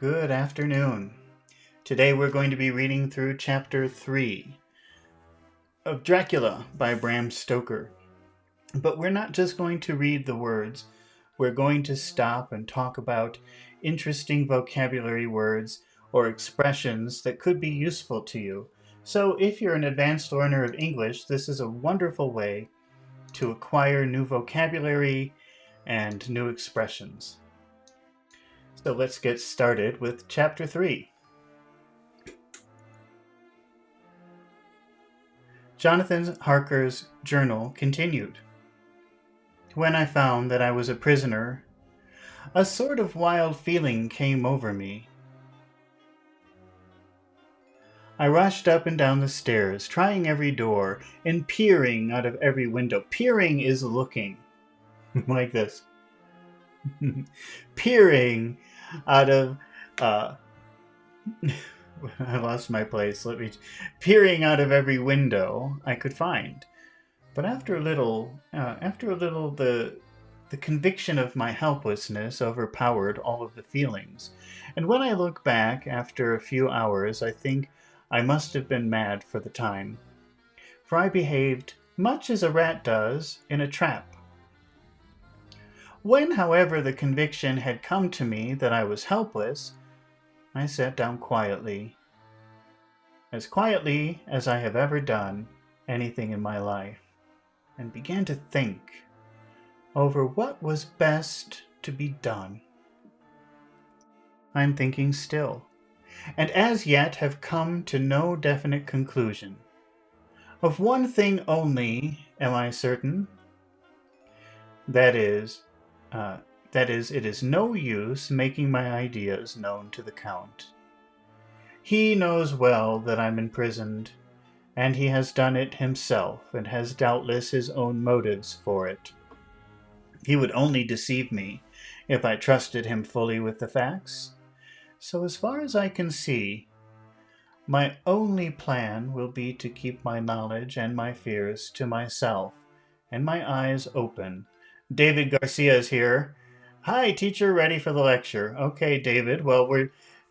Good afternoon. Today we're going to be reading through Chapter 3 of Dracula by Bram Stoker. But we're not just going to read the words. We're going to stop and talk about interesting vocabulary words or expressions that could be useful to you. So if you're an advanced learner of English, this is a wonderful way to acquire new vocabulary and new expressions. So let's get started with Chapter 3. Jonathan Harker's journal continued. When I found that I was a prisoner, a sort of wild feeling came over me. I rushed up and down the stairs, trying every door and peering out of every window. Peering is looking, like this. Peering out of I lost my place. Peering out of every window I could find. But after a little, the conviction of my helplessness overpowered all of the feelings. And when I look back after a few hours, I think I must have been mad for the time. For I behaved much as a rat does in a trap. When, however, the conviction had come to me that I was helpless, I sat down quietly, as quietly as I have ever done anything in my life, and began to think over what was best to be done. I am thinking still, and as yet have come to no definite conclusion. Of one thing only am I certain, that is, it is no use making my ideas known to the Count. He knows well that I'm imprisoned, and he has done it himself, and has doubtless his own motives for it. He would only deceive me if I trusted him fully with the facts. So as far as I can see, my only plan will be to keep my knowledge and my fears to myself, and my eyes open. David Garcia is here. Hi, teacher, ready for the lecture. Okay, David. Well,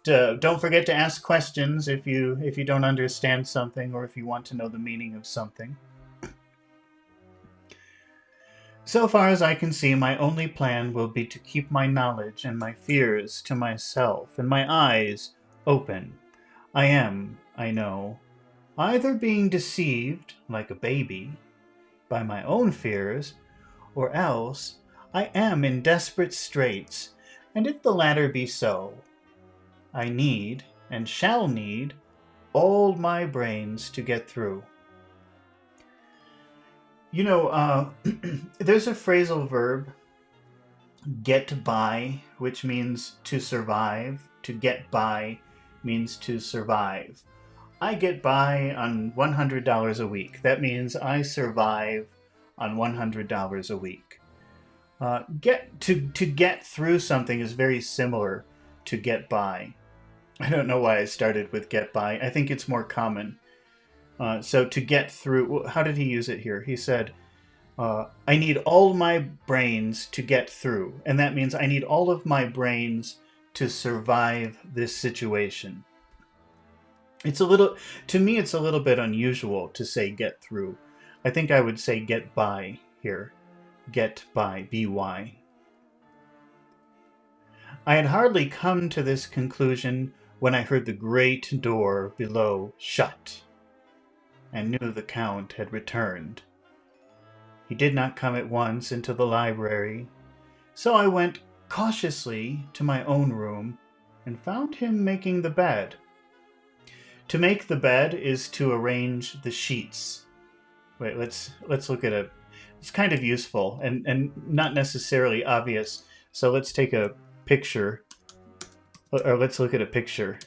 don't forget to ask questions if you don't understand something or if you want to know the meaning of something. So far as I can see, my only plan will be to keep my knowledge and my fears to myself, and my eyes open. I am, I know, either being deceived, like a baby, by my own fears, or else I am in desperate straits, and if the latter be so, I need, and shall need, all my brains to get through. You know, there's a phrasal verb, get by, which means to survive. To get by means to survive. I get by on $100 a week. That means I survive on $100 a week. To get through something is very similar to get by. I don't know why I started with get by. I think it's more common. So to get through, how did he use it here? He said, I need all my brains to get through. And that means I need all of my brains to survive this situation. To me, it's a little bit unusual to say get through. I think I would say get by here. Get by, B-Y. I had hardly come to this conclusion when I heard the great door below shut, and knew the Count had returned. He did not come at once into the library, so I went cautiously to my own room and found him making the bed. To make the bed is to arrange the sheets. Wait, let's look at it. It's kind of useful and not necessarily obvious. So let's take a picture, or let's look at a picture.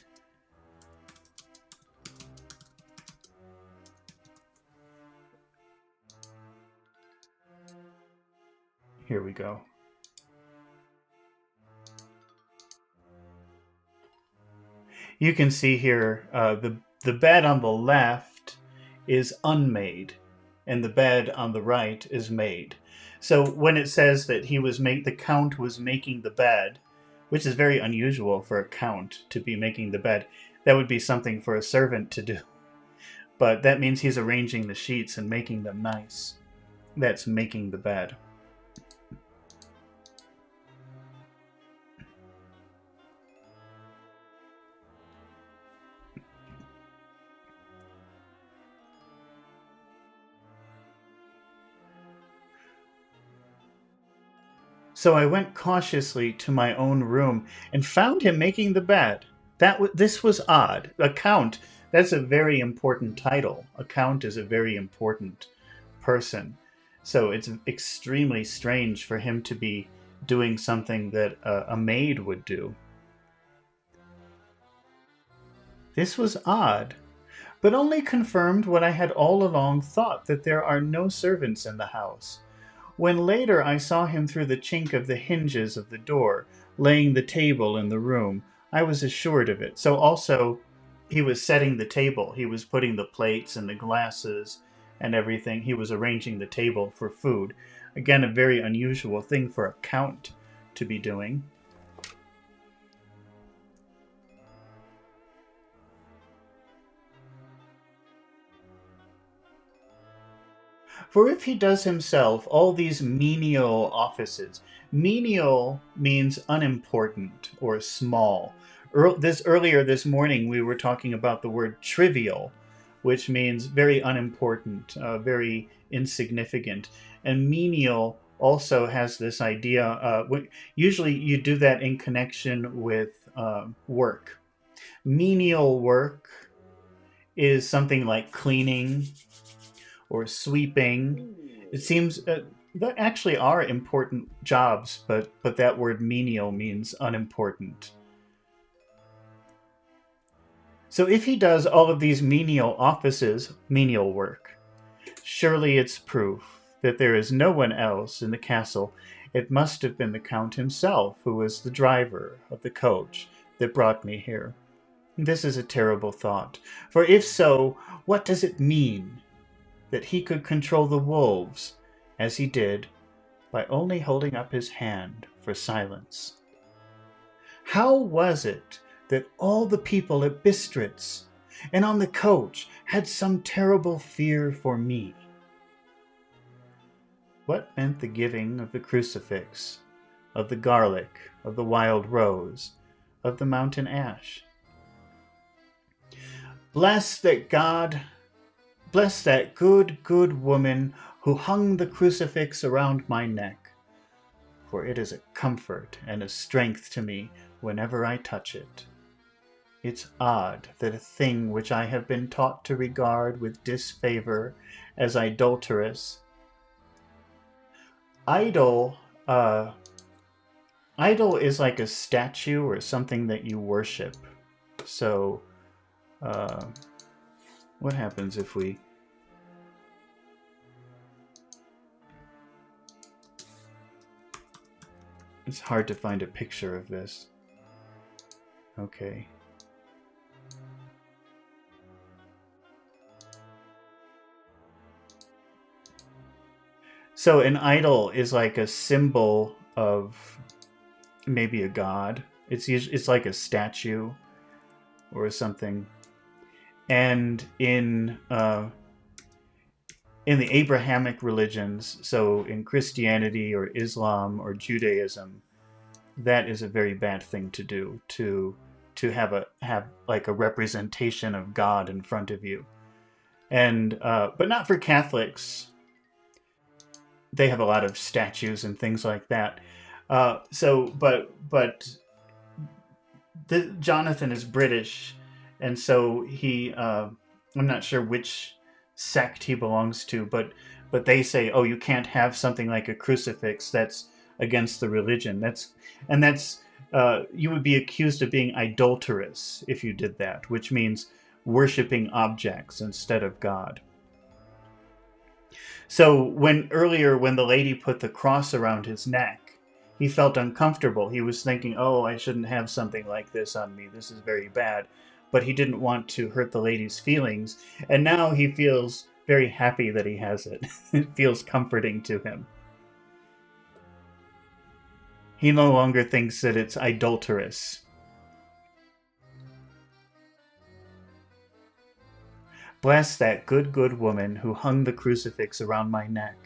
Here we go. You can see here the bed on the left is unmade, and the bed on the right is made. So when it says that the Count was making the bed, which is very unusual for a count to be making the bed. That would be something for a servant to do. But that means he's arranging the sheets and making them nice. That's making the bed. So I went cautiously to my own room and found him making the bed. This was odd. A count, that's a very important title. A count is a very important person. So it's extremely strange for him to be doing something that a maid would do. This was odd, but only confirmed what I had all along thought, that there are no servants in the house. When later I saw him through the chink of the hinges of the door, laying the table in the room, I was assured of it. So also, he was setting the table. He was putting the plates and the glasses and everything. He was arranging the table for food. Again, a very unusual thing for a count to be doing. For if he does himself all these menial offices, menial means unimportant or small. Earlier this morning, we were talking about the word trivial, which means very unimportant, very insignificant. And menial also has this idea. Usually, you do that in connection with work. Menial work is something like cleaning or sweeping. It seems that actually are important jobs, but that word menial means unimportant. So if he does all of these menial offices, menial work, surely it's proof that there is no one else in the castle. It must have been the Count himself who was the driver of the coach that brought me here. This is a terrible thought, for if so, what does it mean that he could control the wolves, as he did, by only holding up his hand for silence? How was it that all the people at Bistritz and on the coach had some terrible fear for me? What meant the giving of the crucifix, of the garlic, of the wild rose, of the mountain ash? Bless that good woman who hung the crucifix around my neck, for it is a comfort and a strength to me whenever I touch it. It's odd that a thing which I have been taught to regard with disfavor as idolatrous. Idol is like a statue or something that you worship. So, what happens if we... It's hard to find a picture of this. Okay. So an idol is like a symbol of maybe a god. It's like a statue or something. And in the Abrahamic religions, so in Christianity or Islam or Judaism, that is a very bad thing to do, to have like a representation of God in front of you. And but not for Catholics. They have a lot of statues and things like that. Jonathan is British, and so he I'm not sure which sect he belongs to, but they say, oh, you can't have something like a crucifix. That's against the religion. That's you would be accused of being idolatrous if you did that, which means worshiping objects instead of God. So when the lady put the cross around his neck, he felt uncomfortable. He was thinking, oh, I shouldn't have something like this on me. This is very bad. But he didn't want to hurt the lady's feelings. And now he feels very happy that he has it. It feels comforting to him. He no longer thinks that it's idolatrous. Bless that good woman who hung the crucifix around my neck,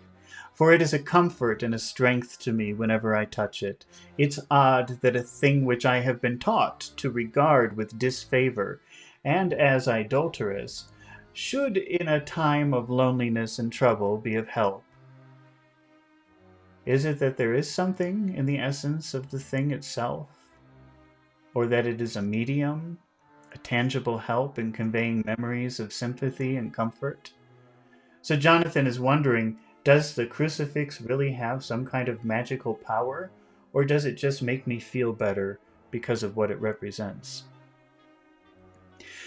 for it is a comfort and a strength to me whenever I touch it. It's odd that a thing which I have been taught to regard with disfavor and as idolatrous should in a time of loneliness and trouble be of help. Is it that there is something in the essence of the thing itself? Or that it is a medium, a tangible help in conveying memories of sympathy and comfort? So Jonathan is wondering, does the crucifix really have some kind of magical power? Or does it just make me feel better because of what it represents?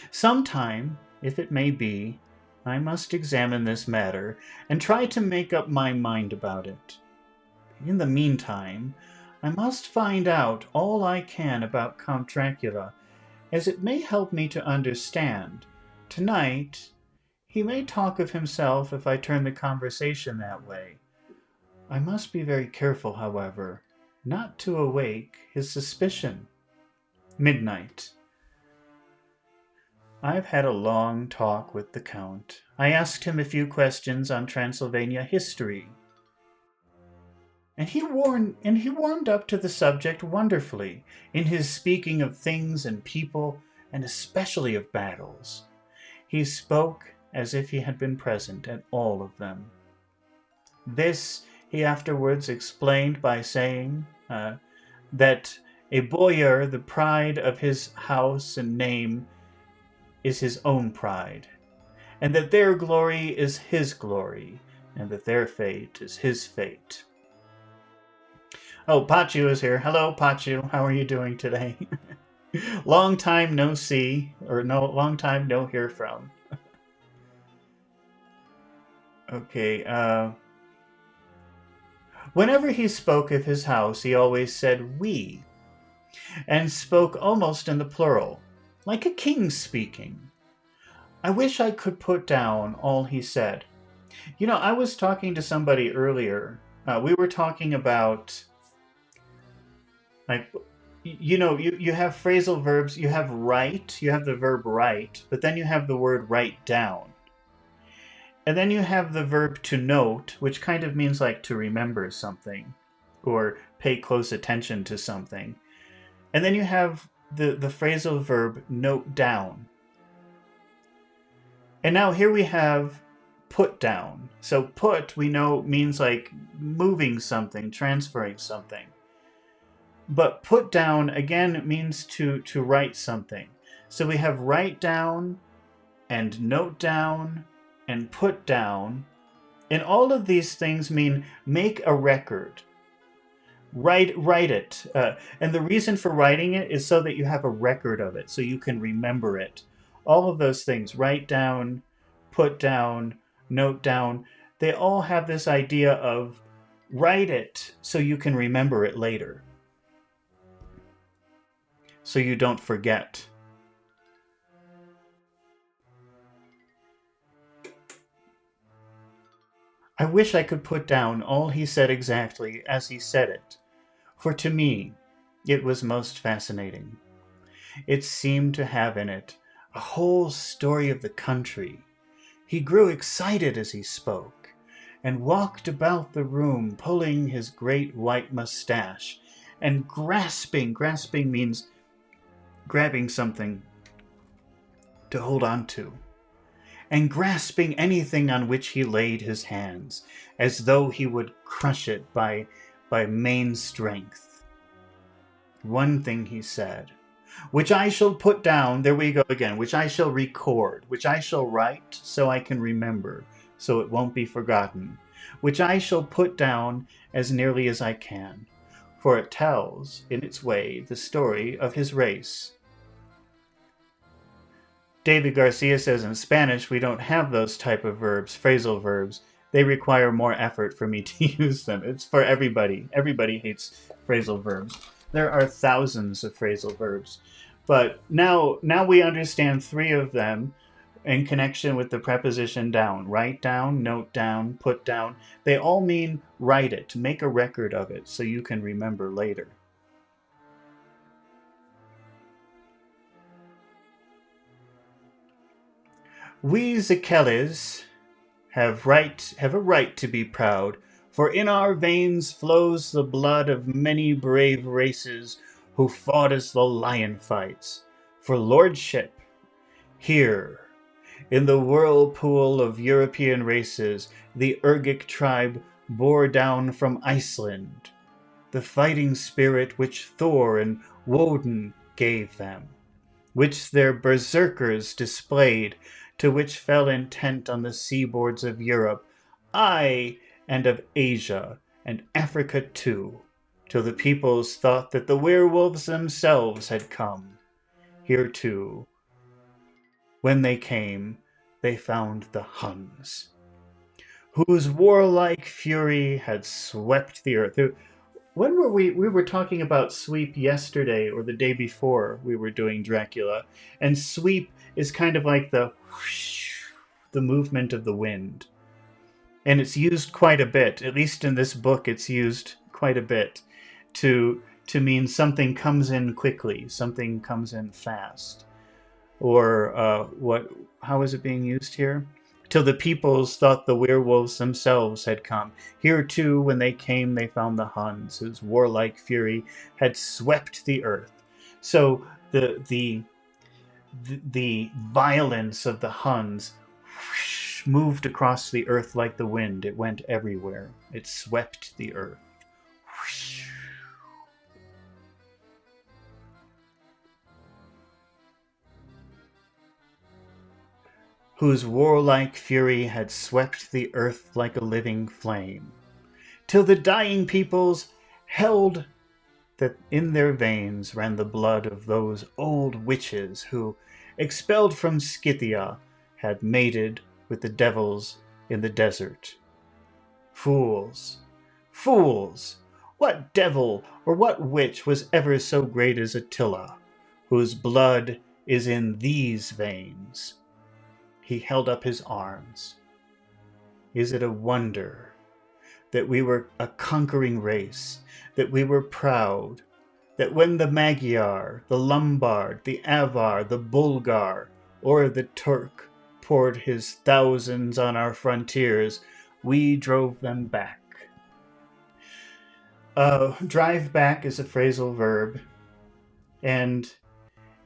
Sometime, if it may be, I must examine this matter and try to make up my mind about it. In the meantime, I must find out all I can about Count Dracula, as it may help me to understand. Tonight, he may talk of himself if I turn the conversation that way. I must be very careful, however, not to awake his suspicion. Midnight. I've had a long talk with the Count. I asked him a few questions on Transylvania history. And he warmed up to the subject wonderfully in his speaking of things and people, and especially of battles. He spoke as if he had been present at all of them. This he afterwards explained by saying that a boyar, the pride of his house and name, is his own pride, and that their glory is his glory, and that their fate is his fate. Oh, Pachu is here. Hello, Pachu. How are you doing today? Long time no see, or long time no hear from. Okay, whenever he spoke of his house, he always said we, and spoke almost in the plural, like a king speaking. I wish I could put down all he said. You know, I was talking to somebody earlier. We were talking about, like, you know, you have phrasal verbs. You have write, you have the verb write, but then you have the word write down. And then you have the verb to note, which kind of means like to remember something or pay close attention to something. And then you have the phrasal verb note down. And now here we have put down. So put, we know, means like moving something, transferring something. But put down, again, means to write something. So we have write down and note down and put down. And all of these things mean make a record. Write it. And the reason for writing it is so that you have a record of it, so you can remember it. All of those things, write down, put down, note down, they all have this idea of write it so you can remember it later. So you don't forget. I wish I could put down all he said exactly as he said it, for to me it was most fascinating. It seemed to have in it a whole story of the country. He grew excited as he spoke, and walked about the room pulling his great white mustache, and grasping means grabbing something to hold on to, and grasping anything on which he laid his hands, as though he would crush it by main strength. One thing he said, which I shall put down, there we go again, which I shall record, which I shall write so I can remember, so it won't be forgotten, which I shall put down as nearly as I can, for it tells, in its way, the story of his race. David Garcia says in Spanish we don't have those type of verbs, phrasal verbs. They require more effort for me to use them. It's for everybody. Everybody hates phrasal verbs. There are thousands of phrasal verbs. But now we understand three of them in connection with the preposition down. Write down, note down, put down. They all mean write it, make a record of it so you can remember later. We Zekeles have a right to be proud, for in our veins flows the blood of many brave races who fought as the lion fights for lordship. Here, in the whirlpool of European races, the Urgic tribe bore down from Iceland the fighting spirit which Thor and Woden gave them, which their berserkers displayed, to which fell intent on the seaboards of Europe, aye, and of Asia, and Africa too, till the peoples thought that the werewolves themselves had come. Here too, when they came, they found the Huns, whose warlike fury had swept the earth. When were we were talking about sweep yesterday or the day before we were doing Dracula, and sweep is kind of like the whoosh, the movement of the wind. And it's used quite a bit, at least in this book it's used quite a bit to mean something comes in quickly, something comes in fast. Or how is it being used here? Till the peoples thought the werewolves themselves had come. Here too, when they came, they found the Huns, whose warlike fury had swept the earth. So the violence of the Huns moved across the earth like the wind. It went everywhere. It swept the earth. Whose warlike fury had swept the earth like a living flame, till the dying peoples held that in their veins ran the blood of those old witches who, expelled from Scythia, had mated with the devils in the desert. Fools! Fools! What devil or what witch was ever so great as Attila, whose blood is in these veins? He held up his arms. Is it a wonder that we were a conquering race, that we were proud, that when the Magyar, the Lombard, the Avar, the Bulgar, or the Turk poured his thousands on our frontiers, we drove them back? Drive back is a phrasal verb, and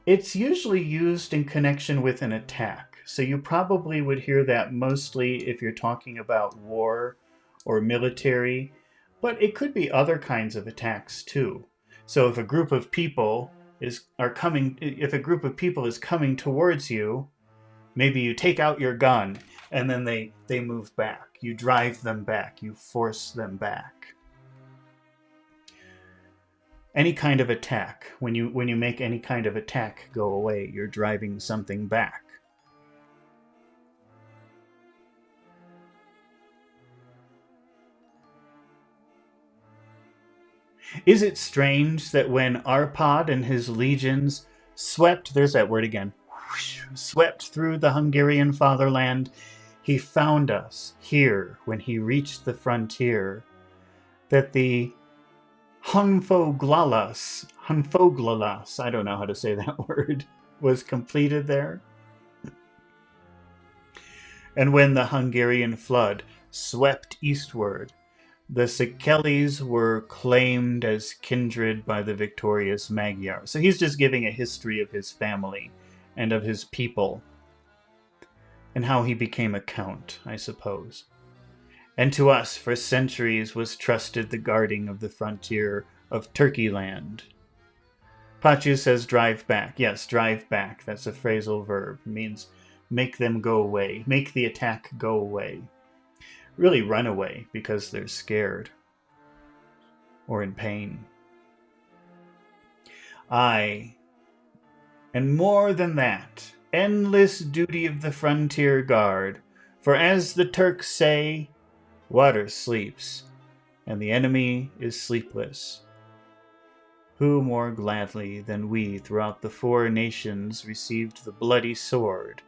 it's usually used in connection with an attack. So you probably would hear that mostly if you're talking about war or military, but it could be other kinds of attacks too. So if a group of people is coming towards you, maybe you take out your gun and then they move back. You drive them back. You force them back. Any kind of attack, when you make any kind of attack go away, you're driving something back. Is it strange that when Arpad and his legions swept, there's that word again, swept through the Hungarian fatherland, he found us here when he reached the frontier, that the Hunfoglalas, I don't know how to say that word, was completed there? And when the Hungarian flood swept eastward, the Zekeles were claimed as kindred by the victorious Magyar. So he's just giving a history of his family and of his people and how he became a count, I suppose. And to us for centuries was trusted the guarding of the frontier of Turkey land. Pachu says drive back. Yes, drive back. That's a phrasal verb. It means make them go away. Make the attack go away. Really run away because they're scared or in pain. Aye, and more than that, endless duty of the frontier guard, for as the Turks say, water sleeps, and the enemy is sleepless. Who more gladly than we throughout the 4 nations received the bloody sword,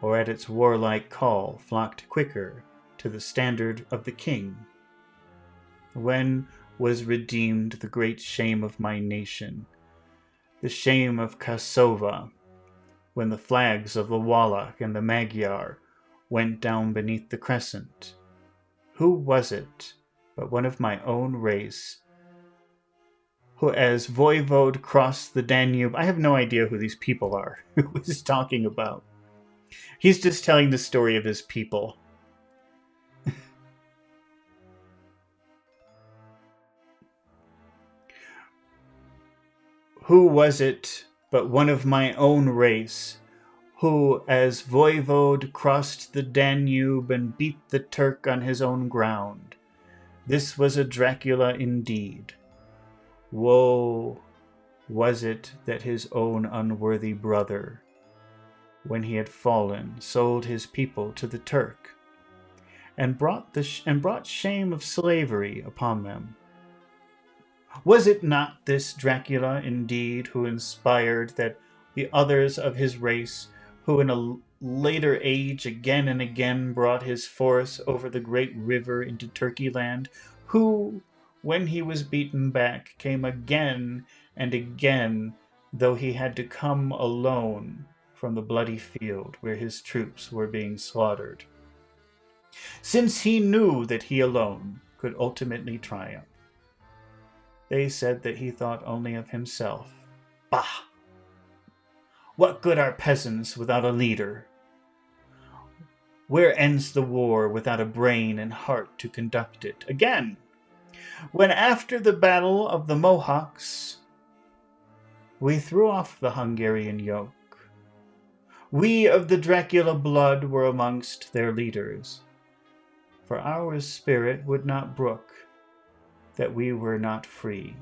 or at its warlike call flocked quicker to the standard of the king? When was redeemed the great shame of my nation, the shame of Kosova, when the flags of the Wallach and the Magyar went down beneath the crescent? Who was it but one of my own race who, as voivode, crossed the Danube? I have no idea who these people are. Who he's talking about? He's just telling the story of his people. Who was it but one of my own race who, as voivode, crossed the Danube and beat the Turk on his own ground? This was a Dracula indeed. Woe was it that his own unworthy brother, when he had fallen, sold his people to the Turk, and brought shame of slavery upon them. Was it not this Dracula indeed who inspired that the others of his race, who in a later age again and again brought his force over the great river into Turkey land, who, when he was beaten back, came again and again, though he had to come alone from the bloody field where his troops were being slaughtered, since he knew that he alone could ultimately triumph? They said that he thought only of himself. Bah! What good are peasants without a leader? Where ends the war without a brain and heart to conduct it? Again, when after the battle of the Mohawks, we threw off the Hungarian yoke, we of the Dracula blood were amongst their leaders, for our spirit would not brook that we were not free.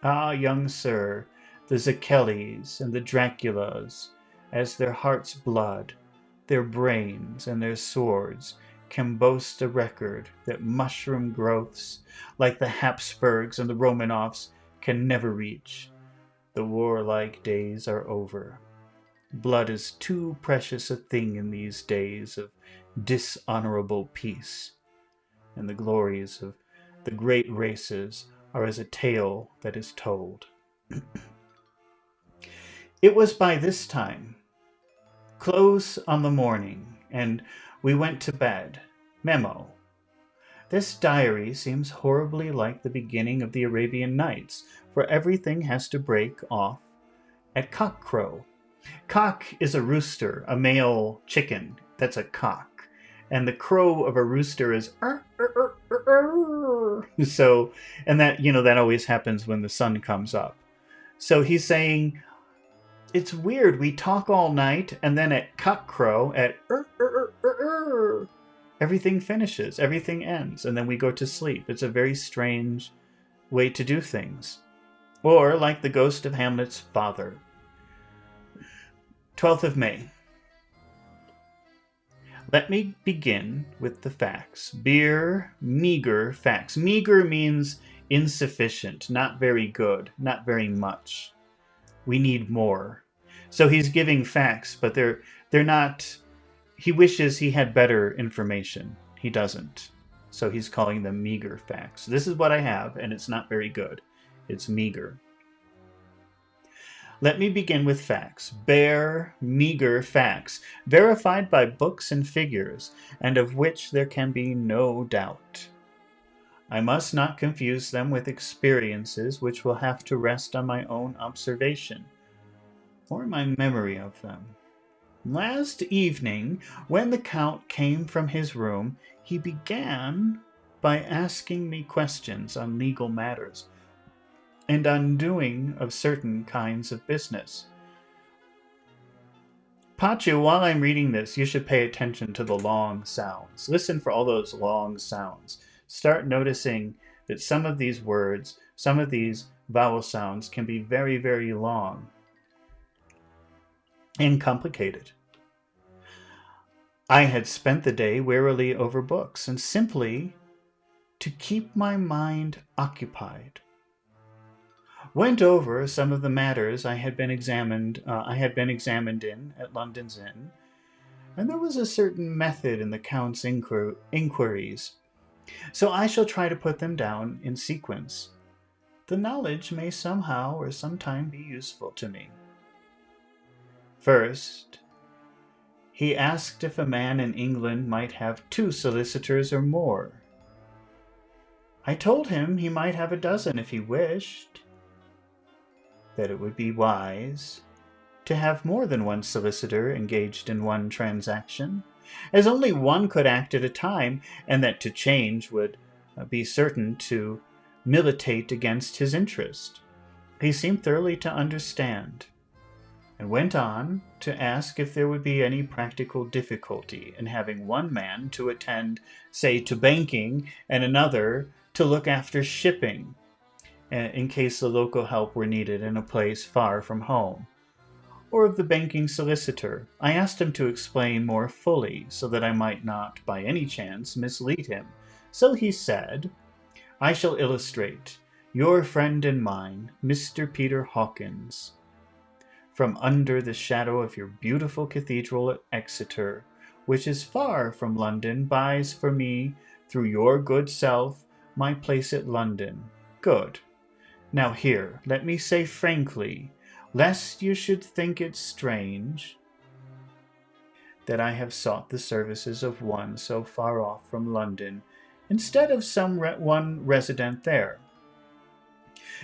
Ah, young sir, the Zacheles and the Draculas, as their heart's blood, their brains, and their swords can boast a record that mushroom growths like the Habsburgs and the Romanovs can never reach. The warlike days are over. Blood is too precious a thing in these days of dishonorable peace, and the glories of the great races are as a tale that is told. It was by this time close on the morning, and we went to bed. Memo. This diary seems horribly like the beginning of the Arabian Nights, for everything has to break off at cockcrow. Cock is a rooster, a male chicken. That's a cock. And the crow of a rooster is so, and that, that always happens when the sun comes up. So he's saying, it's weird, we talk all night, and then at cockcrow, at everything finishes, everything ends, and then we go to sleep. It's a very strange way to do things. Or like the ghost of Hamlet's father. 12th of May. Let me begin with the facts. Meager facts. Meager means insufficient, not very good, not very much. We need more. So he's giving facts, but they're not. He wishes he had better information. He doesn't. So he's calling them meager facts. This is what I have, and it's not very good. It's meager. Let me begin with facts. Bare, meager facts, verified by books and figures, and of which there can be no doubt. I must not confuse them with experiences which will have to rest on my own observation, or my memory of them. Last evening, when the Count came from his room, he began by asking me questions on legal matters, and undoing of certain kinds of business. Pachu, while I'm reading this, you should pay attention to the long sounds. Listen for all those long sounds. Start noticing that some of these words, some of these vowel sounds can be very, very long and complicated. I had spent the day wearily over books and simply to keep my mind occupied went over some of the matters I had been examined in at London's Inn, and there was a certain method in the Count's inquiries, so I shall try to put them down in sequence. The knowledge may somehow or sometime be useful to me. First, he asked if a man in England might have 2 solicitors or more. I told him he might have a dozen if he wished, that it would be wise to have more than one solicitor engaged in one transaction, as only one could act at a time, and that to change would be certain to militate against his interest. He seemed thoroughly to understand, and went on to ask if there would be any practical difficulty in having one man to attend, say, to banking, and another to look after shipping, in case the local help were needed in a place far from home, or of the banking solicitor. I asked him to explain more fully, so that I might not, by any chance, mislead him. So he said, "I shall illustrate. Your friend and mine, Mr. Peter Hawkins, from under the shadow of your beautiful cathedral at Exeter, which is far from London, buys for me, through your good self, my place at London. Good. Now here, let me say frankly, lest you should think it strange, that I have sought the services of one so far off from London, instead of one resident there,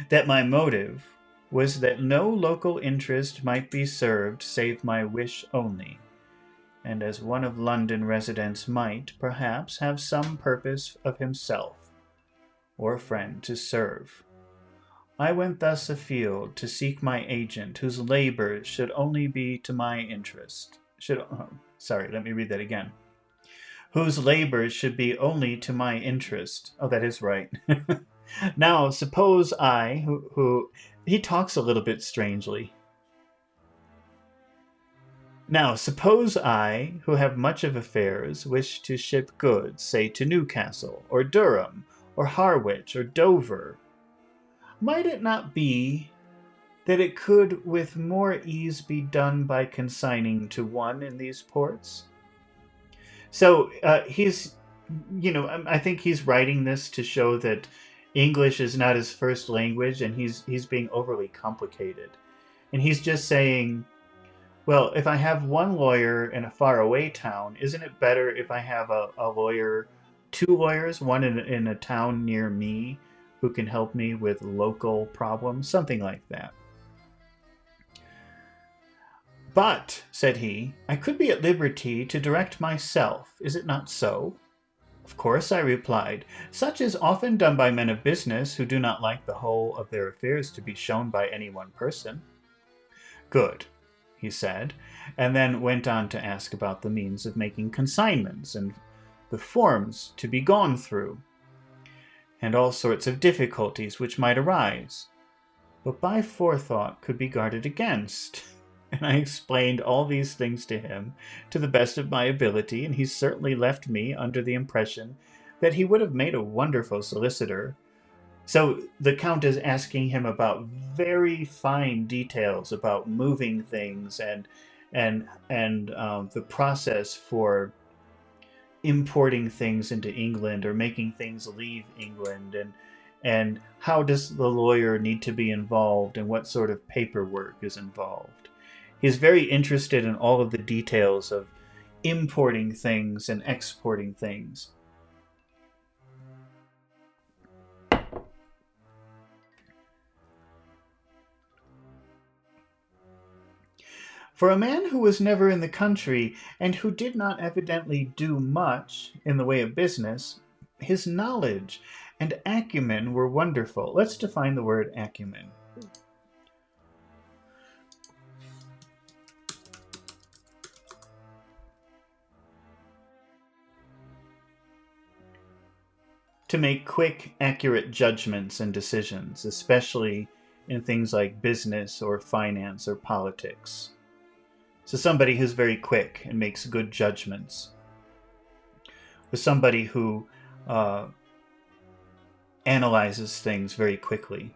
that my motive was that no local interest might be served save my wish only, and as one of London residents might, perhaps, have some purpose of himself or friend to serve. I went thus afield to seek my agent, whose labors should only be to my interest. Whose labors should be only to my interest. Oh, that is right. Now, suppose I, who he talks a little bit strangely. Now, suppose I, who have much of affairs, wish to ship goods, say to Newcastle, or Durham, or Harwich, or Dover, might it not be that it could with more ease be done by consigning to one in these ports? So he's, I think he's writing this to show that English is not his first language, and he's being overly complicated. And he's just saying, well, if I have one lawyer in a faraway town, isn't it better if I have a lawyer, 2 lawyers, one in a town near me, who can help me with local problems? Something like that. But, said he, I could be at liberty to direct myself, is it not so? Of course, I replied. Such is often done by men of business who do not like the whole of their affairs to be shown by any one person. Good, he said, and then went on to ask about the means of making consignments and the forms to be gone through, and all sorts of difficulties which might arise, but by forethought could be guarded against. And I explained all these things to him to the best of my ability, and he certainly left me under the impression that he would have made a wonderful solicitor. So the Count is asking him about very fine details about moving things and the process for importing things into England or making things leave England, and how does the lawyer need to be involved and what sort of paperwork is involved. He's very interested in all of the details of importing things and exporting things. For a man who was never in the country and who did not evidently do much in the way of business, his knowledge and acumen were wonderful. Let's define the word acumen. To make quick, accurate judgments and decisions, especially in things like business or finance or politics. So somebody who's very quick and makes good judgments. Or somebody who analyzes things very quickly.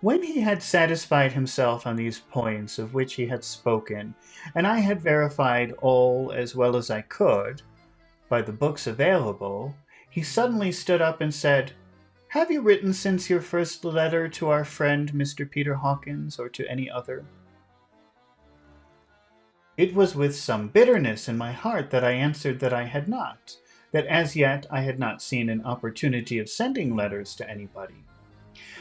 When he had satisfied himself on these points of which he had spoken, and I had verified all as well as I could by the books available, he suddenly stood up and said, Have you written since your first letter to our friend Mr. Peter Hawkins, or to any other? It was with some bitterness in my heart that I answered that I had not, that as yet I had not seen an opportunity of sending letters to anybody.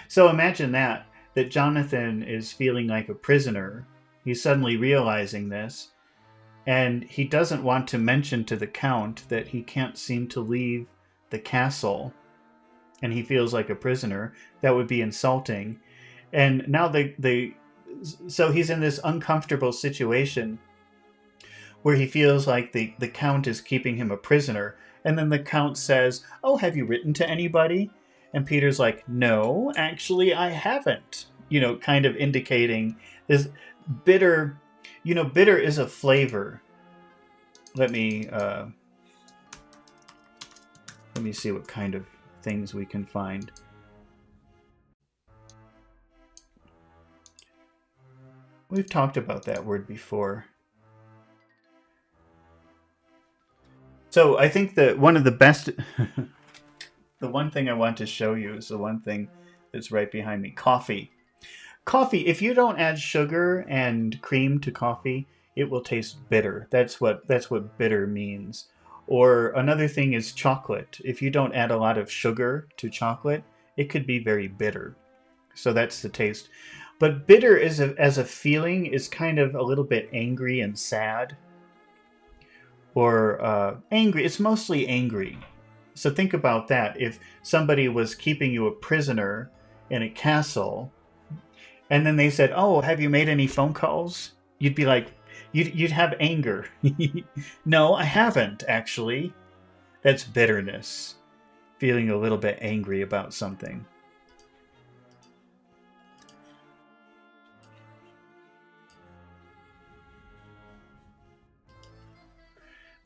So imagine that Jonathan is feeling like a prisoner. He's suddenly realizing this, and he doesn't want to mention to the Count that he can't seem to leave the castle, and he feels like a prisoner. That would be insulting. And now so he's in this uncomfortable situation where he feels like the Count is keeping him a prisoner. And then the Count says, "Oh, have you written to anybody?" And Peter's like, "No, actually, I haven't." Kind of indicating this bitter. Bitter is a flavor. Let me see what kind of things we can find. We've talked about that word before. So I think that one of the best, the one thing I want to show you is the one thing that's right behind me. Coffee. Coffee, if you don't add sugar and cream to coffee, it will taste bitter. That's what bitter means. Or another thing is chocolate. If you don't add a lot of sugar to chocolate, it could be very bitter. So that's the taste. But bitter as a feeling is kind of a little bit angry and sad. Or angry. It's mostly angry. So think about that. If somebody was keeping you a prisoner in a castle, and then they said, "Oh, have you made any phone calls?" You'd be like, you'd have anger. "No, I haven't, actually." That's bitterness. Feeling a little bit angry about something.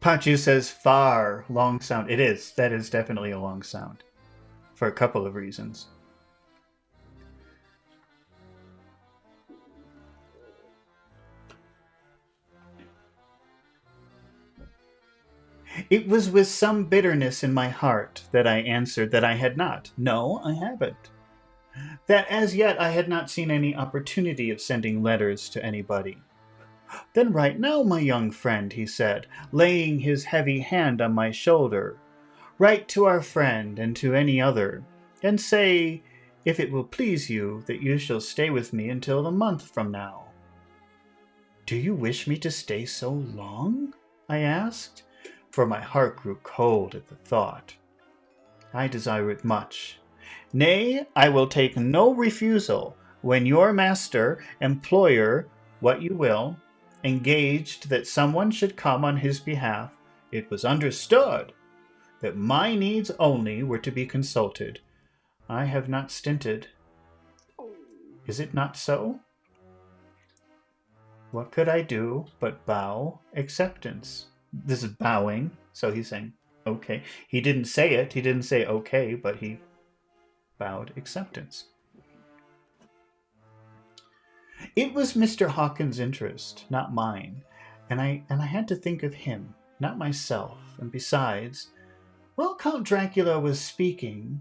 Pachu says far, long sound. It is. That is definitely a long sound. For a couple of reasons. It was with some bitterness in my heart that I answered that I had not. No, I haven't. That as yet I had not seen any opportunity of sending letters to anybody. Then write now, my young friend, he said, laying his heavy hand on my shoulder. Write to our friend and to any other, and say, if it will please you, that you shall stay with me until a month from now. Do you wish me to stay so long? I asked, for my heart grew cold at the thought. I desire it much. Nay, I will take no refusal when your master, employer, what you will, engaged that someone should come on his behalf. It was understood that my needs only were to be consulted. I have not stinted. Is it not so? What could I do but bow acceptance? This is bowing, so he's saying, okay. He didn't say it. He didn't say okay, but he bowed acceptance. It was Mr. Hawkins' interest, not mine, and I had to think of him, not myself. And besides, while Count Dracula was speaking,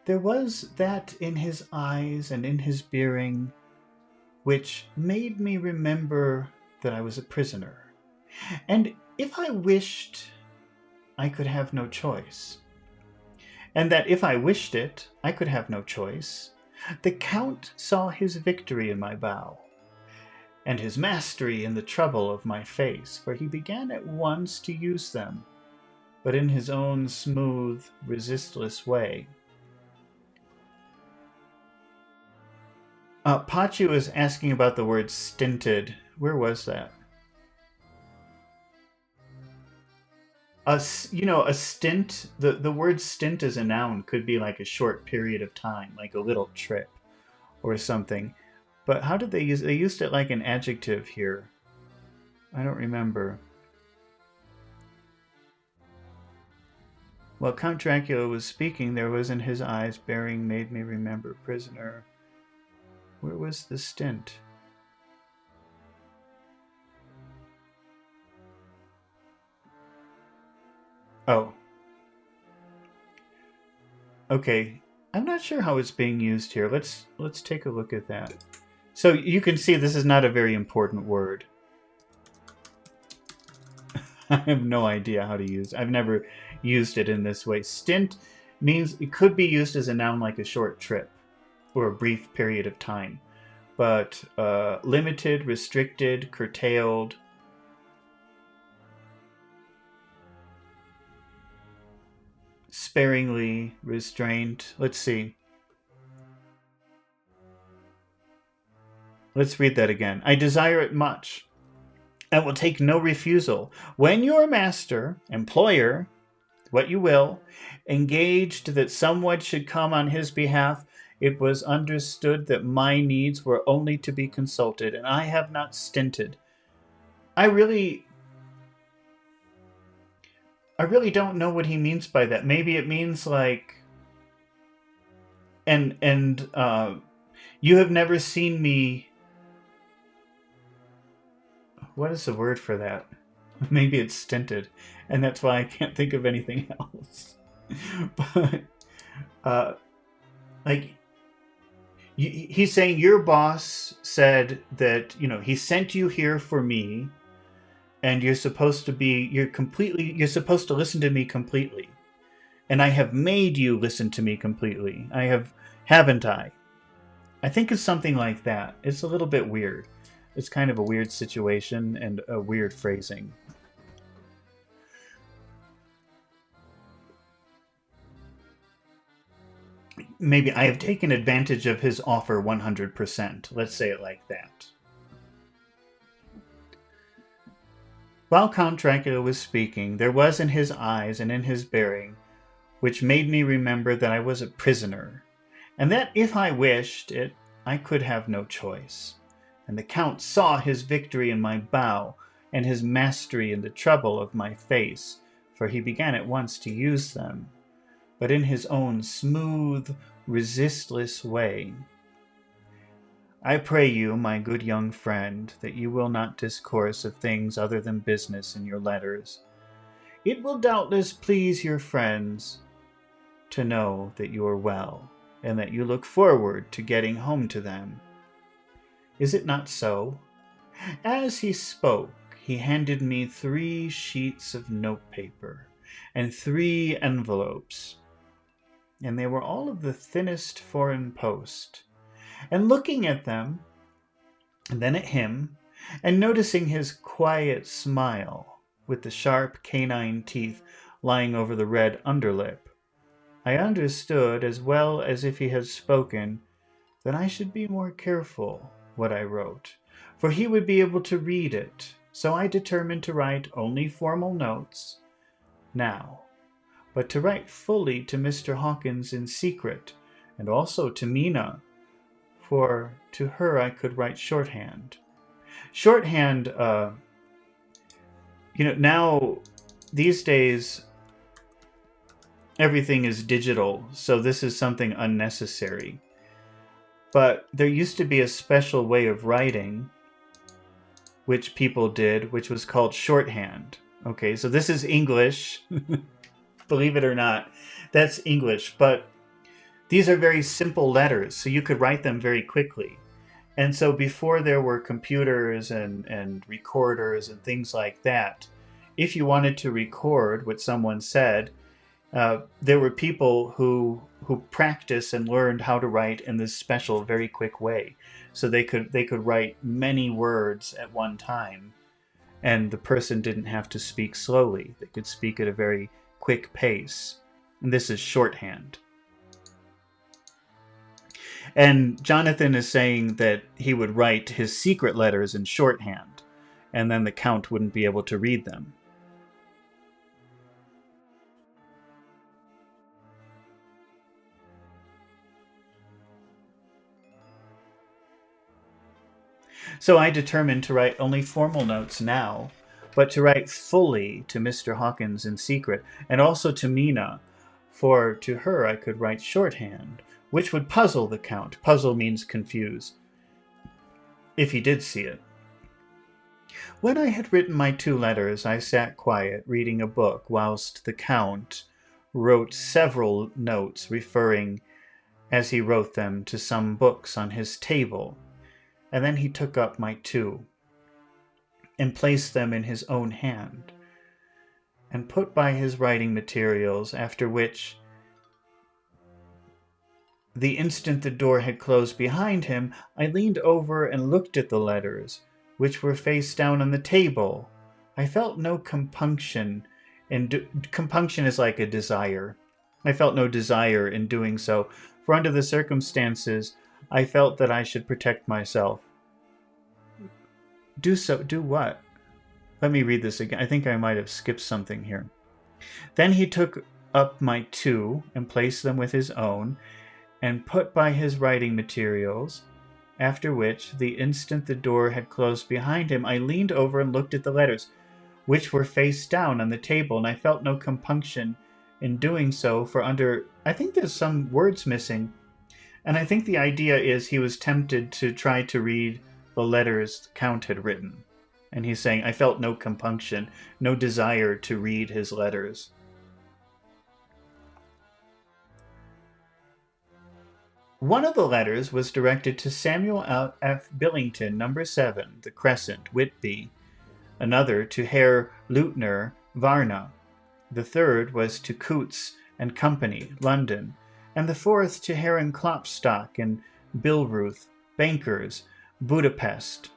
there was that in his eyes and in his bearing which made me remember that I was a prisoner, and if I wished, I could have no choice, and that if I wished it, I could have no choice. The Count saw his victory in my bow, and his mastery in the trouble of my face, for he began at once to use them, but in his own smooth, resistless way. Pachu is asking about the word stinted. Where was that? A stint. The word stint as a noun could be like a short period of time, like a little trip or something. But how did they use? They used it like an adjective here. I don't remember. While Count Dracula was speaking, there was in his eyes bearing made me remember prisoner. Where was the stint? Oh. Okay. I'm not sure how it's being used here. Let's take a look at that. So you can see this is not a very important word. I have no idea how to use. I've never used it in this way. Stint means it could be used as a noun like a short trip or a brief period of time. But limited, restricted, curtailed. Sparingly, restraint. Let's see. Let's read that again. I desire it much. I will take no refusal. When your master, employer, what you will, engaged that someone should come on his behalf, it was understood that my needs were only to be consulted, and I have not stinted. I really don't know what he means by that. Maybe it means like, and you have never seen me. What is the word for that? Maybe it's stinted, and that's why I can't think of anything else. But like, he's saying your boss said that he sent you here for me, and you're supposed to listen to me completely, and I have made you listen to me completely. Haven't I? I think it's something like that. It's a little bit weird. It's kind of a weird situation and a weird phrasing. Maybe I have taken advantage of his offer 100%. Let's say it like that. While Count Dracula was speaking, there was in his eyes and in his bearing which made me remember that I was a prisoner, and that if I wished it, I could have no choice. And the Count saw his victory in my bow, and his mastery in the trouble of my face, for he began at once to use them, but in his own smooth, resistless way. I pray you, my good young friend, that you will not discourse of things other than business in your letters. It will doubtless please your friends to know that you are well, and that you look forward to getting home to them. Is it not so? As he spoke, he handed me 3 sheets of notepaper and 3 envelopes, and they were all of the thinnest foreign post. And looking at them, and then at him, and noticing his quiet smile with the sharp canine teeth lying over the red underlip, I understood, as well as if he had spoken, that I should be more careful what I wrote, for he would be able to read it. So I determined to write only formal notes now, but to write fully to Mr. Hawkins in secret, and also to Mina, for to her I could write shorthand. Shorthand, now these days everything is digital, so this is something unnecessary. But there used to be a special way of writing, which people did, which was called shorthand. Okay, so this is English. Believe it or not, that's English. But these are very simple letters, so you could write them very quickly. And so before there were computers and recorders and things like that, if you wanted to record what someone said, there were people who practiced and learned how to write in this special, very quick way. So they could write many words at one time, and the person didn't have to speak slowly. They could speak at a very quick pace. And this is shorthand. And Jonathan is saying that he would write his secret letters in shorthand, and then the Count wouldn't be able to read them. So I determined to write only formal notes now, but to write fully to Mr. Hawkins in secret, and also to Mina, for to her I could write shorthand, which would puzzle the Count. Puzzle means confuse, if he did see it. When I had written my 2 letters, I sat quiet, reading a book, whilst the Count wrote several notes referring as he wrote them to some books on his table, and then he took up my 2 and placed them in his own hand and put by his writing materials, after which, the instant the door had closed behind him, I leaned over and looked at the letters, which were face down on the table. I felt no compunction, and compunction is like a desire. I felt no desire in doing so, for under the circumstances, I felt that I should protect myself. Do so. Do what? Let me read this again. I think I might have skipped something here. Then he took up my 2 and placed them with his own, and put by his writing materials, after which, the instant the door had closed behind him, I leaned over and looked at the letters, which were face down on the table, and I felt no compunction in doing so, for under... I think there's some words missing, and I think the idea is he was tempted to try to read the letters the Count had written. And he's saying, I felt no compunction, no desire to read his letters. One of the letters was directed to Samuel F. Billington, number 7, The Crescent, Whitby. Another to Herr Leutner, Varna. The third was to Coutts and Company, London. And the fourth to Herren Klopstock and Billruth, bankers, Budapest.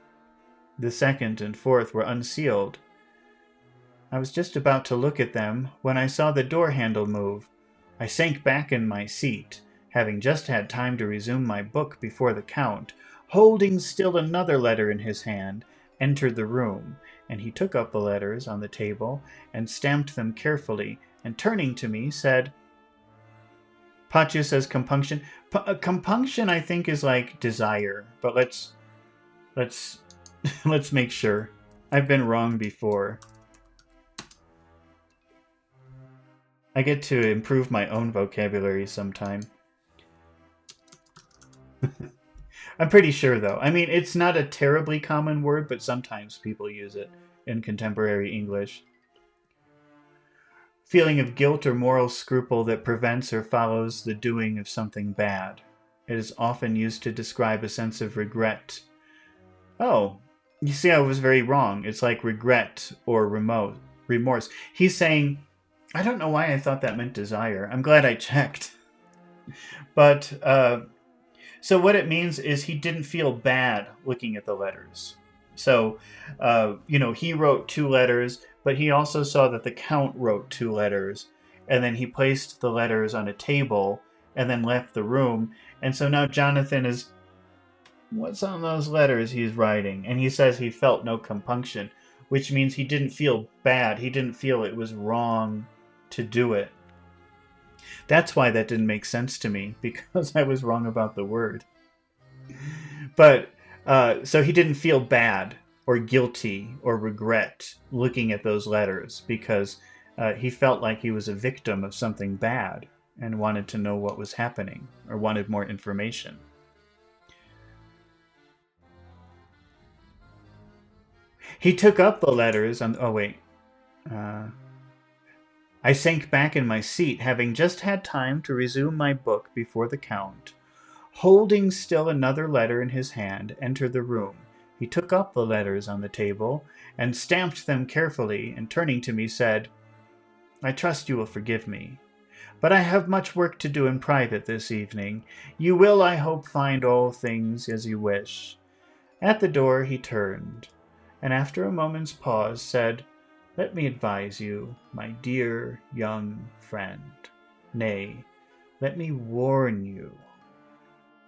The second and fourth were unsealed. I was just about to look at them when I saw the door handle move. I sank back in my seat, having just had time to resume my book before the Count, holding still another letter in his hand, entered the room, and he took up the letters on the table and stamped them carefully, and turning to me said, Pachu says compunction. Compunction, I think, is like desire, but let's let's make sure. I've been wrong before. I get to improve my own vocabulary sometime. I'm pretty sure, though. I mean, it's not a terribly common word, but sometimes people use it in contemporary English. Feeling of guilt or moral scruple that prevents or follows the doing of something bad. It is often used to describe a sense of regret. Oh, you see, I was very wrong. It's like regret or remorse. He's saying, I don't know why I thought that meant desire. I'm glad I checked. But, so what it means is he didn't feel bad looking at the letters. So, he wrote 2 letters, but he also saw that the Count wrote 2 letters, and then he placed the letters on a table and then left the room. And so now Jonathan is, what's on those letters he's writing? And he says he felt no compunction, which means he didn't feel bad. He didn't feel it was wrong to do it. That's why that didn't make sense to me, because I was wrong about the word. But, so he didn't feel bad or guilty or regret looking at those letters, because he felt like he was a victim of something bad and wanted to know what was happening, or wanted more information. He took up the letters and... Oh, wait. I sank back in my seat, having just had time to resume my book before the Count, holding still another letter in his hand, entered the room. He took up the letters on the table and stamped them carefully, and turning to me said, I trust you will forgive me, but I have much work to do in private this evening. You will, I hope, find all things as you wish. At the door he turned, and after a moment's pause said, Let me advise you, my dear young friend, nay, let me warn you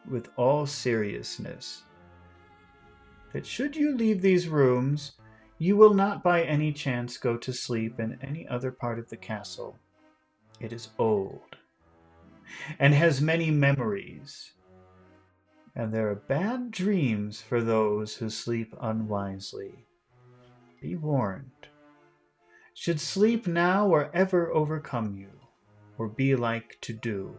with all seriousness, that should you leave these rooms, you will not by any chance go to sleep in any other part of the castle. It is old, and has many memories, and there are bad dreams for those who sleep unwisely. Be warned. Should sleep now or ever overcome you, or be like to do,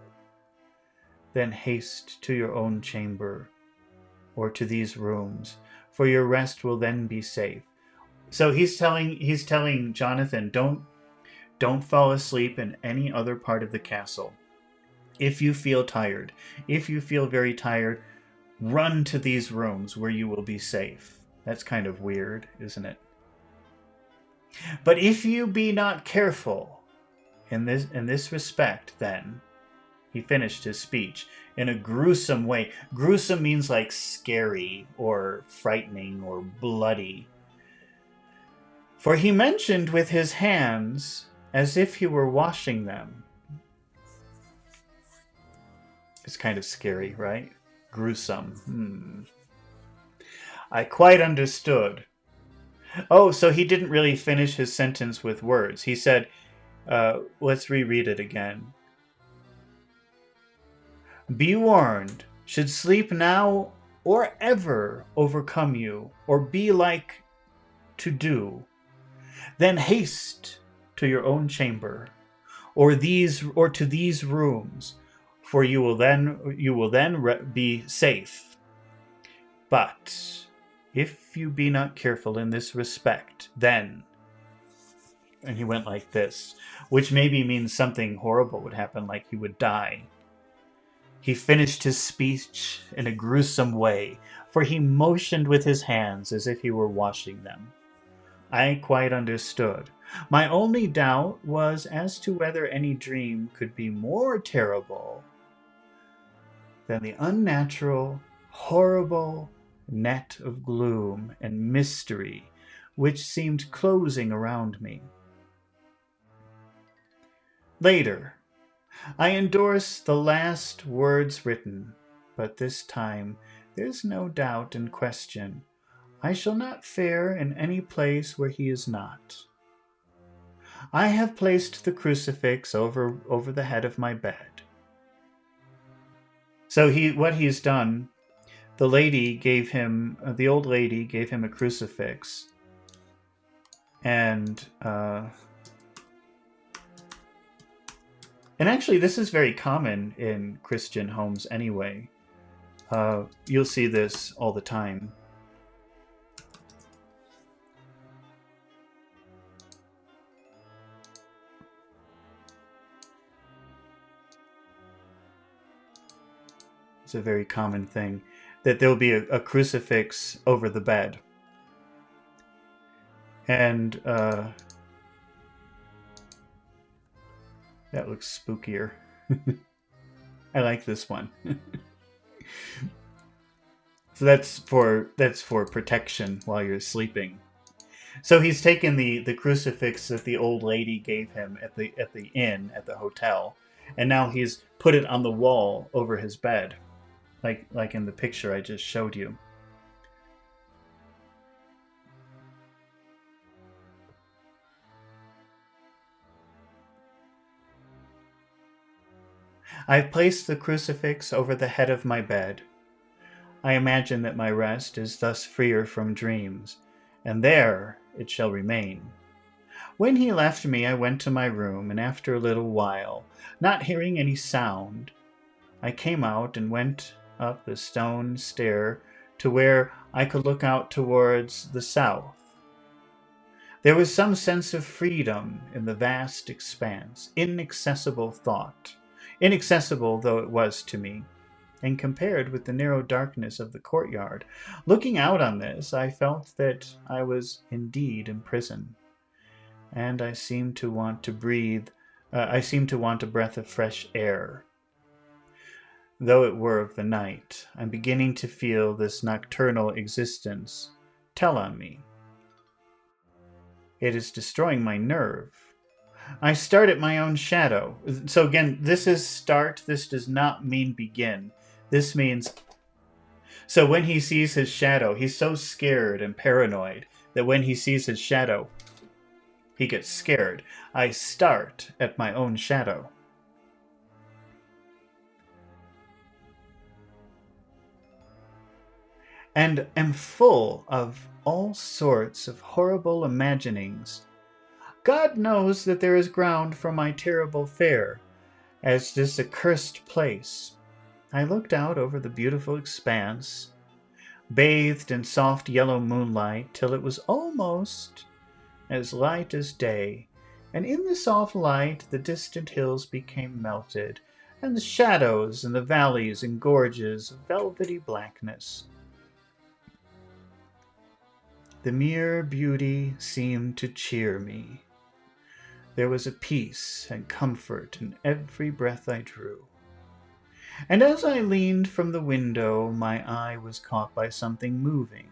then haste to your own chamber, or to these rooms, for your rest will then be safe. So he's telling Jonathan, don't fall asleep in any other part of the castle. If you feel tired, if you feel very tired, run to these rooms where you will be safe. That's kind of weird, isn't it? But if you be not careful in this respect, then he finished his speech in a gruesome way. Gruesome means like scary or frightening or bloody. For he mentioned with his hands as if he were washing them. It's kind of scary, right? Gruesome. I quite understood. Oh, so he didn't really finish his sentence with words. He said, let's reread it again. Be warned, should sleep now or ever overcome you, or be like to do, then haste to your own chamber, or to these rooms, for you will then be safe. But if you be not careful in this respect, then... And he went like this, which maybe means something horrible would happen, like he would die. He finished his speech in a gruesome way, for he motioned with his hands as if he were washing them. I quite understood. My only doubt was as to whether any dream could be more terrible than the unnatural, horrible net of gloom and mystery which seemed closing around me. Later, I endorse the last words written, but this time there's no doubt and question. I shall not fare in any place where he is not. I have placed the crucifix over the head of my bed. So what he's done, the old lady gave him a crucifix, and actually this is very common in Christian homes anyway. You'll see this all the time. It's a very common thing that there'll be a crucifix over the bed. And that looks spookier. I like this one. So that's for protection while you're sleeping. So he's taken the crucifix that the old lady gave him at the inn, at the hotel, and now he's put it on the wall over his bed. Like in the picture I just showed you. I've placed the crucifix over the head of my bed. I imagine that my rest is thus freer from dreams, and there it shall remain. When he left me, I went to my room, and after a little while, not hearing any sound, I came out and went up the stone stair to where I could look out towards the south. There was some sense of freedom in the vast expanse, inaccessible thought, inaccessible though it was to me, and compared with the narrow darkness of the courtyard. Looking out on this, I felt that I was indeed in prison, and I seemed to want a breath of fresh air. Though it were of the night, I'm beginning to feel this nocturnal existence tell on me. It is destroying my nerve. I start at my own shadow. So again, this is start. This does not mean begin. This means... So when he sees his shadow, he's so scared and paranoid that when he sees his shadow, he gets scared. I start at my own shadow. And am full of all sorts of horrible imaginings. God knows that there is ground for my terrible fear, as this accursed place. I looked out over the beautiful expanse, bathed in soft yellow moonlight, till it was almost as light as day, and in the soft light the distant hills became melted, and the shadows and the valleys and gorges of velvety blackness. The mere beauty seemed to cheer me. There was a peace and comfort in every breath I drew. And as I leaned from the window, my eye was caught by something moving.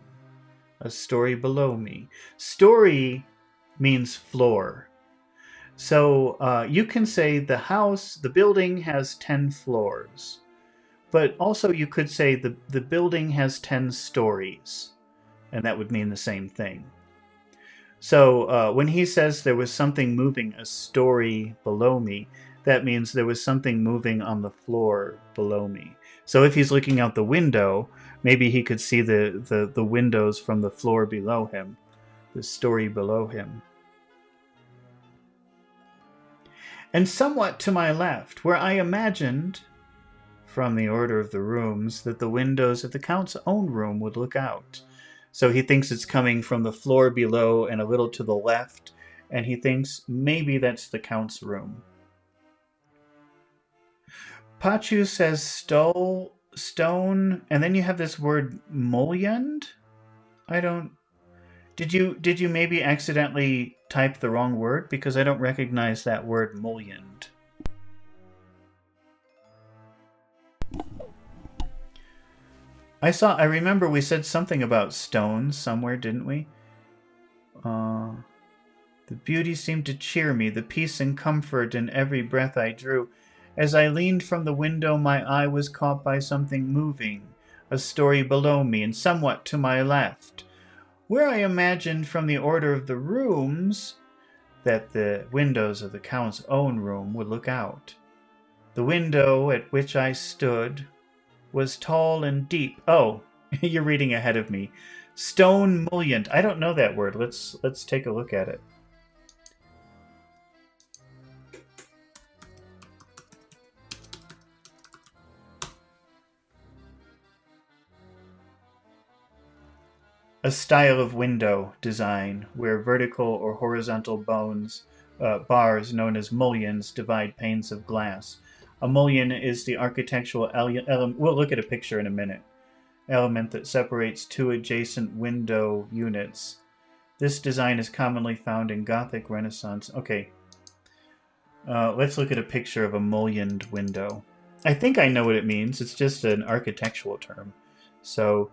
A story below me. Story means floor. So you can say the building has 10 floors. But also you could say the building has 10 stories. And that would mean the same thing. So when he says there was something moving a story below me, that means there was something moving on the floor below me. So if he's looking out the window, maybe he could see the windows from the floor below him, the story below him. And somewhat to my left, where I imagined, from the order of the rooms, that the windows of the Count's own room would look out. So he thinks it's coming from the floor below and a little to the left, and he thinks maybe that's the Count's room. Pachu says stone, and then you have this word mullioned? Did you maybe accidentally type the wrong word? Because I don't recognize that word mullioned. I remember we said something about stones somewhere, didn't we? The beauty seemed to cheer me, the peace and comfort in every breath I drew. As I leaned from the window, my eye was caught by something moving, a story below me and somewhat to my left, where I imagined from the order of the rooms that the windows of the Count's own room would look out. The window at which I stood was tall and deep. Oh, you're reading ahead of me. Stone mullioned. I don't know that word. Let's take a look at it. A style of window design where vertical or horizontal bars known as mullions divide panes of glass. A mullion is the architectural element. We'll look at a picture in a minute. Element that separates two adjacent window units. This design is commonly found in Gothic Renaissance. Okay. Let's look at a picture of a mullioned window. I think I know what it means. It's just an architectural term. So,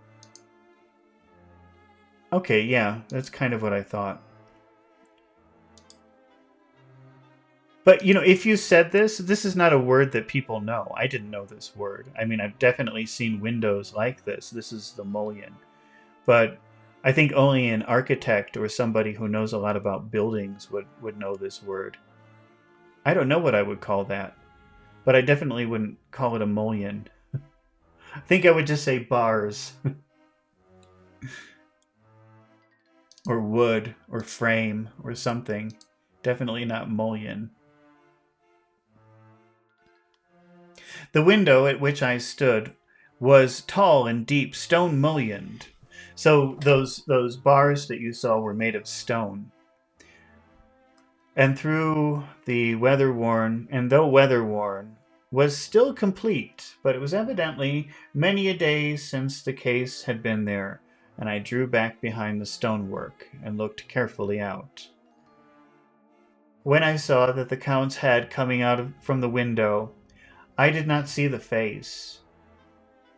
okay, yeah, that's kind of what I thought. But, you know, if you said this is not a word that people know. I didn't know this word. I mean, I've definitely seen windows like this. This is the mullion. But I think only an architect or somebody who knows a lot about buildings would know this word. I don't know what I would call that. But I definitely wouldn't call it a mullion. I think I would just say bars. Or wood, or frame, or something. Definitely not mullion. The window at which I stood was tall and deep, stone mullioned. So those bars that you saw were made of stone. And though weather-worn, was still complete, but it was evidently many a day since the case had been there, and I drew back behind the stonework and looked carefully out. When I saw that the Count's head coming out from the window, I did not see the face,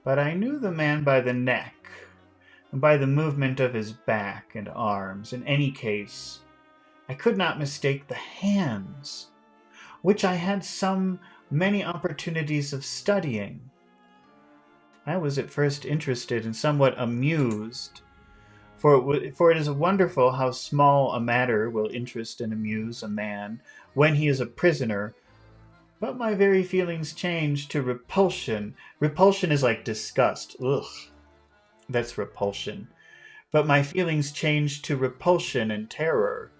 but I knew the man by the neck, and by the movement of his back and arms. In any case, I could not mistake the hands, which I had many opportunities of studying. I was at first interested and somewhat amused, for it is wonderful how small a matter will interest and amuse a man when he is a prisoner. But my very feelings changed to repulsion. Repulsion is like disgust. Ugh, that's repulsion. But my feelings changed to repulsion and terror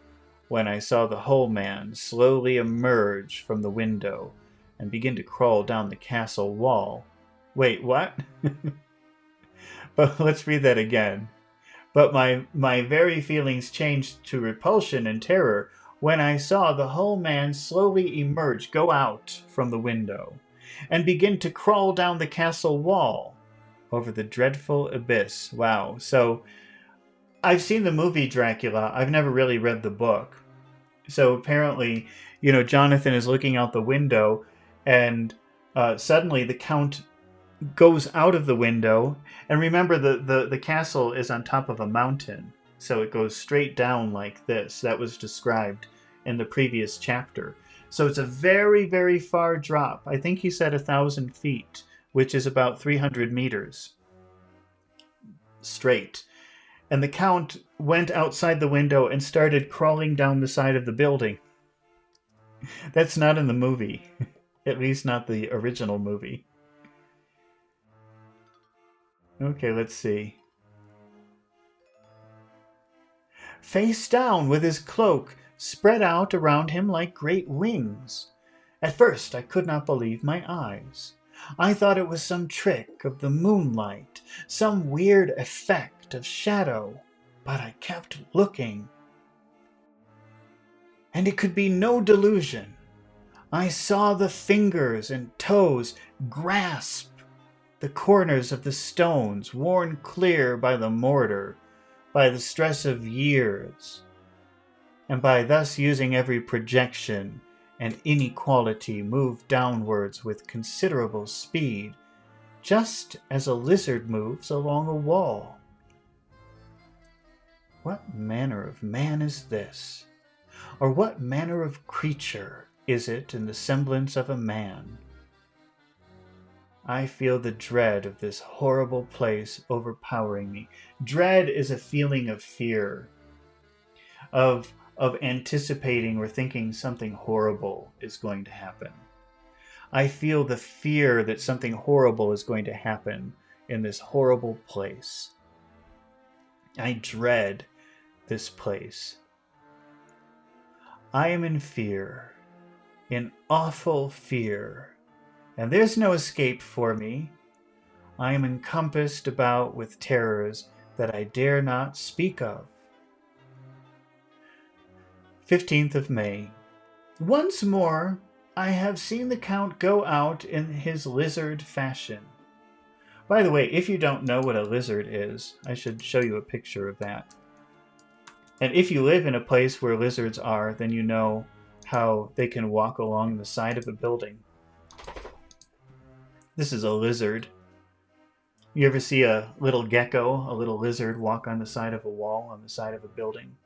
when I saw the whole man slowly emerge from the window and begin to crawl down the castle wall. Wait, what? But let's read that again. But my very feelings changed to repulsion and terror when I saw the whole man slowly emerge, go out from the window, and begin to crawl down the castle wall over the dreadful abyss. Wow. So I've seen the movie Dracula. I've never really read the book. So apparently, Jonathan is looking out the window, and suddenly the Count goes out of the window. And remember, the castle is on top of a mountain, so it goes straight down like this. That was described in the previous chapter. So it's a very, very far drop. I think he said 1,000 feet, which is about 300 meters straight. And the Count went outside the window and started crawling down the side of the building. That's not in the movie. At least not the original movie. Okay, let's see. Face down, with his cloak spread out around him like great wings. At first I could not believe my eyes. I thought it was some trick of the moonlight, some weird effect of shadow, but I kept looking. And it could be no delusion. I saw the fingers and toes grasp the corners of the stones, worn clear by the mortar, by the stress of years, and by thus using every projection and inequality move downwards with considerable speed, just as a lizard moves along a wall. What manner of man is this? Or what manner of creature is it in the semblance of a man? I feel the dread of this horrible place overpowering me. Dread is a feeling of fear, of anticipating or thinking something horrible is going to happen. I feel the fear that something horrible is going to happen in this horrible place. I dread this place. I am in fear, in awful fear. And there's no escape for me. I am encompassed about with terrors that I dare not speak of. 15th of May. Once more, I have seen the Count go out in his lizard fashion. By the way, if you don't know what a lizard is, I should show you a picture of that. And if you live in a place where lizards are, then you know how they can walk along the side of a building. This is a lizard. You ever see a little gecko, a little lizard, walk on the side of a wall, on the side of a building?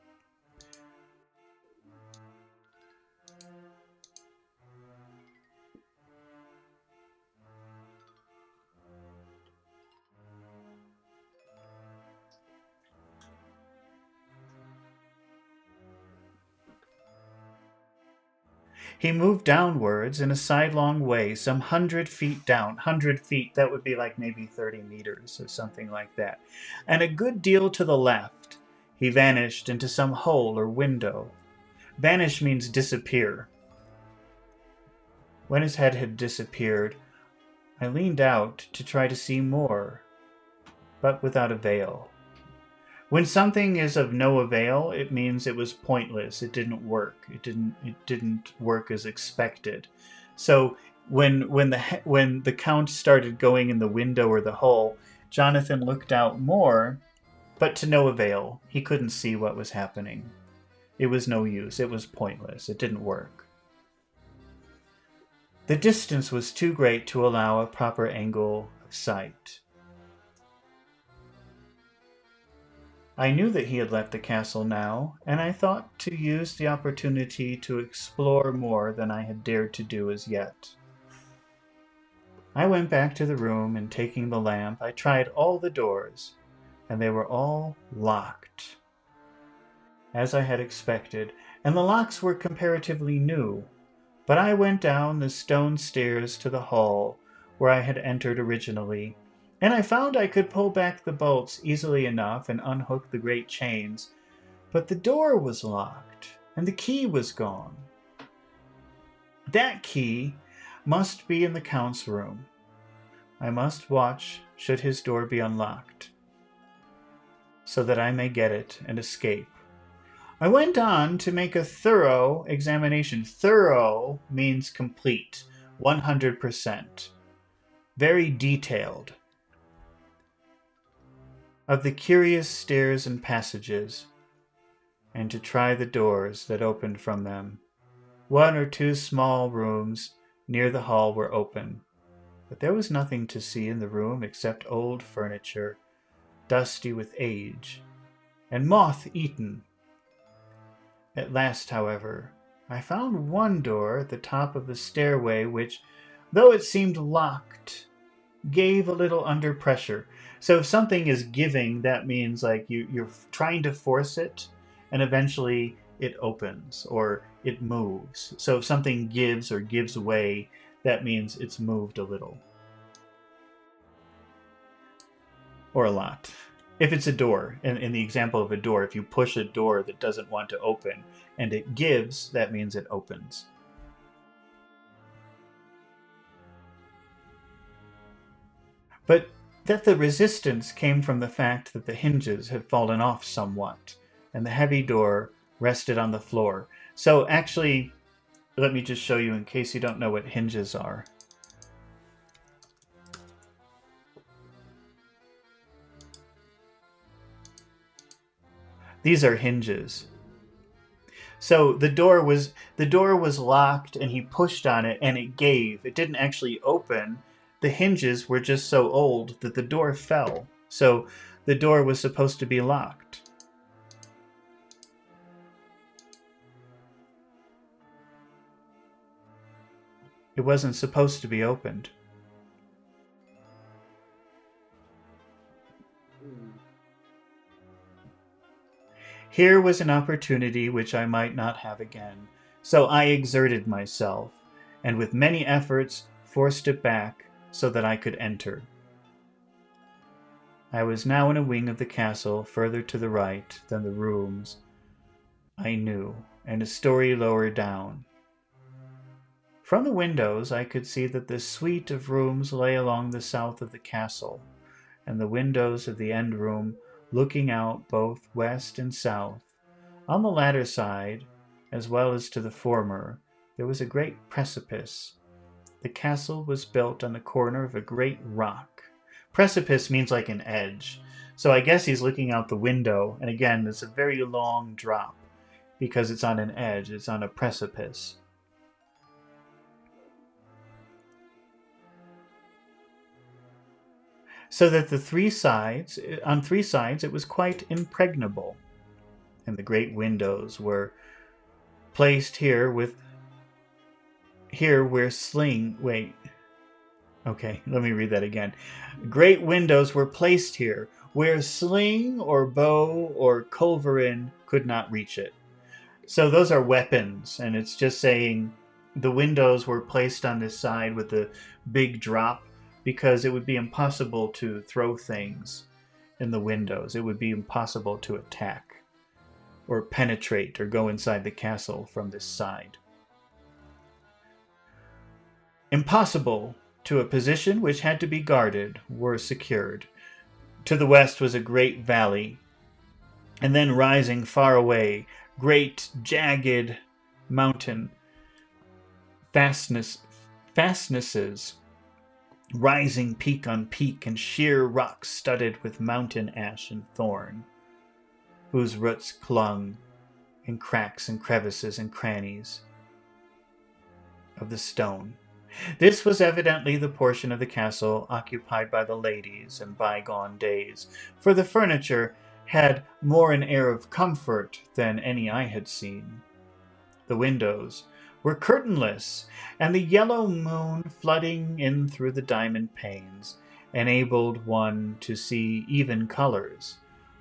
He moved downwards in a sidelong way, some 100 feet down. 100 feet, that would be like maybe 30 meters or something like that. And a good deal to the left, he vanished into some hole or window. Vanish means disappear. When his head had disappeared, I leaned out to try to see more, but without avail. When something is of no avail, it means it was pointless. It didn't work. It didn't work as expected. So when the Count started going in the window or the hole, Jonathan looked out more, but to no avail. He couldn't see what was happening. It was no use. It was pointless. It didn't work. The distance was too great to allow a proper angle of sight. I knew that he had left the castle now, and I thought to use the opportunity to explore more than I had dared to do as yet. I went back to the room, and taking the lamp, I tried all the doors, and they were all locked, as I had expected, and the locks were comparatively new. But I went down the stone stairs to the hall where I had entered originally, and I found I could pull back the bolts easily enough and unhook the great chains, but the door was locked, and the key was gone. That key must be in the Count's room. I must watch should his door be unlocked, so that I may get it and escape. I went on to make a thorough examination. Thorough means complete, 100%. Very detailed. Of the curious stairs and passages, and to try the doors that opened from them. 1 or 2 small rooms near the hall were open, but there was nothing to see in the room except old furniture, dusty with age, and moth-eaten. At last, however, I found one door at the top of the stairway which, though it seemed locked, gave a little under pressure. So if something is giving, that means like you're trying to force it, and eventually it opens or it moves. So if something gives or gives way, that means it's moved a little. Or a lot. If it's a door, in the example of a door, if you push a door that doesn't want to open and it gives, that means it opens. But that the resistance came from the fact that the hinges had fallen off somewhat, and the heavy door rested on the floor. So actually, let me just show you in case you don't know what hinges are. These are hinges. So the door was locked and he pushed on it and it gave. It didn't actually open. The hinges were just so old that the door fell. So the door was supposed to be locked. It wasn't supposed to be opened. Here was an opportunity which I might not have again, so I exerted myself, and with many efforts forced it back so that I could enter. I was now in a wing of the castle further to the right than the rooms I knew, and a story lower down. From the windows I could see that the suite of rooms lay along the south of the castle, and the windows of the end room looking out both west and south. On the latter side, as well as to the former, there was a great precipice. The castle was built on the corner of a great rock. Precipice means like an edge. So I guess he's looking out the window, and again, it's a very long drop because it's on an edge, it's on a precipice. So that on three sides, it was quite impregnable. And the great windows were placed here where okay, let me read that again. Great windows were placed here where sling or bow or culverin could not reach it. So those are weapons, and it's just saying the windows were placed on this side with the big drop because it would be impossible to throw things in the windows. It would be impossible to attack or penetrate or go inside the castle from this side. Impossible to a position which had to be guarded were secured. To the west was a great valley, and then rising far away, great jagged mountain fastnesses, rising peak on peak, and sheer rocks studded with mountain ash and thorn, whose roots clung in cracks and crevices and crannies of the stone. This was evidently the portion of the castle occupied by the ladies in bygone days, for the furniture had more an air of comfort than any I had seen. The windows were curtainless, and the yellow moon flooding in through the diamond panes enabled one to see even colors,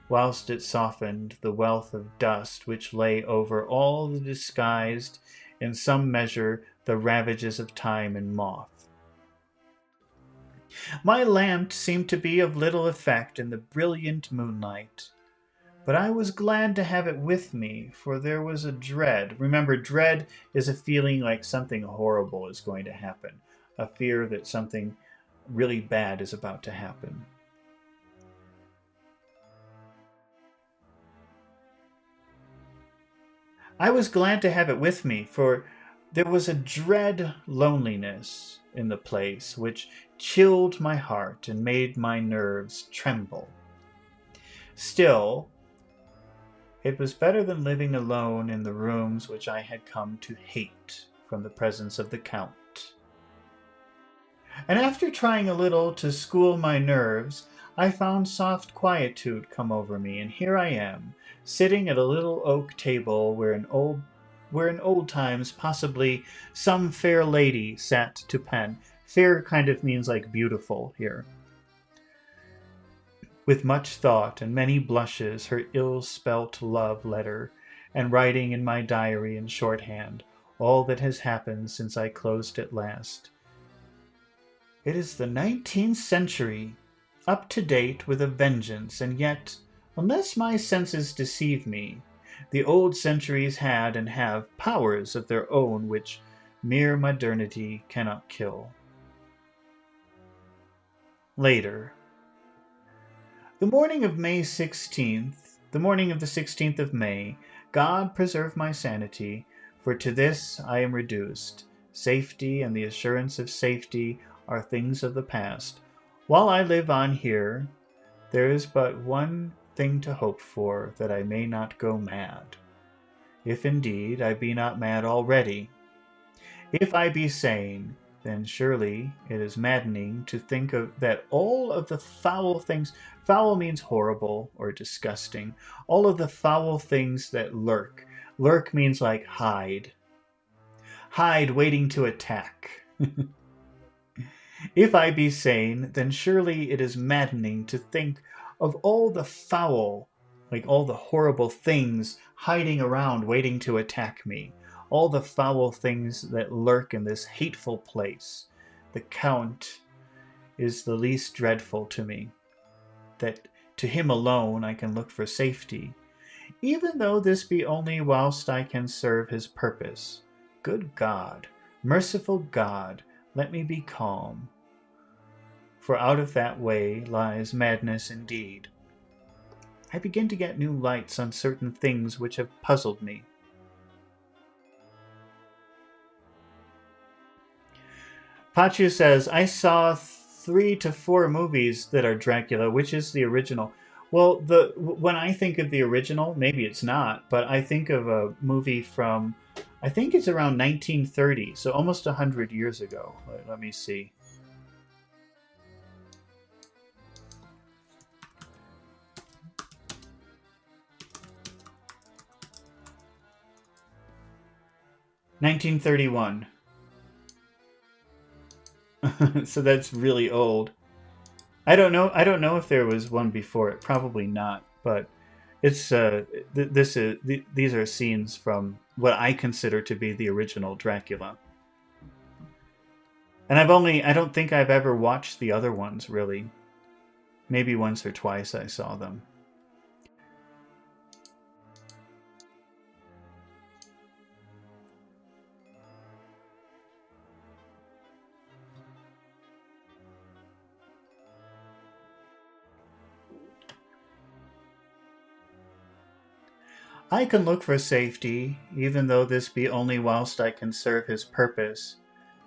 whilst it softened the wealth of dust which lay over all the disguised, in some measure, the ravages of time and moth. My lamp seemed to be of little effect in the brilliant moonlight, but I was glad to have it with me, for there was a dread. Remember, dread is a feeling like something horrible is going to happen, a fear that something really bad is about to happen. I was glad to have it with me, for There was a dread loneliness in the place which chilled my heart and made my nerves tremble. Still, it was better than living alone in the rooms which I had come to hate from the presence of the Count. And after trying a little to school my nerves, I found soft quietude come over me, and here I am, sitting at a little oak table where in old times possibly some fair lady sat to pen. Fair kind of means like beautiful here. With much thought and many blushes, her ill-spelt love letter, and writing in my diary in shorthand all that has happened since I closed it last. It is the 19th century, up to date with a vengeance, and yet, unless my senses deceive me, the old centuries had and have powers of their own which mere modernity cannot kill. Later. The morning of May 16th, the morning of the 16th of May, God preserve my sanity, for to this I am reduced. Safety and the assurance of safety are things of the past. While I live on here, there is but one thing to hope for, that I may not go mad. If indeed I be not mad already. If I be sane, then surely it is maddening to think of that all of the foul things, foul means horrible or disgusting, all of the foul things that lurk. Lurk means like hide. Hide waiting to attack. If I be sane, then surely it is maddening to think of all the foul, like all the horrible things hiding around waiting to attack me. All the foul things that lurk in this hateful place. The Count is the least dreadful to me, that to him alone I can look for safety, even though this be only whilst I can serve his purpose. Good God, merciful God, let me be calm, for out of that way lies madness indeed. I begin to get new lights on certain things which have puzzled me. Pachu says, I saw 3 to 4 movies that are Dracula. Which is the original? Well, when I think of the original, maybe it's not, but I think of a movie from, I think it's around 1930, so almost 100 years ago. Let me see. (1931). So that's really old. I don't know if there was one before it. Probably not. But it's these are scenes from what I consider to be the original Dracula. And I don't think I've ever watched the other ones really. Maybe once or twice I saw them. I can look for safety, even though this be only whilst I can serve his purpose.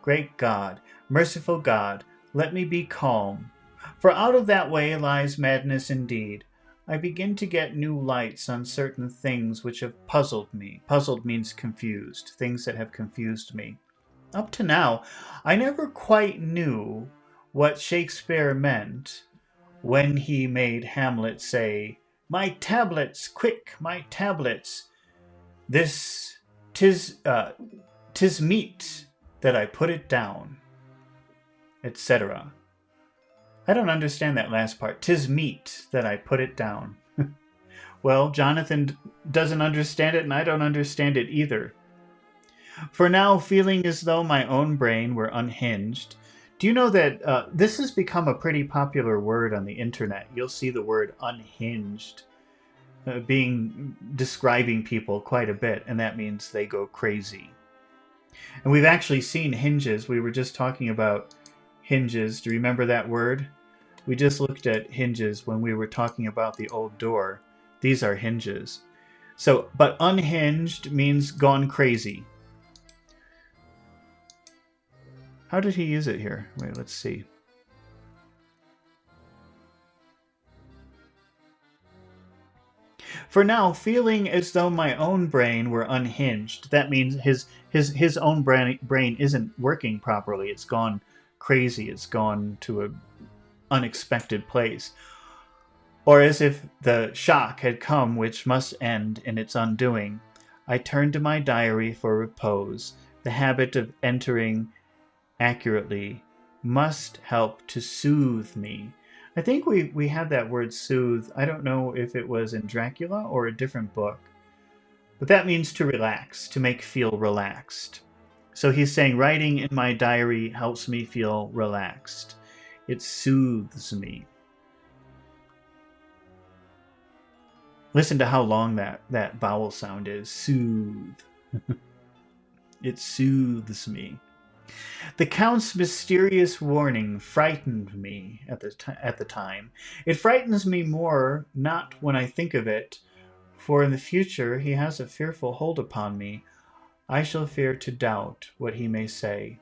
Great God, merciful God, let me be calm, for out of that way lies madness indeed. I begin to get new lights on certain things which have puzzled me. Puzzled means confused, things that have confused me. Up to now, I never quite knew what Shakespeare meant when he made Hamlet say, "My tablets, quick, my tablets! This, 'tis meet that I put it down," etc. I don't understand that last part. "'Tis meet that I put it down." Well, Jonathan doesn't understand it, and I don't understand it either. For now, feeling as though my own brain were unhinged. Do you know that this has become a pretty popular word on the internet? You'll see the word unhinged being describing people quite a bit, and that means they go crazy. And we've actually seen hinges. We were just talking about hinges. Do you remember that word? We just looked at hinges when we were talking about the old door. These are hinges. So, but unhinged means gone crazy. How did he use it here? Wait, let's see. For now, feeling as though my own brain were unhinged. That means his own brain isn't working properly. It's gone crazy. It's gone to an unexpected place. Or as if the shock had come which must end in its undoing. I turned to my diary for repose. The habit of entering accurately must help to soothe me. I think we had that word soothe. I don't know if it was in Dracula or a different book. But that means to relax, to make feel relaxed. So he's saying writing in my diary helps me feel relaxed. It soothes me. Listen to how long that vowel sound is. Soothe. It soothes me. The Count's mysterious warning frightened me at the time. It frightens me more not when I think of it, for in the future he has a fearful hold upon me. I shall fear to doubt what he may say.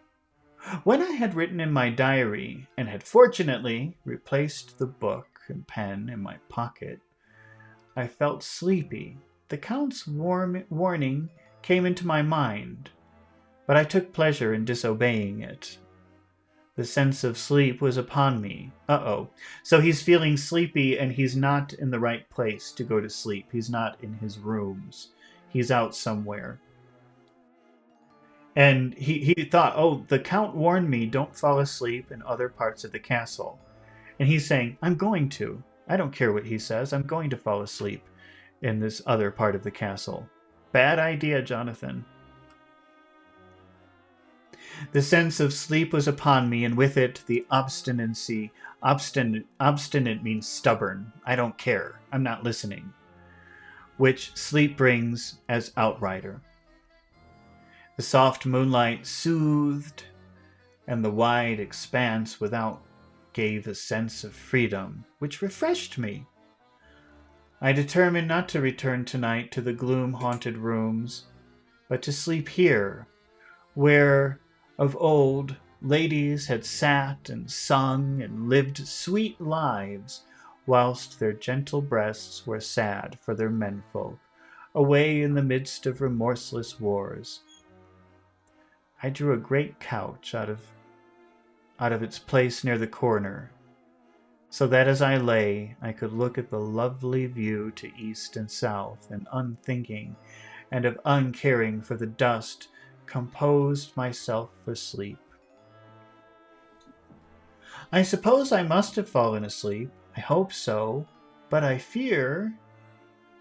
When I had written in my diary, and had fortunately replaced the book and pen in my pocket, I felt sleepy. The Count's warning came into my mind, but I took pleasure in disobeying it. The sense of sleep was upon me. Uh-oh. So he's feeling sleepy and he's not in the right place to go to sleep. He's not in his rooms. He's out somewhere. And he thought, oh, the Count warned me, don't fall asleep in other parts of the castle. And he's saying, I'm going to. I don't care what he says. I'm going to fall asleep in this other part of the castle. Bad idea, Jonathan. The sense of sleep was upon me, and with it the obstinacy. Obstinate means stubborn. I don't care. I'm not listening. Which sleep brings as outrider. The soft moonlight soothed, and the wide expanse without gave a sense of freedom, which refreshed me. I determined not to return tonight to the gloom-haunted rooms, but to sleep here, where of old ladies had sat and sung and lived sweet lives, whilst their gentle breasts were sad for their menfolk, away in the midst of remorseless wars. I drew a great couch out of its place near the corner, so that as I lay, I could look at the lovely view to east and south, and unthinking, and of uncaring for the dust, composed myself for sleep. I suppose I must have fallen asleep. I hope so, but I fear,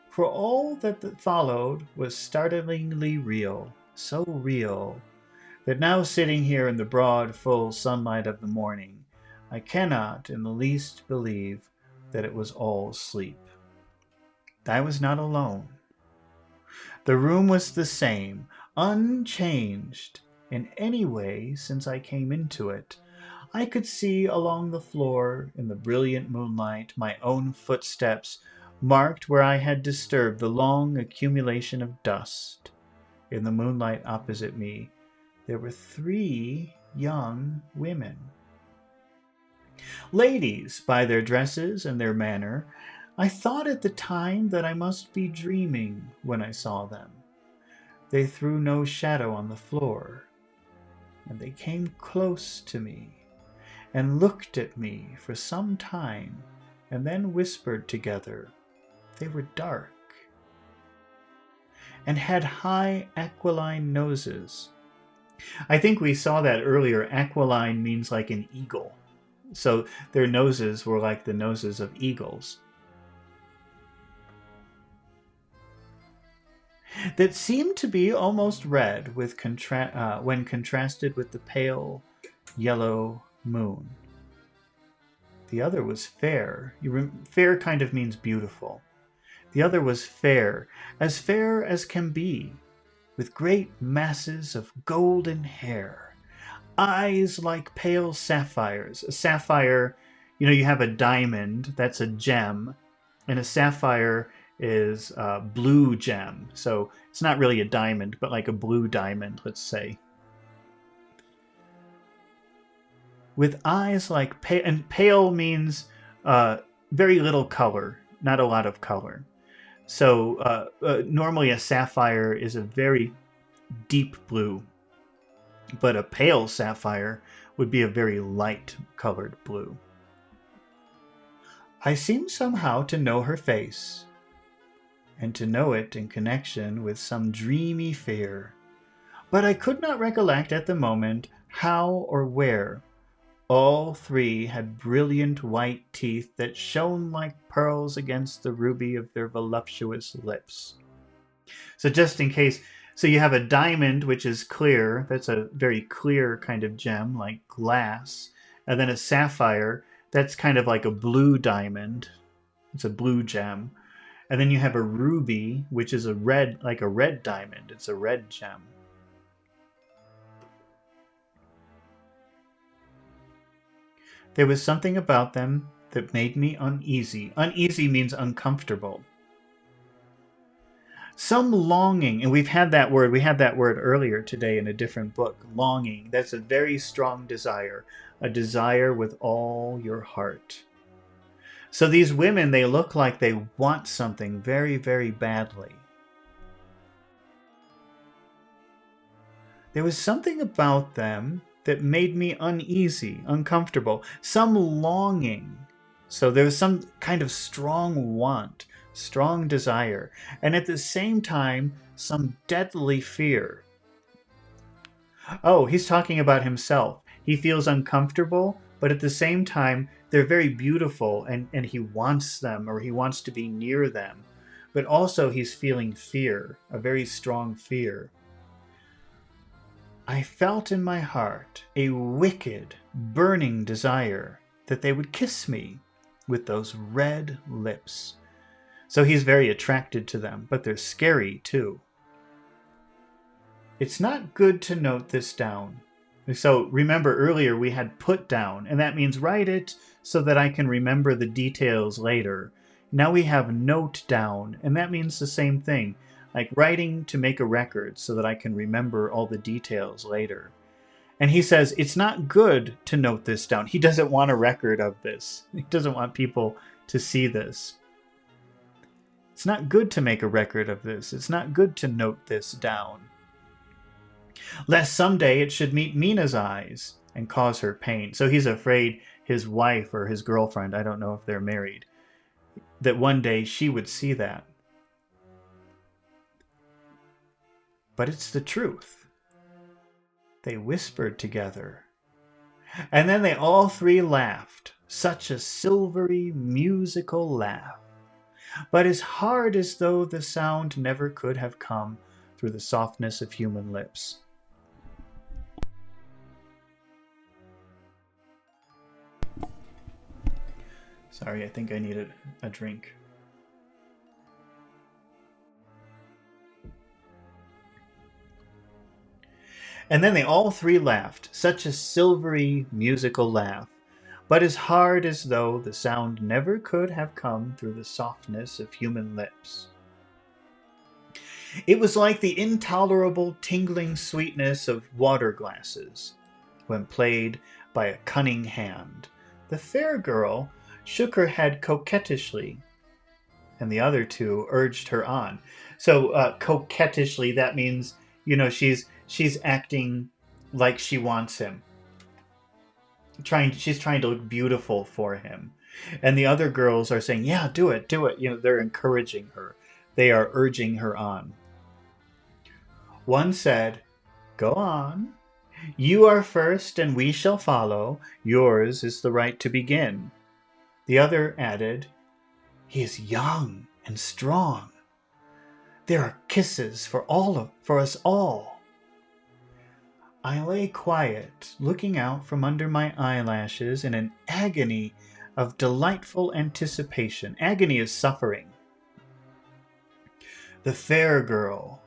for all that followed was startlingly real, so real, that now sitting here in the broad, full sunlight of the morning, I cannot in the least believe that it was all sleep. I was not alone. The room was the same, unchanged in any way since I came into it. I could see along the floor in the brilliant moonlight my own footsteps marked where I had disturbed the long accumulation of dust. In the moonlight opposite me, there were 3 young women. Ladies, by their dresses and their manner, I thought at the time that I must be dreaming when I saw them. They threw no shadow on the floor, and they came close to me, and looked at me for some time, and then whispered together. They were dark, and had high aquiline noses. I think we saw that earlier. Aquiline means like an eagle. So their noses were like the noses of eagles. That seemed to be almost red with when contrasted with the pale yellow moon. The other was fair. Fair kind of means beautiful. The other was fair as can be, with great masses of golden hair, eyes like pale sapphires. A sapphire, you have a diamond, that's a gem, and a sapphire is a blue gem. So it's not really a diamond, but like a blue diamond, let's say. with eyes like pale, and pale means very little color, not a lot of color. So normally a sapphire is a very deep blue, but a pale sapphire would be a very light colored blue. I seemed somehow to know her face, and to know it in connection with some dreamy fear, but I could not recollect at the moment how or where. All three had brilliant white teeth that shone like pearls against the ruby of their voluptuous lips. So just in case, so you have a diamond, which is clear. That's a very clear kind of gem, like glass. And then a sapphire, that's kind of like a blue diamond. It's a blue gem. And then you have a ruby, which is a red, like a red diamond. It's a red gem. There was something about them that made me uneasy. Uneasy means uncomfortable. Some longing, and we had that word earlier today in a different book, longing. That's a very strong desire, a desire with all your heart. So these women, they look like they want something very, very badly. There was something about them that made me uneasy, uncomfortable, some longing. So there was some kind of strong want, strong desire, and at the same time, some deadly fear. Oh, he's talking about himself. He feels uncomfortable, but at the same time, they're very beautiful, and he wants them, or he wants to be near them. But also he's feeling fear, a very strong fear. I felt in my heart a wicked, burning desire that they would kiss me with those red lips. So he's very attracted to them, but they're scary too. It's not good to note this down. So remember earlier we had put down, and that means write it so that I can remember the details later. Now we have note down, and that means the same thing. Like writing to make a record so that I can remember all the details later. And he says, it's not good to note this down. He doesn't want a record of this. He doesn't want people to see this. It's not good to make a record of this. It's not good to note this down. Lest someday it should meet Mina's eyes and cause her pain. So he's afraid his wife or his girlfriend, I don't know if they're married, that one day she would see that. But it's the truth. They whispered together. And then they all three laughed. Such a silvery, musical laugh. But as hard as though the sound never could have come through the softness of human lips. Sorry, I think I needed a drink. And then they all three laughed, such a silvery, musical laugh, but as hard as though the sound never could have come through the softness of human lips. It was like the intolerable tingling sweetness of water glasses when played by a cunning hand. The fair girl shook her head coquettishly, and the other two urged her on. So coquettishly, that means, she's acting like she wants him. She's trying to look beautiful for him. And the other girls are saying, yeah, do it. They're encouraging her. They are urging her on. One said, go on. You are first and we shall follow. Yours is the right to begin. The other added, he is young and strong. There are kisses for us all. I lay quiet, looking out from under my eyelashes in an agony of delightful anticipation. Agony is suffering. The fair girl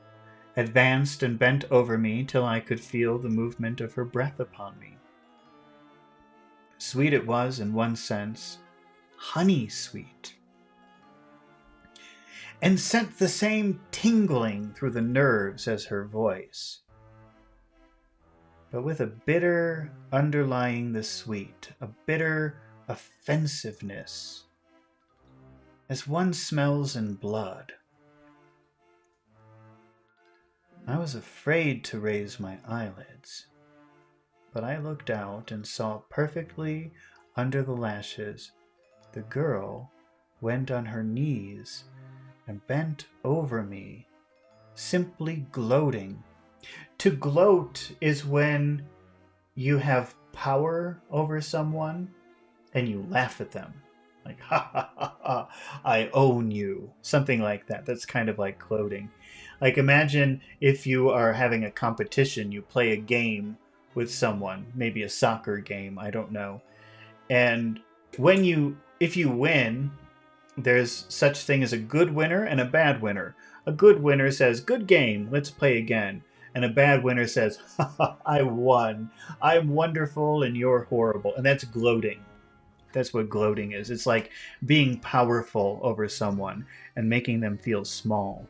advanced and bent over me till I could feel the movement of her breath upon me. Sweet it was in one sense, honey sweet, and sent the same tingling through the nerves as her voice. but with a bitter underlying the sweet, a bitter offensiveness, as one smells in blood. I was afraid to raise my eyelids, but I looked out and saw perfectly under the lashes the girl went on her knees and bent over me, simply gloating. To gloat is when you have power over someone and you laugh at them. Like, ha ha ha ha, I own you. Something like that. That's kind of like gloating. Like, imagine if you are having a competition, you play a game with someone, maybe a soccer game, I don't know. And if you win, there's such thing as a good winner and a bad winner. A good winner says, good game, let's play again. And a bad winner says, ha ha, I won. I'm wonderful and you're horrible. And that's gloating. That's what gloating is. It's like being powerful over someone and making them feel small.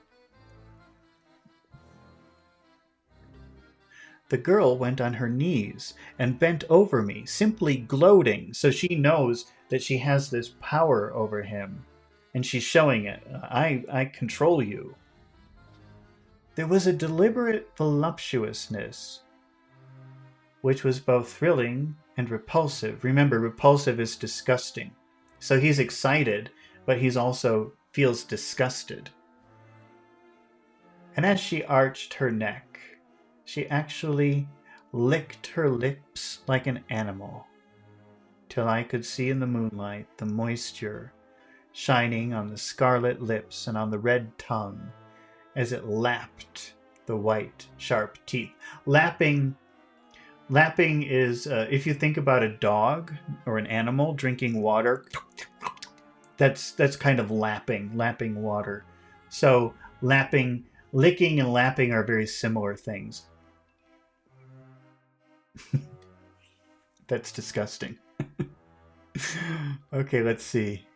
The girl went on her knees and bent over me, simply gloating, so she knows that she has this power over him. And she's showing it. I control you. There was a deliberate voluptuousness, which was both thrilling and repulsive. Remember, repulsive is disgusting. So he's excited, but he's also feels disgusted. And as she arched her neck, she actually licked her lips like an animal, till I could see in the moonlight the moisture shining on the scarlet lips and on the red tongue as it lapped the white, sharp teeth. Lapping is, if you think about a dog or an animal drinking water, that's kind of lapping water. So licking and lapping are very similar things. That's disgusting. Okay, let's see.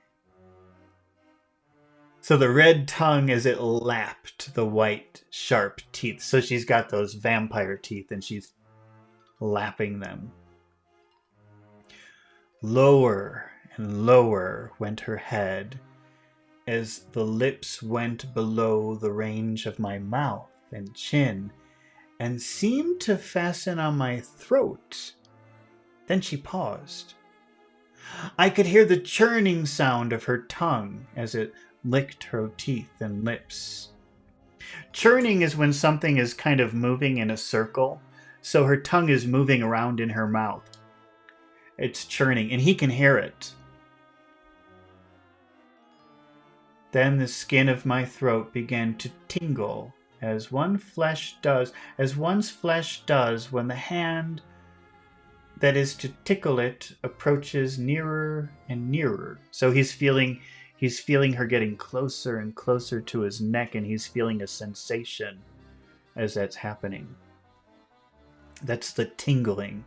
So the red tongue as it lapped the white, sharp teeth. So she's got those vampire teeth and she's lapping them. Lower and lower went her head as the lips went below the range of my mouth and chin and seemed to fasten on my throat. Then she paused. I could hear the churning sound of her tongue as it licked her teeth and lips. Churning is when something is kind of moving in a circle, so her tongue is moving around in her mouth. It's churning, and he can hear it. Then the skin of my throat began to tingle as one's flesh does when the hand that is to tickle it approaches nearer and nearer. So he's feeling her getting closer and closer to his neck, and he's feeling a sensation as that's happening. That's the tingling.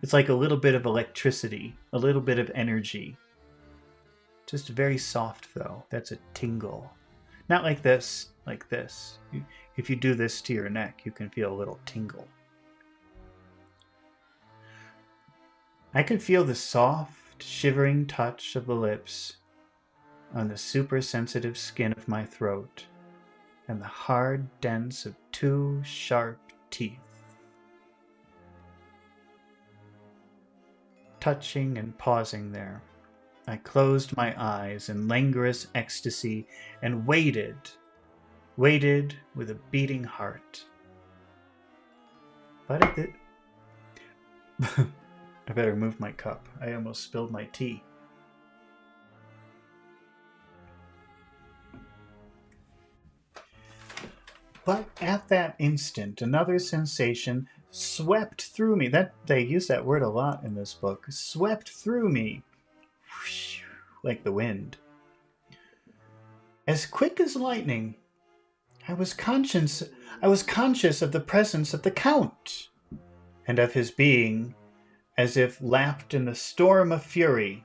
It's like a little bit of electricity, a little bit of energy. Just very soft, though. That's a tingle. Not like this, like this. If you do this to your neck, you can feel a little tingle. I could feel the soft, shivering touch of the lips on the super sensitive skin of my throat and the hard dents of two sharp teeth. Touching and pausing there, I closed my eyes in languorous ecstasy and waited with a beating heart. But it did. I better move my cup. I almost spilled my tea. But at that instant, another sensation swept through me. They use that word a lot in this book. Swept through me, like the wind. As quick as lightning, I was conscious of the presence of the Count, and of his being as if lapped in the storm of fury.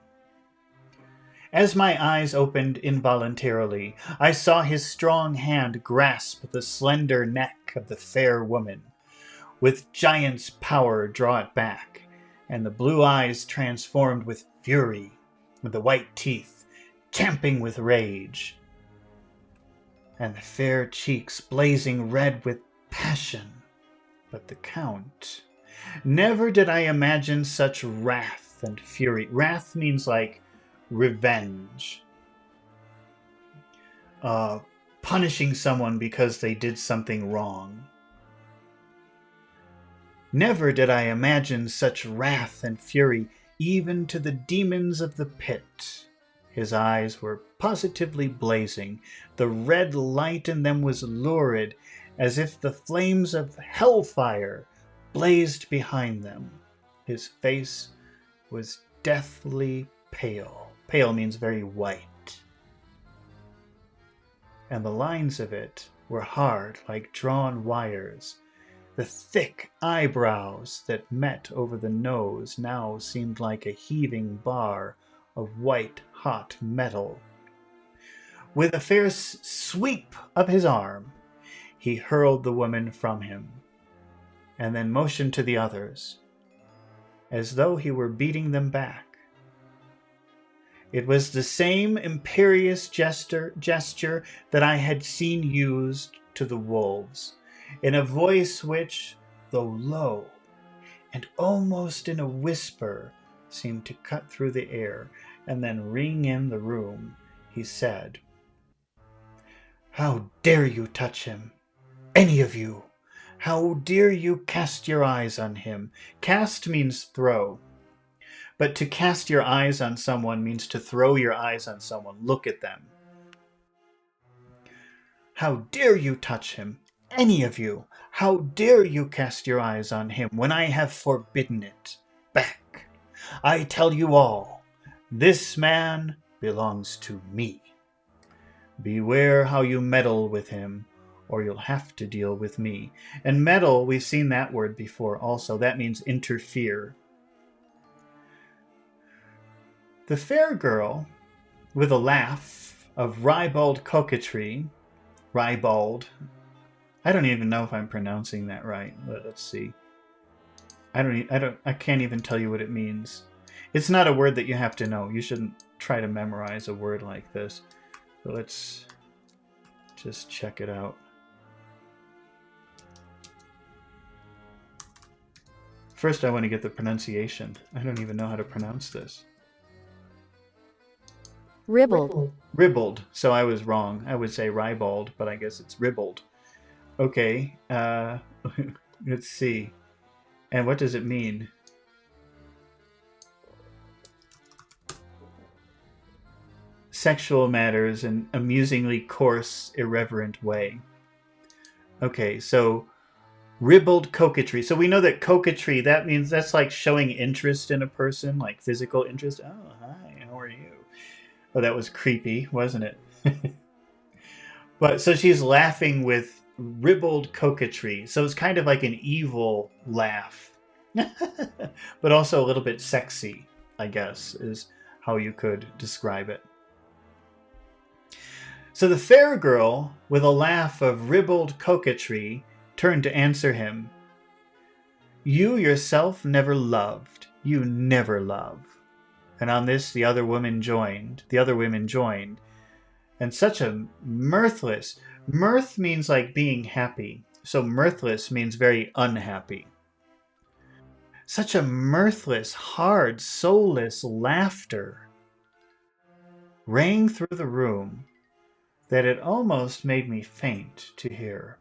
As my eyes opened involuntarily, I saw his strong hand grasp the slender neck of the fair woman. With giant's power draw it back, and the blue eyes transformed with fury, with the white teeth champing with rage, and the fair cheeks blazing red with passion. But the Count, never did I imagine such wrath and fury. Wrath means like revenge. Punishing someone because they did something wrong. Never did I imagine such wrath and fury, even to the demons of the pit. His eyes were positively blazing. The red light in them was lurid, as if the flames of hellfire blazed behind them. His face was deathly pale. Pale means very white. And the lines of it were hard, like drawn wires. The thick eyebrows that met over the nose now seemed like a heaving bar of white-hot metal. With a fierce sweep of his arm, he hurled the woman from him, and then motioned to the others, as though he were beating them back. It was the same imperious gesture that I had seen used to the wolves, in a voice which, though low and almost in a whisper, seemed to cut through the air and then ring in the room. He said, "How dare you touch him? Any of you? How dare you cast your eyes on him?" Cast means throw. But to cast your eyes on someone means to throw your eyes on someone. Look at them. How dare you touch him? Any of you? How dare you cast your eyes on him when I have forbidden it? Back. I tell you all, this man belongs to me. Beware how you meddle with him, or you'll have to deal with me. And meddle, we've seen that word before also. That means interfere. The fair girl, with a laugh of ribald coquetry, ribald, I don't even know if I'm pronouncing that right, but let's see. I can't even tell you what it means. It's not a word that you have to know. You shouldn't try to memorize a word like this. So let's just check it out. First, I want to get the pronunciation. I don't even know how to pronounce this. Ribald. Ribald. So I was wrong. I would say ribald, but I guess it's ribald. Okay. Let's see. And what does it mean? Sexual matters in amusingly coarse, irreverent way. Okay, so ribald coquetry. So we know that coquetry, that means that's like showing interest in a person, like physical interest. Oh, hi, how are you? Oh, that was creepy, wasn't it? But so she's laughing with ribald coquetry. So it's kind of like an evil laugh, but also a little bit sexy, I guess, is how you could describe it. So the fair girl, with a laugh of ribald coquetry, turned to answer him. You yourself never loved. You never love. And on this the other women joined. And such a mirthless. Mirth means like being happy. So mirthless means very unhappy. Such a mirthless, hard, soulless laughter rang through the room that it almost made me faint to hear.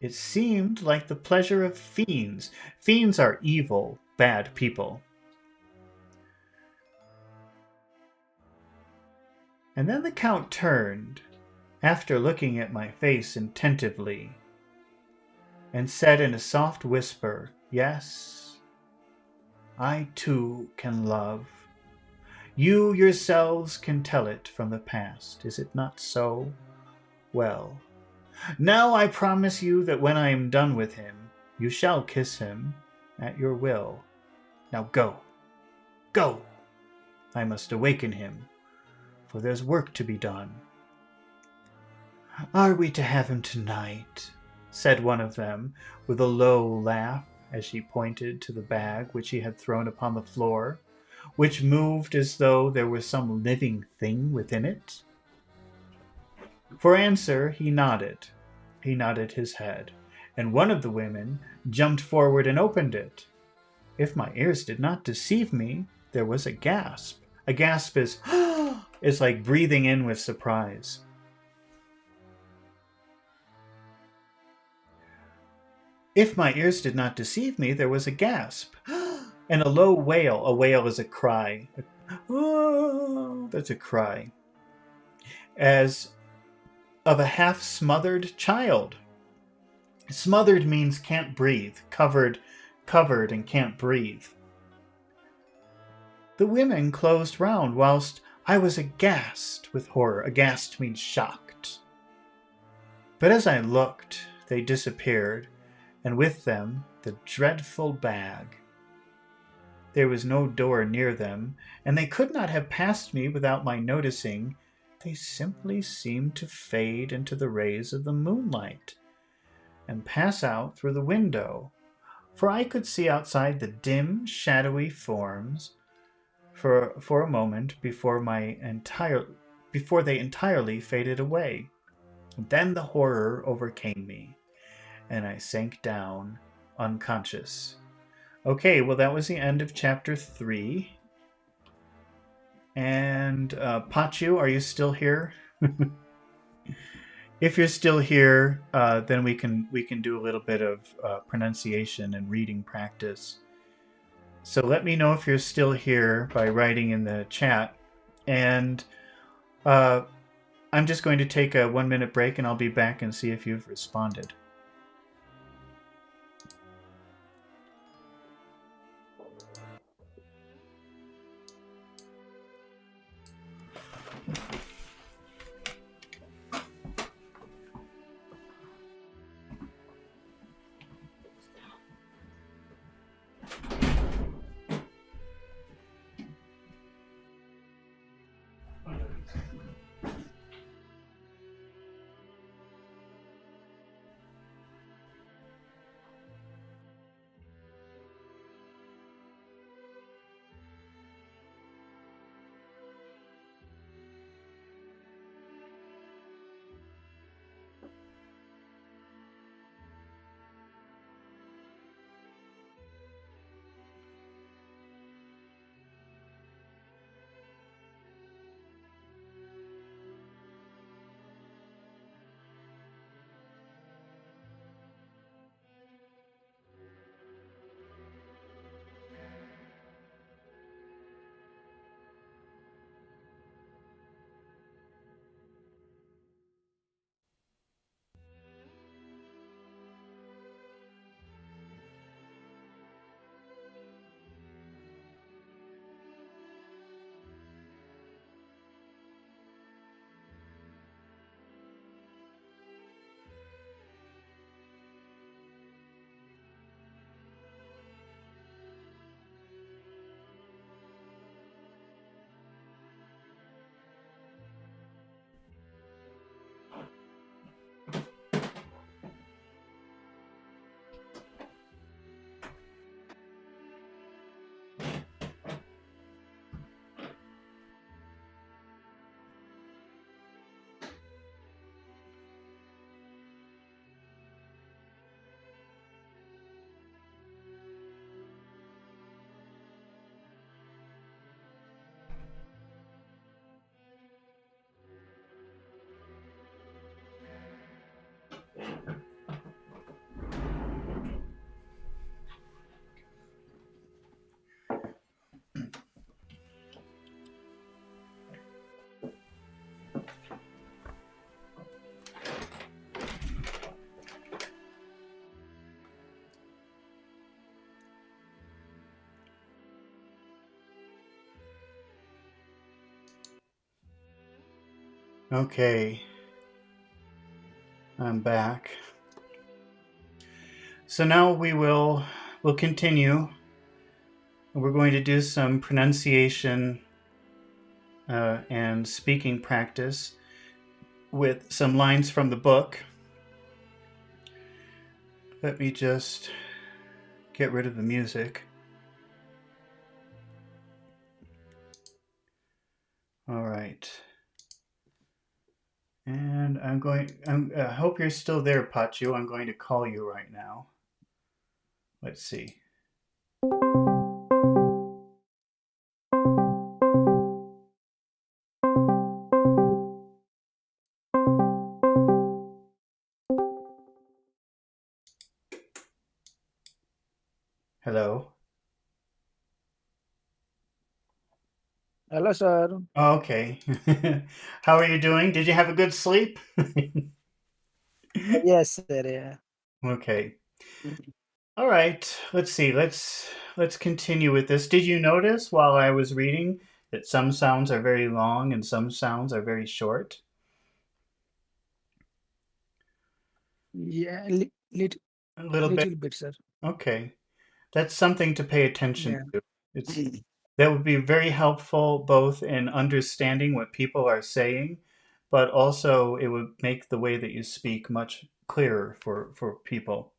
It seemed like the pleasure of fiends. Fiends are evil, bad people. And then the Count turned, after looking at my face attentively, and said in a soft whisper, "Yes, I too can love. You yourselves can tell it from the past. Is it not so? Well, now I promise you that when I am done with him, you shall kiss him at your will. Now go, go. I must awaken him, for there's work to be done." "Are we to have him tonight?" said one of them, with a low laugh, as she pointed to the bag which he had thrown upon the floor, which moved as though there was some living thing within it. For answer, he nodded. He nodded his head, and one of the women jumped forward and opened it. If my ears did not deceive me, there was a gasp. A gasp is like breathing in with surprise. If my ears did not deceive me, there was a gasp and a low wail. A wail is a cry. Oh, that's a cry. As of a half-smothered child. Smothered means can't breathe. Covered and can't breathe. The women closed round whilst I was aghast with horror. Aghast means shocked. But as I looked, they disappeared, and with them the dreadful bag. There was no door near them, and they could not have passed me without my noticing. They simply seemed to fade into the rays of the moonlight and pass out through the window, for I could see outside the dim, shadowy forms for a moment before they entirely faded away. Then the horror overcame me, and I sank down unconscious. Okay, well, that was the end of chapter 3. And Pachu, are you still here? If you're still here, then we can do a little bit of pronunciation and reading practice. So let me know if you're still here by writing in the chat. And I'm just going to take a 1-minute break, and I'll be back and see if you've responded. Okay, I'm back. So now we'll continue. We're going to do some pronunciation and speaking practice with some lines from the book. Let me just get rid of the music. All right. And I hope you're still there, Pachu. I'm going to call you right now. Let's see. Hello. Hello, sir. Oh, okay. How are you doing? Did you have a good sleep? Yes, sir. Yeah. Okay. All right. Let's see. Let's continue with this. Did you notice while I was reading that some sounds are very long and some sounds are very short? Yeah, A little bit. little bit, sir. Okay. That's something to pay attention Yeah. to. It's that would be very helpful both in understanding what people are saying, but also it would make the way that you speak much clearer for people.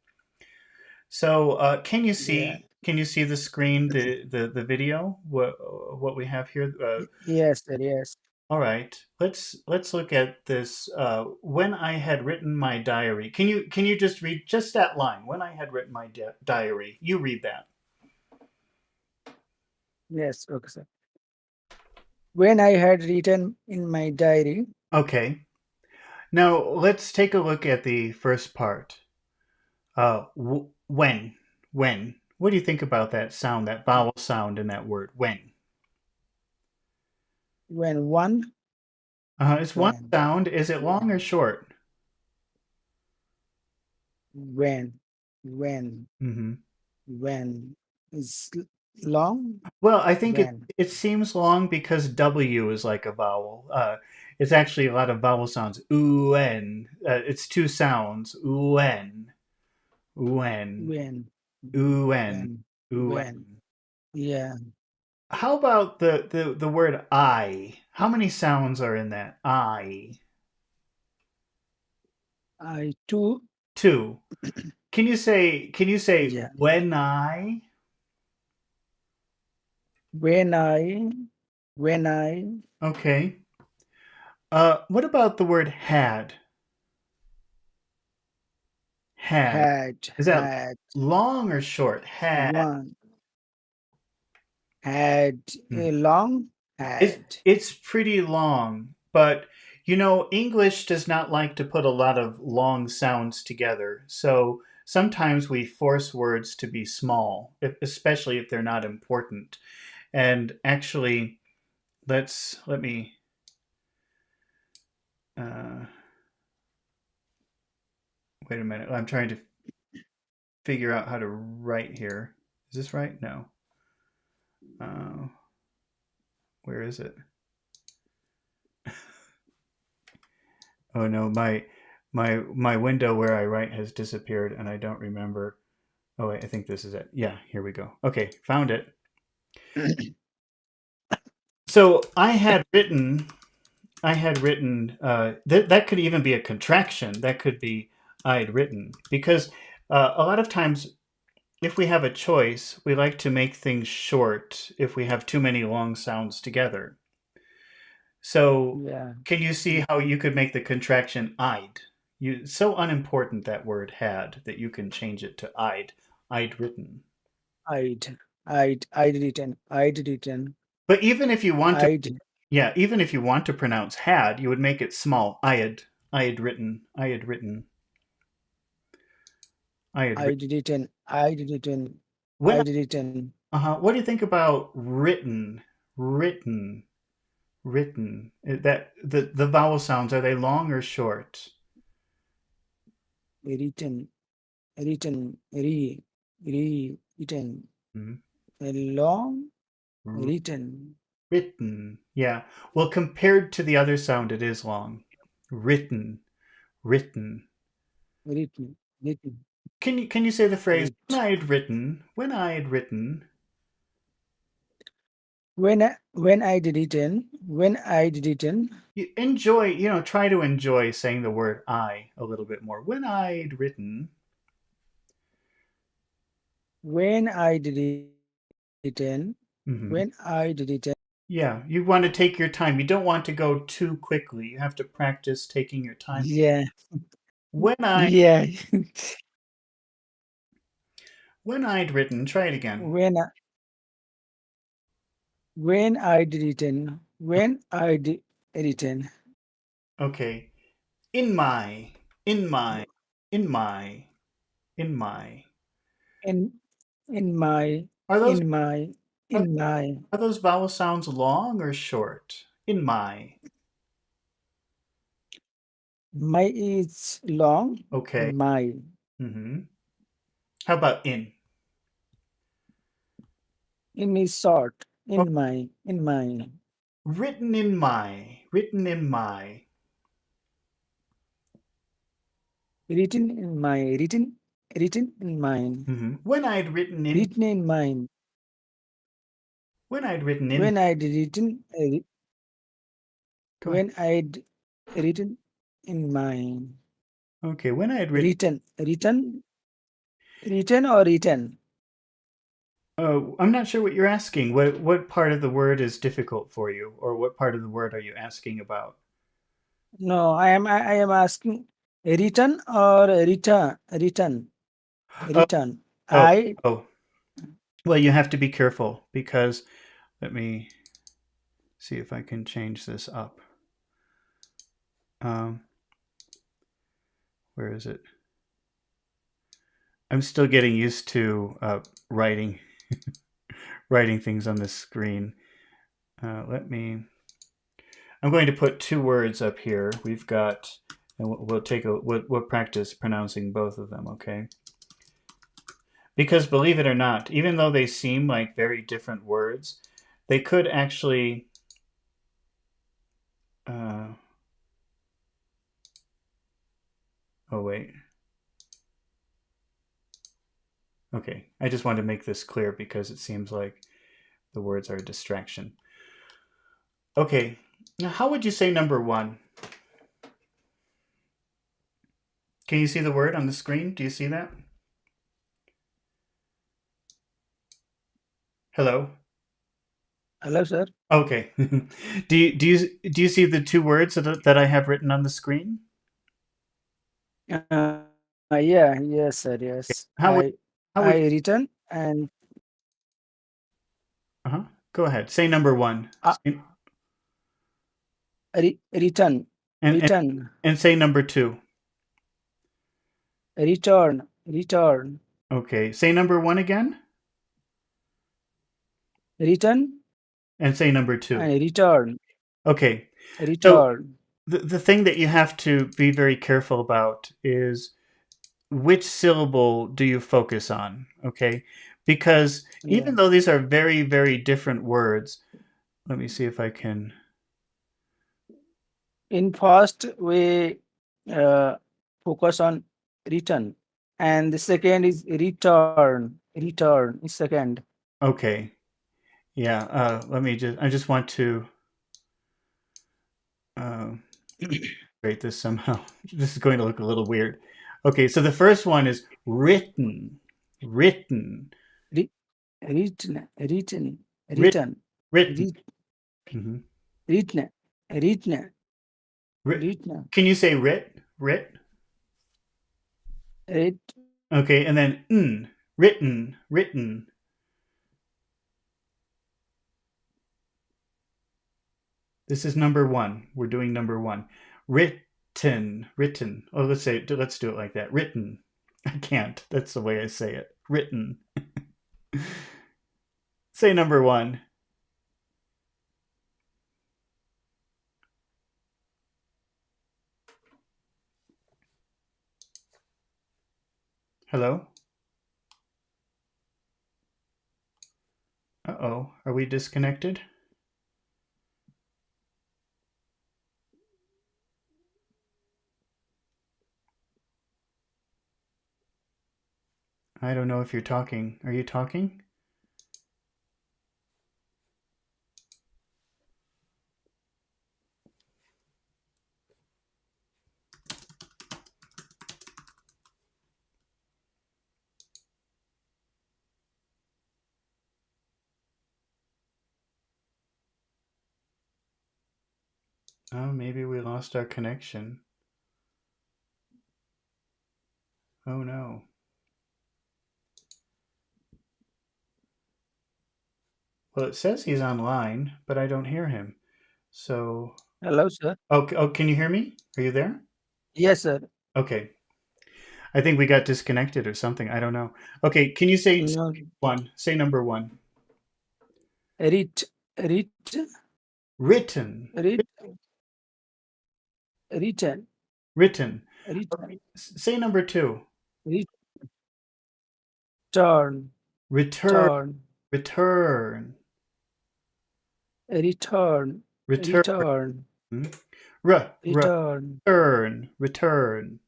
So, Yeah. can you see the screen, the video, what we have here? Yes, sir. Yes. All right, let's look at this. When I had written my diary, can you just read just that line? When I had written my diary, you read that. Yes. Okay, sir. When I had written in my diary, Okay. Now let's take a look at the first part. When, when. What do you think about that sound, that vowel sound in that word? When. when one, It's one when, sound. Is it long or short? when, when, Hmm. when is long, Well, I think when, it seems long because W is like a vowel. It's actually a lot of vowel sounds. Uen. It's two sounds. Uen. Uen. when, Uen. when, when. Uen. Yeah. How about the word I? How many sounds are in that? I. I too. Two. Can you say Yeah. when I? When I, when I Okay. What about the word had? Had. had, Is that had long or short? Had. one. Had Hmm. a long It's had. it's pretty long, but you know, English does not like to put a lot of long sounds together. So sometimes we force words to be small, especially if they're not important. And actually, let me uh, wait a minute. I'm trying to figure out how to write here. Is this right? No. Uh, where is it? Oh no, my window where I write has disappeared, and I don't remember. Oh wait, I think this is it. Yeah, here we go. Okay, found it. So I had written. That could even be a contraction. That could be I had written because a lot of times if we have a choice, we like to make things short if we have too many long sounds together. So, Yeah. can you see how you could make the contraction I'd? So unimportant that word had that you can change it to I'd. I'd written. I'd, I'd written, I'd written, But even if you want to, I'd, yeah, even if you want to pronounce had, you would make it small. I had written. I had written. I had written. I'd written, When, I'd written, what do you think about written? Written. Written. That the vowel sounds, are they long or short? written, written, Mhm. a long, written, Written. Yeah. Well, compared to the other sound, it is long. Written. Written. written, written, Can you say the phrase when writ. I had written? When I had written. When I'd written, when I'd written, You enjoy, try to enjoy saying the word I a little bit more. When I'd written. When I did written, Hmm. when I did written, Yeah, you want to take your time. You don't want to go too quickly. You have to practice taking your time. yeah, When I yeah. when I'd written, try it again. when I, when I did written, when I did written, Okay. In my, in my, in my, in my. in in my Are those in my are, in my are those vowel sounds long or short? In my. my is long. Okay. My Hmm. How about in? in is short. Oh, In my written in my, written in my. written in mine. When I'd written in, Written in mine. when I'd written in. When I'd written Go ahead. when I'd written in mine. Okay, when I'd written. Written or written. Oh, I'm not sure what you're asking. What part of the word is difficult for you, or what part of the word are you asking about? No, I am asking written or Oh, return. oh, I oh. Well, you have to be careful because let me see if I can change this up. Um, where is it? I'm still getting used to writing writing things on the screen. Let me. I'm going to put two words up here. We've got, and we'll take a we'll practice pronouncing both of them. Okay. Because believe it or not, even though they seem like very different words, they could actually. Uh, oh wait. Okay, I just wanted to make this clear because it seems like the words are a distraction. Okay, now how would you say number one? Can you see the word on the screen? Do you see that? Hello. hello sir. Okay. Do you see the two words that I have written on the screen? Yeah, yes sir, yes. How would how I would written and uh-huh. Go ahead. Say number one. Say, return and, and return and say number two. return Okay. Say number one again, return and say number two. and return Okay. So return. the thing that you have to be very careful about is which syllable do you focus on? Okay. Because Yeah. even though these are very, very different words, let me see if I can. In first we uh, focus on return, and the second is return is second. Okay. Yeah. Let me just, I just want to uh, create this somehow. This is going to look a little weird. Okay. So the first one is written, written, Re- written written writ, written written. writ- Mm-hmm. written written Writ. written Can you say writ? Writ? writ- Okay. And then written, written. This is number one. We're doing number one. Written, written. Oh, let's do it like that. Written. I can't. That's the way I say it. Written. Say number one. Hello? Uh-oh. Are we disconnected? I don't know if you're talking. Are you talking? Oh, maybe we lost our connection. Oh no. Well, it says he's online, but I don't hear him. So, Hello, sir. oh, can you hear me? Are you there? Yes, sir. Okay. I think we got disconnected or something. I don't know. Okay, can you say No, one? Say number one. read, read, Written. read, written, Written. written, Say number two. return, Return. turn, Return. return, Return. return, return, Return. Return.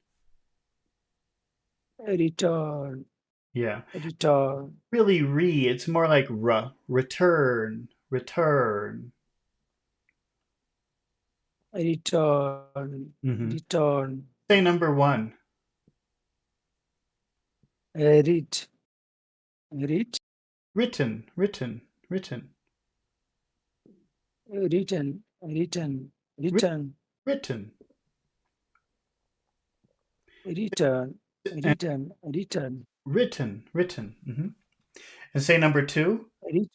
return, Yeah. return, Really it's more like return. Return. return, Hmm. return, Say number one. read, read, Written. Written. Written. written, written, Writ- return, Written. return, And return, return, written. Written. And say number two. return,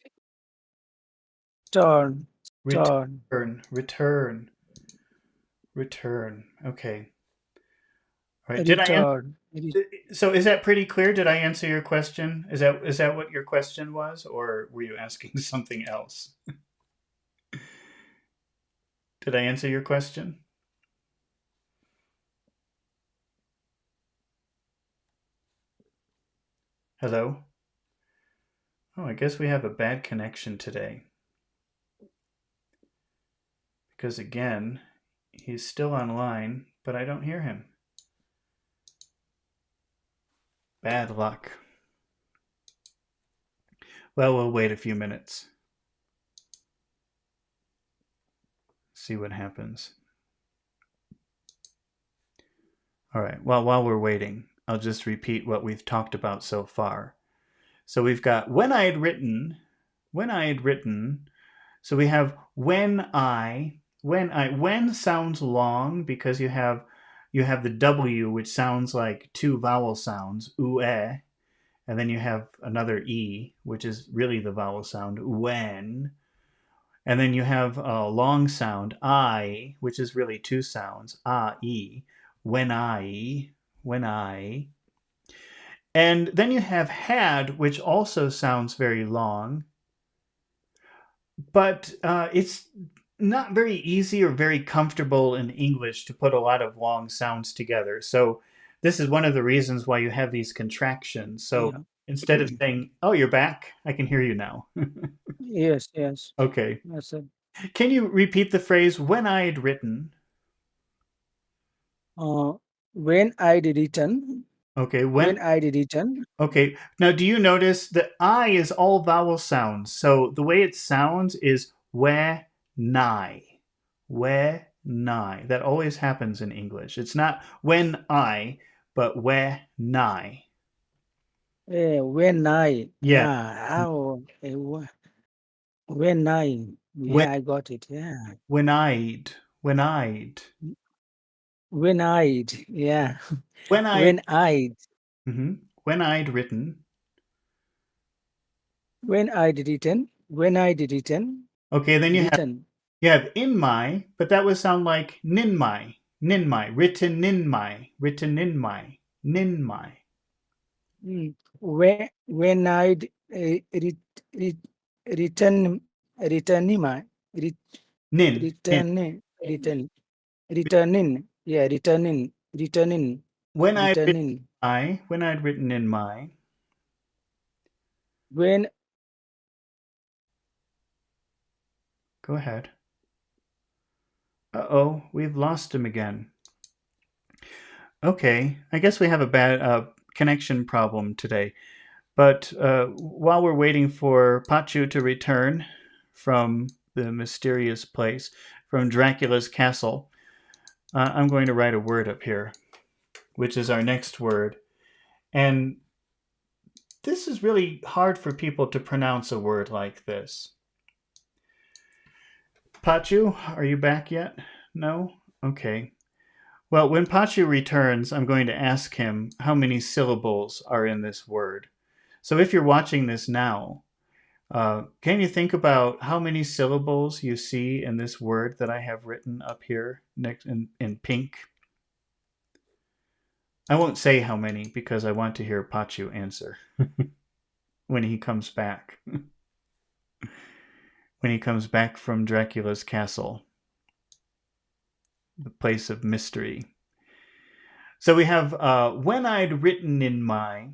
turn, Return. Return. Return. Okay. All right. Did I answer? return. So is that pretty clear? Did I answer your question? Is that what your question was, or were you asking something else? Did I answer your question? Hello? Oh, I guess we have a bad connection today. Because again, he's still online, but I don't hear him. Bad luck. Well, we'll wait a few minutes. See what happens. All right. Well, while we're waiting, I'll just repeat what we've talked about so far. So we've got when I had written. So we have when sounds long because you have the W, which sounds like two vowel sounds, ue, and then you have another E, which is really the vowel sound, when. And then you have a long sound, I, which is really two sounds, I, when I. And then you have had, which also sounds very long, but it's not very easy or very comfortable in English to put a lot of long sounds together. So this is one of the reasons why you have these contractions. So Yeah. instead of saying, "Oh, you're back," I can hear you now. Yes, yes. Okay. Yes, sir. Can you repeat the phrase "when I had written"? Uh, when I did return, Okay, when when I did return, okay. Now do you notice that I is all vowel sounds? So the way it sounds is where nigh. Where nigh. That always happens in English. It's not when I, but where nigh. when I, Yeah. yeah, oh, when I, When yeah, I got it. Yeah, when I'd. When I'd. when I, yeah, When I when I, when I'd written. when I did return, when I did return, Okay, then return. you have in my, but that would sound like nin my. Nin my. Written in my. Written in my. Nin my. When I re, return, return, re, Nin. Nin. return, return, returning, yeah, returning, When I'd written returning. when I'd written in my. When Go ahead. Uh-oh, we've lost him again. Okay, I guess we have a bad connection problem today. But while we're waiting for Pachu to return from the mysterious place, from Dracula's castle, I'm going to write a word up here, which is our next word. And this is really hard for people to pronounce a word like this. Pachu, are you back yet? No? Okay. Well, when Pachu returns, I'm going to ask him how many syllables are in this word. So if you're watching this now, can you think about how many syllables you see in this word that I have written up here next in pink? I won't say how many because I want to hear Pachu answer when he comes back. When he comes back from Dracula's castle, the place of mystery. So we have when I'd written in my,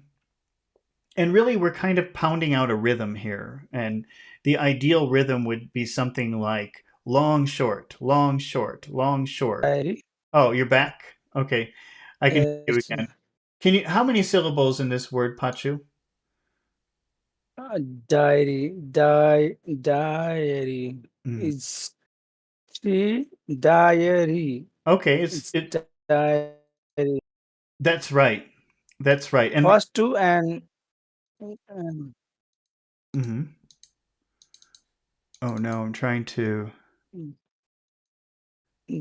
and really we're kind of pounding out a rhythm here. And the ideal rhythm would be something like long, short, long, short, long, short. Diary. Oh, you're back? Okay. I can hear you Yes. again. Can you, how many syllables in this word, Pachu? Diary. Diary. Mm. It's diary. Okay, It's it diary. that's right. That's right. And First two and mhm. Oh no, I'm trying to.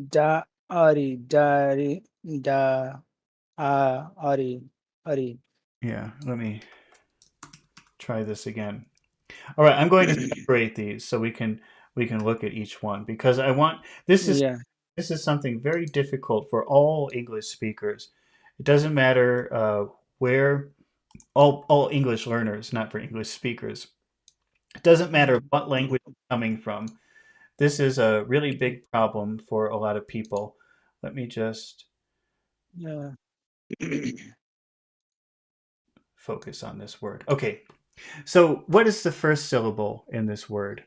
diary. Ari. Ari. Yeah, let me try this again. All right, I'm going to separate these so we can look at each one because I want Yeah. this is something very difficult for all English speakers. It doesn't matter where all English learners, not for English speakers. It doesn't matter what language you're coming from. This is a really big problem for a lot of people. Let me just Yeah. focus on this word. Okay, so what is the first syllable in this word?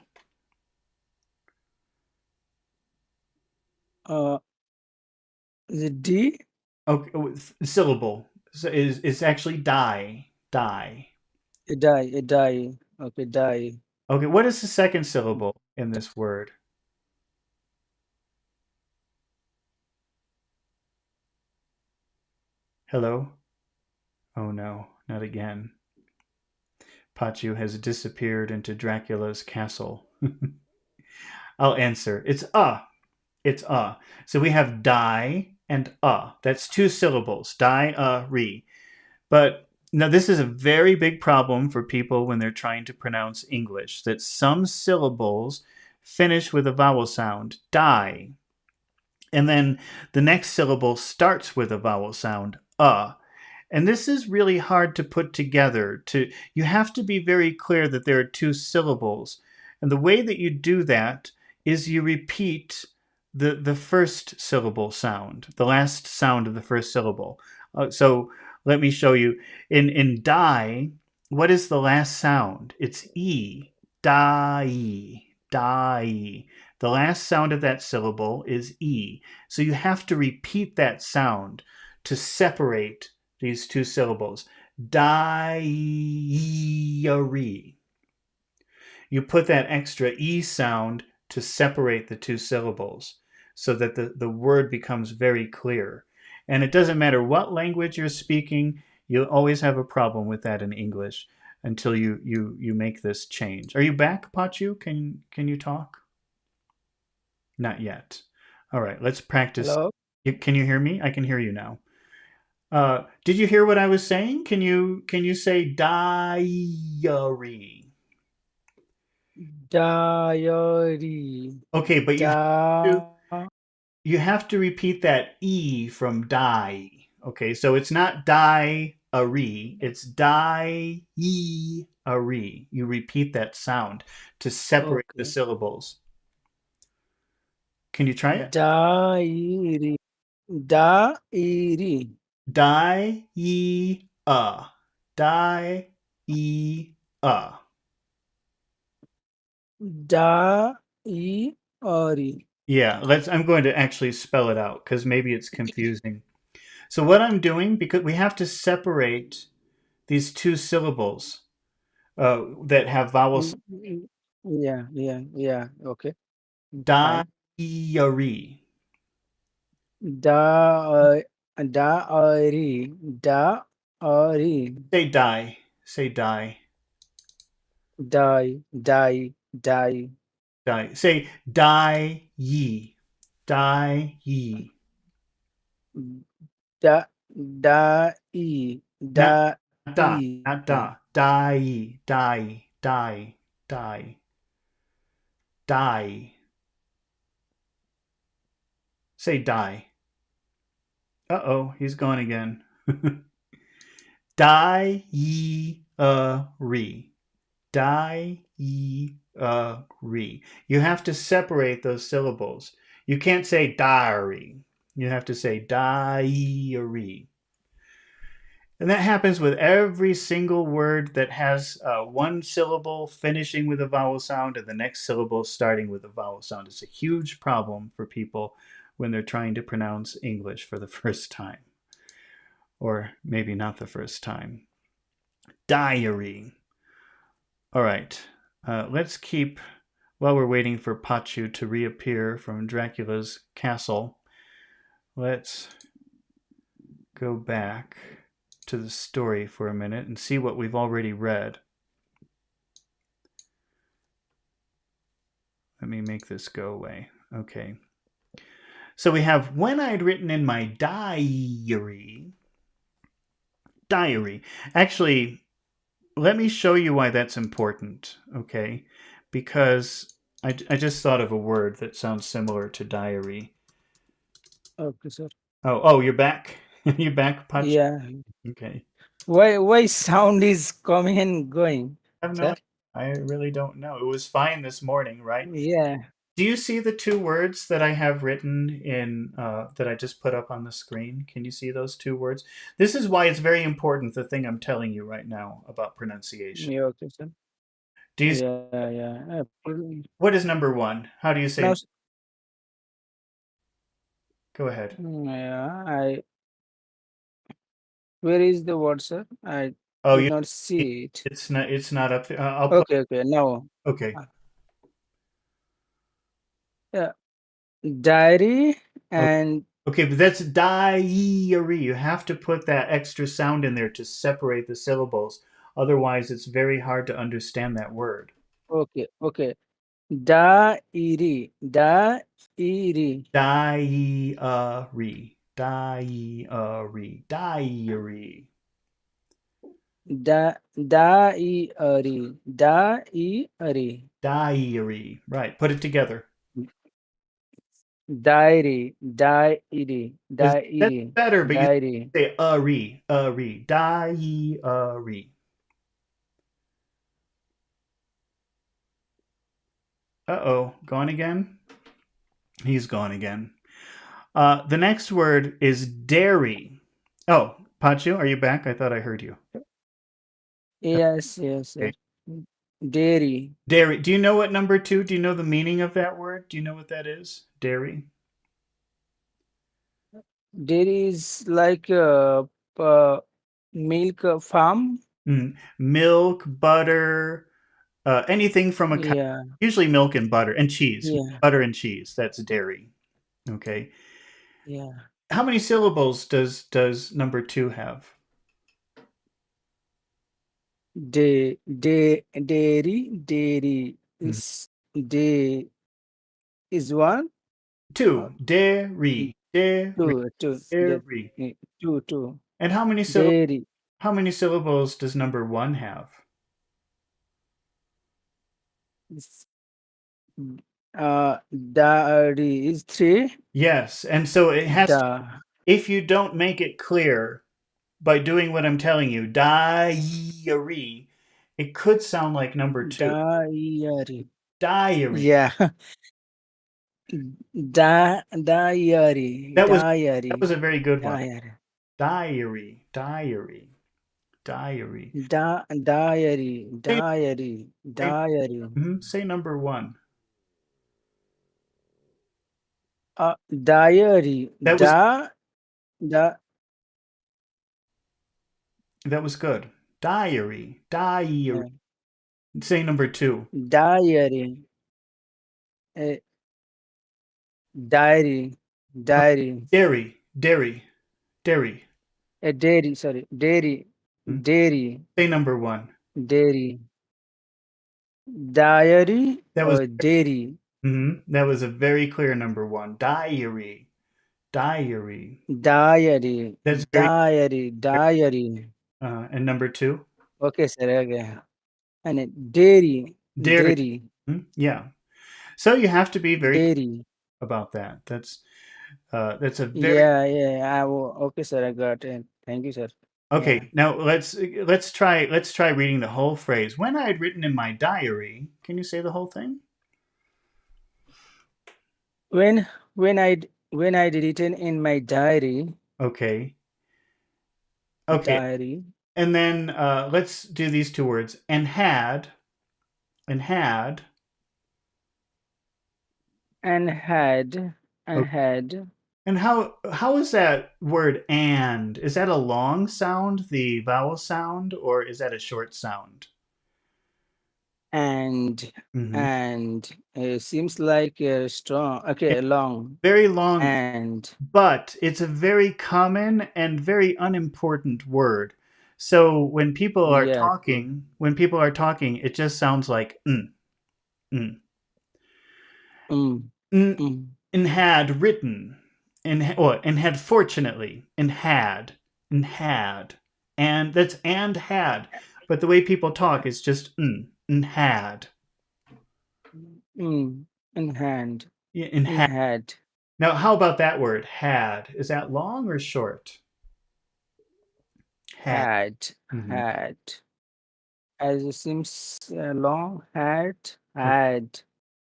uh, is it D? Okay, syllable. So is actually die. Die. A die. A die. Okay, die. Okay, what is the second syllable in this word? Hello? Oh no, not again. Pachu has disappeared into Dracula's castle. I'll answer. It's It's So we have die and That's two syllables. Die, re. But now this is a very big problem for people when they're trying to pronounce English, that some syllables finish with a vowel sound, die. And then the next syllable starts with a vowel sound, and this is really hard to put together. You have to be very clear that there are two syllables. And the way that you do that is you repeat the first syllable sound, the last sound of the first syllable. So let me show you. In die, what is the last sound? It's E. Die. Die. The last sound of that syllable is E. So you have to repeat that sound to separate these two syllables. Diary. You put that extra E sound to separate the two syllables so that the word becomes very clear. And it doesn't matter what language you're speaking, you'll always have a problem with that in English until you make this change. Are you back, Pachu? Can you talk? Not yet. All right, let's practice. Hello. Can you hear me? I can hear you now. Did you hear what I was saying? Can you say diary? Diary. Okay, but to Da. you have to repeat that e from die. Okay, so it's not die a re, it's die e a re. You repeat that sound to separate the Okay. syllables. Can you try it? Diary. Diary. Die e a. Die e a. Diary. Yeah, let's I'm going to actually spell it out because maybe it's confusing. So what I'm doing, because we have to separate these two syllables that have vowels, Yeah, yeah, yeah. Okay, fine. diary. Da, diary. Diary. Say die. Say die. Die, die, die. Die. Say die ye. Die. Da da e da Not e da, not da. Die. Die. Say die. Uh-oh, he's gone again. Diary. Diary. You have to separate those syllables. You can't say diary. You have to say diary. And that happens with every single word that has one syllable finishing with a vowel sound and the next syllable starting with a vowel sound. It's a huge problem for people when they're trying to pronounce English for the first time, or maybe not the first time. Diary. All right, let's keep, while we're waiting for Pachu to reappear from Dracula's castle, let's go back to the story for a minute and see what we've already read. Let me make this go away. Okay. So we have when I'd written in my diary. Diary. Actually, let me show you why that's important, okay? Because I just thought of a word that sounds similar to diary. okay, sir. Oh, you're back? You back, Pach? Yeah. Okay. Why sound is coming and going, I have no sir? idea. I really don't know. It was fine this morning, right? Yeah. Do you see the two words that I have written in that I just put up on the screen? Can you see those two words? This is why it's very important, the thing I'm telling you right now about pronunciation. Yeah, okay, sir. Do you Yeah. what is number one? How do you Now, say? Go ahead. yeah, I where is the word, sir? I Oh, did you. not see it. It's not up. I'll put. Okay, now. Okay. Uh, Yeah, diary Okay. and Okay, but that's diary. You have to put that extra sound in there to separate the syllables. Otherwise, it's very hard to understand that word. okay. Diary, diary, Diary. diary, Diary. Right. Put it together. That's better, but you diary. say re. Diary. Uh-oh. Gone again? He's gone again. The next word is dairy. Oh, Pachu, are you back? I thought I heard you. Yes, sir. Okay. Dairy. Dairy. Do you know what number two? Do you know the meaning of that word? Do you know what that is? Dairy. Dairy is like milk farm. Milk, butter, anything from a cow. Yeah, Usually milk and butter and cheese. yeah, Butter and cheese. That's dairy. Okay. yeah. How many syllables does number two have? Dairy Mm. is one or Two. Dairy. Dairy. two. That Dairy. two. And Dairy. how many syllables does number one have? Is, Dairy is three. Yes. And so it has to, Da if you don't make it clear by doing what I'm telling you, diary, it could sound like number two. Diary. Diary. Yeah. Diary. That was that Diary. was a very good one. Diary. Diary. Say, say, Diary. say number one. Diary. That was Da. that was good. Diary. Yeah. Say number two. Diary. Uh, diary. Diary. Dairy. Dairy. Dairy. Sorry. Dairy. Hmm? Dairy. Say number one. Dairy. Diary That was or dairy. That was a very clear number one. Diary. Diary. Diary, That's very, diary, diary. and number two, Okay, sir. Okay. And dairy, dairy. dairy, Yeah. So you have to be very clear dairy. about that. That's a very Yeah. Okay, sir. I got it. Thank you, sir. okay. Yeah. Now let's try reading the whole phrase. When I had written in my diary, can you say the whole thing? When when I'd written in my diary, Okay. Okay. diary, And then let's do these two words. And had. and had and Okay. had And how is that word and? Is that a long sound, the vowel sound, or is that a short sound? and Hmm. and seems like strong. Okay, It's long very long, and but it's a very common and very unimportant word. So yeah. Cool. when people are talking, it just sounds like mm. Mm, N- mm. and had written and had fortunately and had and that's and had, but the way people talk is just and had. Mm, in hand, Yeah, and in had. had, Now how about that word had? Is that long or short? Had. had, Hmm. had. As it seems long, had.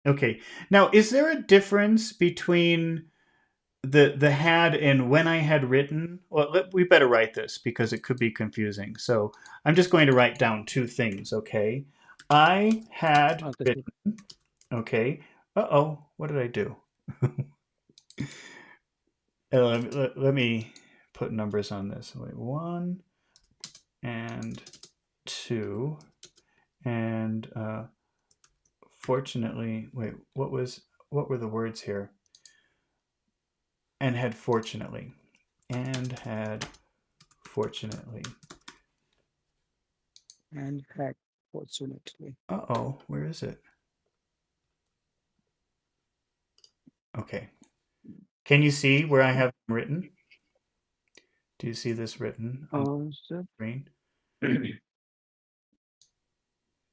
Okay, now is there a difference between the had and when I had written? Well, we better write this because it could be confusing. So I'm just going to write down two things. Okay, I had Okay, written. Okay. Uh-oh, what did I do? Let me put numbers on this. Wait, one and two, and fortunately, wait, what were the words here? And had fortunately, and had fortunately. and had, fortunately. Uh-oh, where is it? Okay. Can you see where I have them written? Do you see this written on the Also, screen?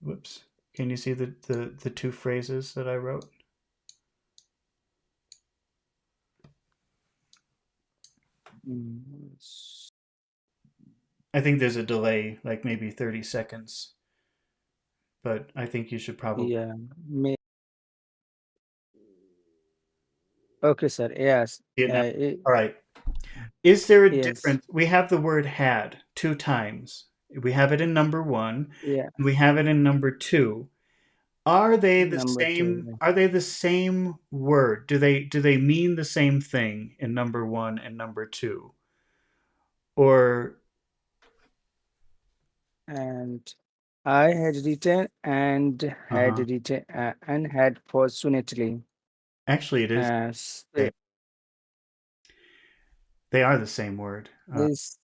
Whoops. Can you see the two phrases that I wrote? mm, I think there's a delay, like maybe 30 seconds, but I think you should probably yeah. May, okay, sir. Yes. see it now. It, All right. Is there a yes. difference? We have the word had two times. We have it in number one, Yeah. and we have it in number two. Are they the Number two. same? Are they the same word? Do they mean the same thing in number one and number two? Or And I had written uh-huh. and had fortunately. Actually, it is the same. Still They are the same word. is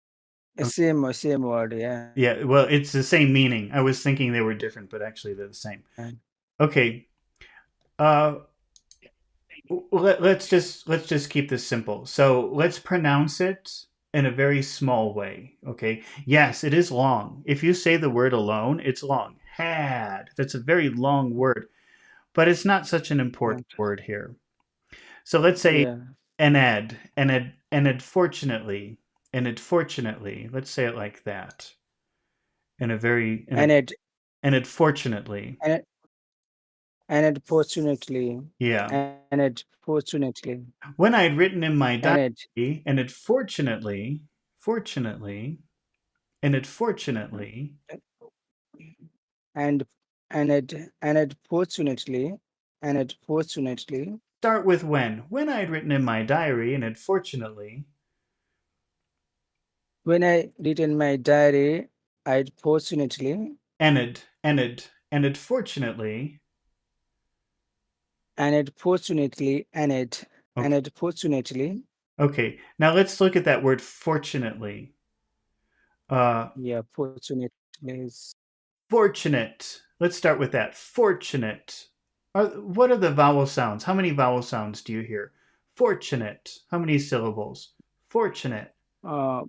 Okay. same word. Yeah. Yeah, well, it's the same meaning. I was thinking they were different, but actually they're the same. Okay. Uh, let's just keep this simple. So let's pronounce it in a very small way. Okay. Yes, it is long. If you say the word alone, it's long. Had. That's a very long word, but it's not such an important And word here. So let's say yeah. and fortunately, let's say it like that. In a very in a And it and it fortunately, and it and it fortunately yeah. and it fortunately When I had written in my and it diary, and it fortunately, and it fortunately, and and it fortunately start with when. When I had written in my diary, and it fortunately, when I read in my diary, I fortunately and it fortunately. and it Okay, and it fortunately okay. Now let's look at that word fortunately. Uh, yeah fortunately is fortunate. Let's start with that. Fortunate. What are the vowel sounds? How many vowel sounds do you hear? Fortunate. How many syllables? Fortunate. Uh,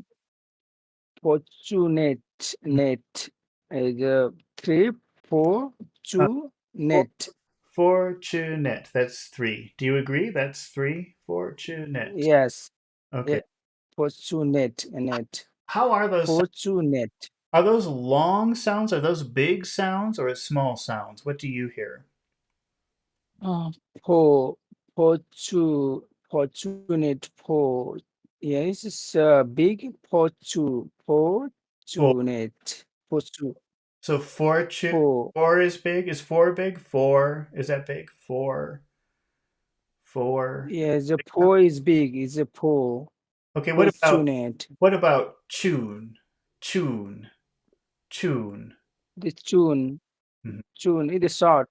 Fortunate net is three, four, Uh, two, for, net. fortunate. That's three. Do you agree? That's three. Fortunate. Yes, Okay. yeah, fortunate net. How are those? Fortunate. Are those long sounds? Are those big sounds or small sounds? What do you hear? Uh, for fortunate for yes, it's big Four. fortunate So fortune. for Four is big. Is four big? Four. Is that big? Four. Four. yes, the poor is big. Is a poor Okay. fortunate. What about tune? Tune. Tune. The tune Mhm. tune it is short.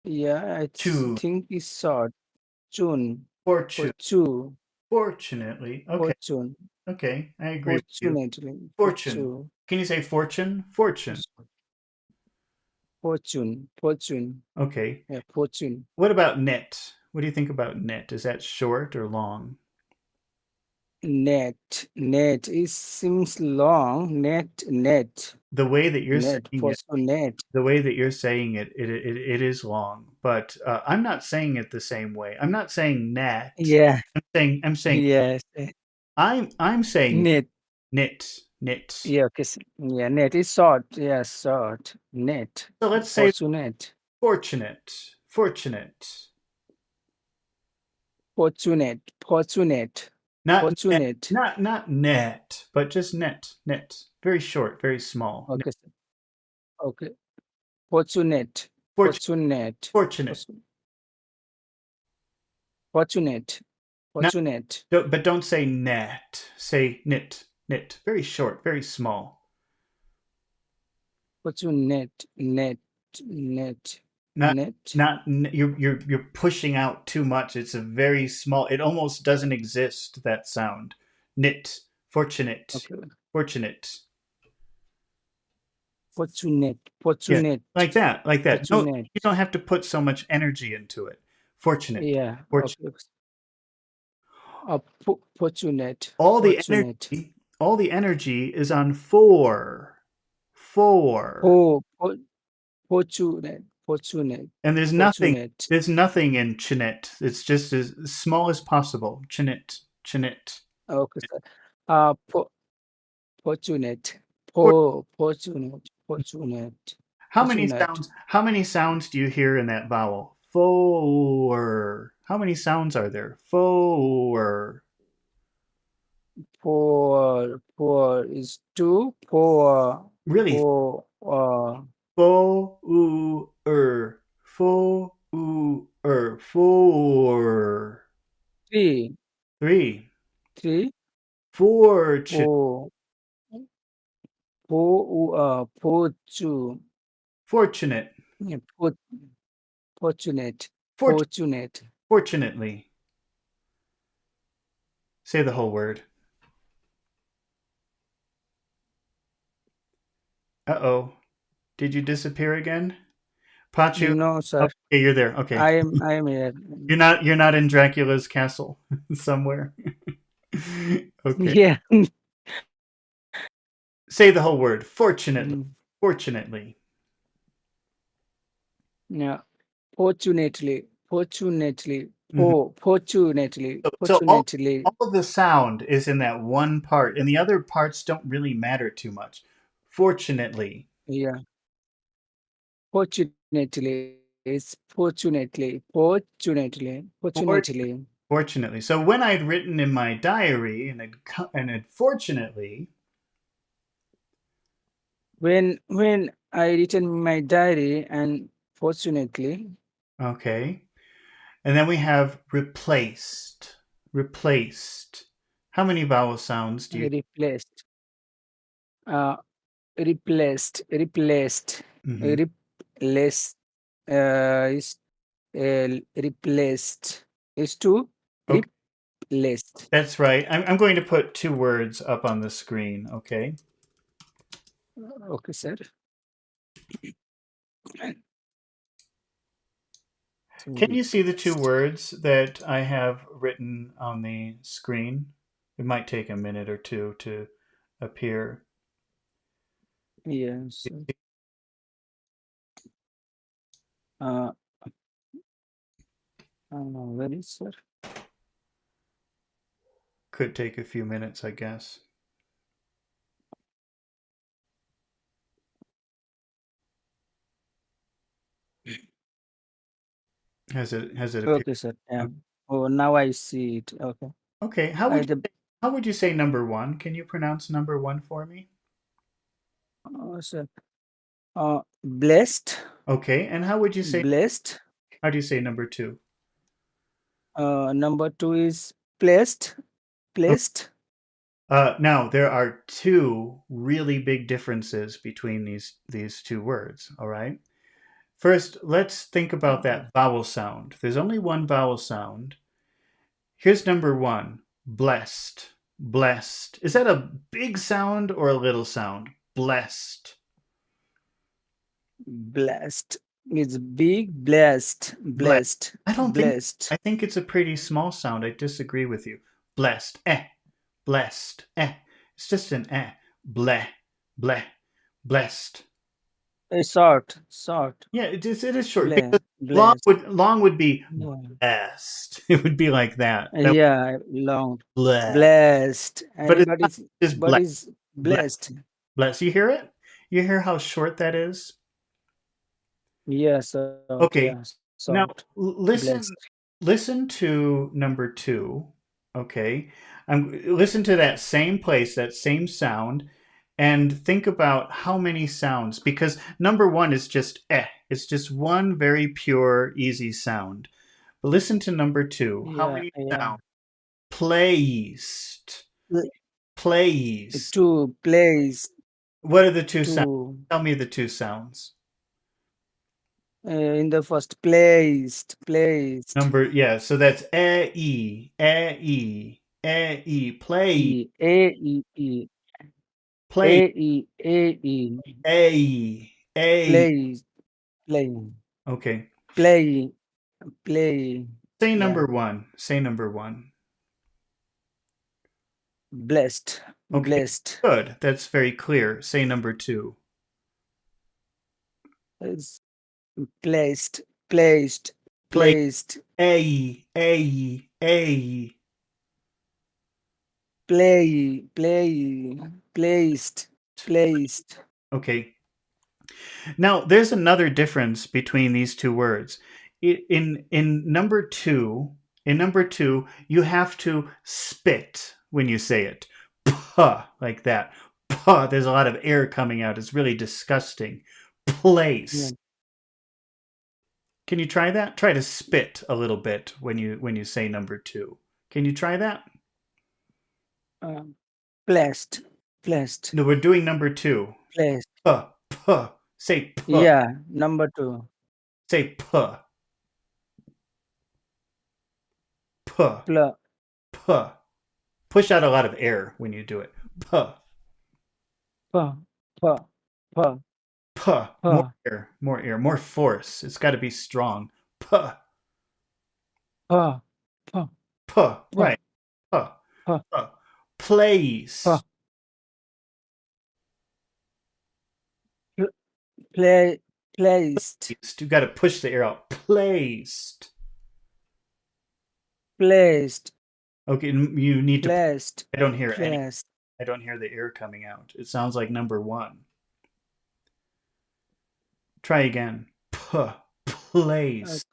Yeah, Tune. think it's short. Tune for Fortune. two Fortunately. Okay. fortune Okay. I agree with you. fortunately for Fortune. two Can you say fortune? Fortune. fortune. Okay. Yeah, fortune. What about net? What do you think about net? Is that short or long? Net. It seems long. The way that you're Net. saying it, Fortunate. the way that you're saying it is long. But I'm not saying it the same way. I'm not saying net. Yeah. I'm saying Yes. I'm saying Net. knit knit. Yeah. Okay. Yeah. Net is short. Yeah. Short. Net. So let's say Fortunate. fortunate, fortunate. Fortunate. Not net, Fortunate. not net, but just net. Very short, very small. Net. Okay. Okay. Fortunate. Fortunate, Fortunate. fortunate. Fortu- Fortunate. Not, Fortunate. but don't say net. Say knit. Very short, very small. Fortunate. Net. Not, Net. you're pushing out too much. It's a very small. It almost doesn't exist. That sound. Knit. Fortunate. Okay. Fortunate. Yeah, Fortunate. like that. No, you Fortunate. don't have to put so much energy into it. Fortunate. Yeah. Fortunate. Okay. Fortunate. All the Fortunate. energy, all the energy is on four. Four. Po, po, Fortunate. And Fortunate. there's nothing in chinit. It's just as small as possible. Chinit. Okay, sir. Po, Fortunate. For- Fortunate. How many Fortunate. sounds? How many sounds do you hear in that vowel? Four. How many sounds are there? Four. Poor is two. Poor. Really? Poor. Four. Three. Three. Three. Fortune. Four. Two. Fortunate. Yeah, fortunate. Fortunate. Fortunate. Fortunately. Say the whole word. Uh-oh. Did you disappear again? Pachu. No, sir. Okay, you're there. Okay. I am here. You're not in Dracula's castle somewhere. Okay. Yeah. Say the whole word. Fortunately. Mm, Fortunately. yeah. Fortunately. Mhm. So Fortunately. all of the sound is in that one part, and the other parts don't really matter too much. Fortunately. Yeah. Fortunately. It's Fortunately. Fortunately. So when I'd written in my diary and unfortunately, When I written my diary and fortunately okay. And then we have replaced. Replaced. How many vowel sounds do I you? uh replaced Mhm. replaced is replaced is to Okay, replaced. that's right. I'm going to put two words up on the screen. Okay. Okay, sir. Can to you see the two blessed. words that I have written on the screen? It might take a minute or two to appear. Yes. Uh, where is sir? Could take a few minutes, I guess. Has it appeared? Okay, sir. Yeah. Oh, now I see it. Okay. Okay. The How would you say number one? Can you pronounce number one for me? sir. Blessed, Okay. And blessed. how do you say number two? Number two is placed, placed. Now there are two really big differences between these two words. All right. First, let's think about Okay. that vowel sound. There's only one vowel sound. Here's number one. Blessed. Blessed. Is that a big sound or a little sound? Blessed. Blessed is big, blessed, Blessed. blessed, I don't think. blessed. I think it's a pretty small sound. I disagree with you. Blessed. Eh. Blessed. Eh. It's just an eh. Bleh. Bleh. Blessed. A short, short, Yeah, it is short because blessed. long would be Yeah. blessed. It would be like that. That Yeah, long. bleh. Blessed. But it's not Anybody's just bleh. body's Bleh. blessed. Bless. You hear it? You hear how short that is? Yeah, short, Okay. yeah, Now short. listen Blessed. listen to number 2, okay? Listen to that same place, that same sound, and think about how many sounds, because number 1 is just eh. It's just one very pure, easy sound. But listen to number 2. How Yeah, many yeah. sounds? Placed. Placed. To place, What are the two sounds? to Tell me the two sounds. in the first placed, placed. Yeah, so that's e, e, e, play, E, A, E, E, play, A, E, A, E, a. play, play, Okay. play, play. Say Yeah, number one. Say number one. blessed, Okay, blessed. good. That's very clear. Say number two. Is placed, placed, Play placed, a. play, placed, placed. Okay. Now, there's another difference between these two words. In number two, you have to spit when you say it. Puh, like that. Puh, there's a lot of air coming out. It's really disgusting. Yeah. Place. Can you try that? Try to spit a little bit when you say number two. Can you try that? Um, placed, placed, No, we're doing number two. placed. Puh, puh. Say puh. Yeah, number two. Say puh, puh, Pl, puh. Push out a lot of air when you do it. Puh, pa, pa, pa, puh. More pa, air, more air, more force. It's got to be strong. Puh, pa, pa, puh. pa, Right. Puh, pa, puh. Place. pa. Pl, play, placed, You got to push the air out. Placed. placed, Okay, you need to. placed, I don't hear any. placed. I don't hear the air coming out. It sounds like number one. Try again. Puh. Uh, Place.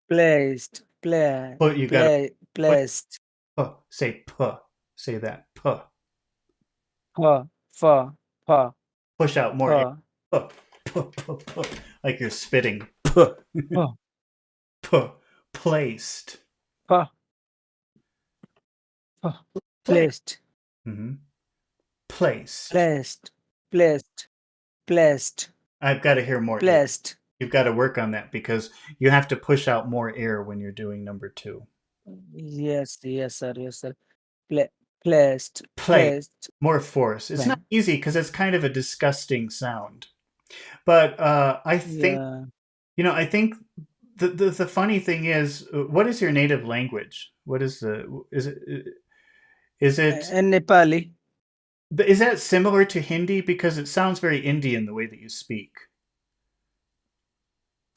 placed, play, But you got to play, push. placed. Puh. Say puh. Say that. Puh. Pa, fa, pa, Push out more air. pa, Puh. Puh. Puh. Puh. Like you're spitting. Puh. pa, Puh. Placed. pa, pa. Place. Placed, Mm-hmm. Placed. placed, placed, placed, I've got to hear more air. placed. You've got to work on that because you have to push out more air when you're doing number two. Yes, yes, sir, yes, sir. Pla, placed, Place. placed. More force. It's not Plan. easy because it's kind of a disgusting sound. But I think Yeah, I think the funny thing is, what is your native language? What is the is it And Nepali. is that similar to Hindi because it sounds very Indian the way that you speak?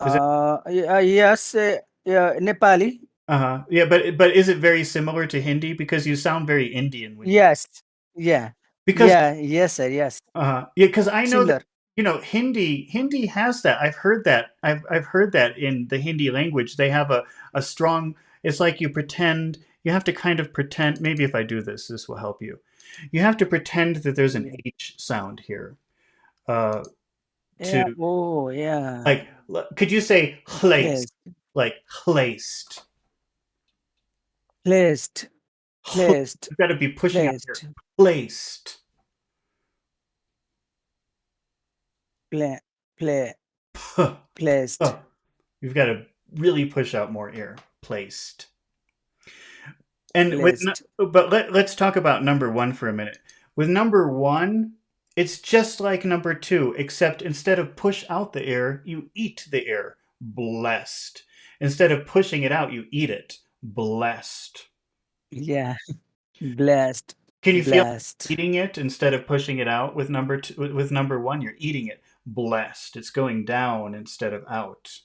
Is that Yes, yeah, Nepali. uh-huh. Yeah, but is it very similar to Hindi because you sound very Indian when you Yes. Yeah. because Yeah. Yes, sir. Yes. yeah, because I know that Similar. Hindi has that. I've heard that. I've heard that in the Hindi language. They have a strong. It's like you pretend. You have to kind of pretend. Maybe if I do this, this will help you. You have to pretend that there's an Yeah. H sound here. Uh, to Yeah. Oh, yeah. like, could you say placed? Placed. Like placed. Placed. Placed. You've got to be pushing out here. Placed. Placed. Play. Play. Puh, Placed. puh. You've got to really push out more air. Placed. And Placed. but let's talk about number one for a minute. With number one, it's just like number two, except instead of push out the air, you eat the air. Blessed. Instead of pushing it out, you eat it. Blessed. Yeah. Blessed. Can you feel Blessed. eating it instead of pushing it out with number two? With number one, you're eating it. Blessed. It's going down instead of out.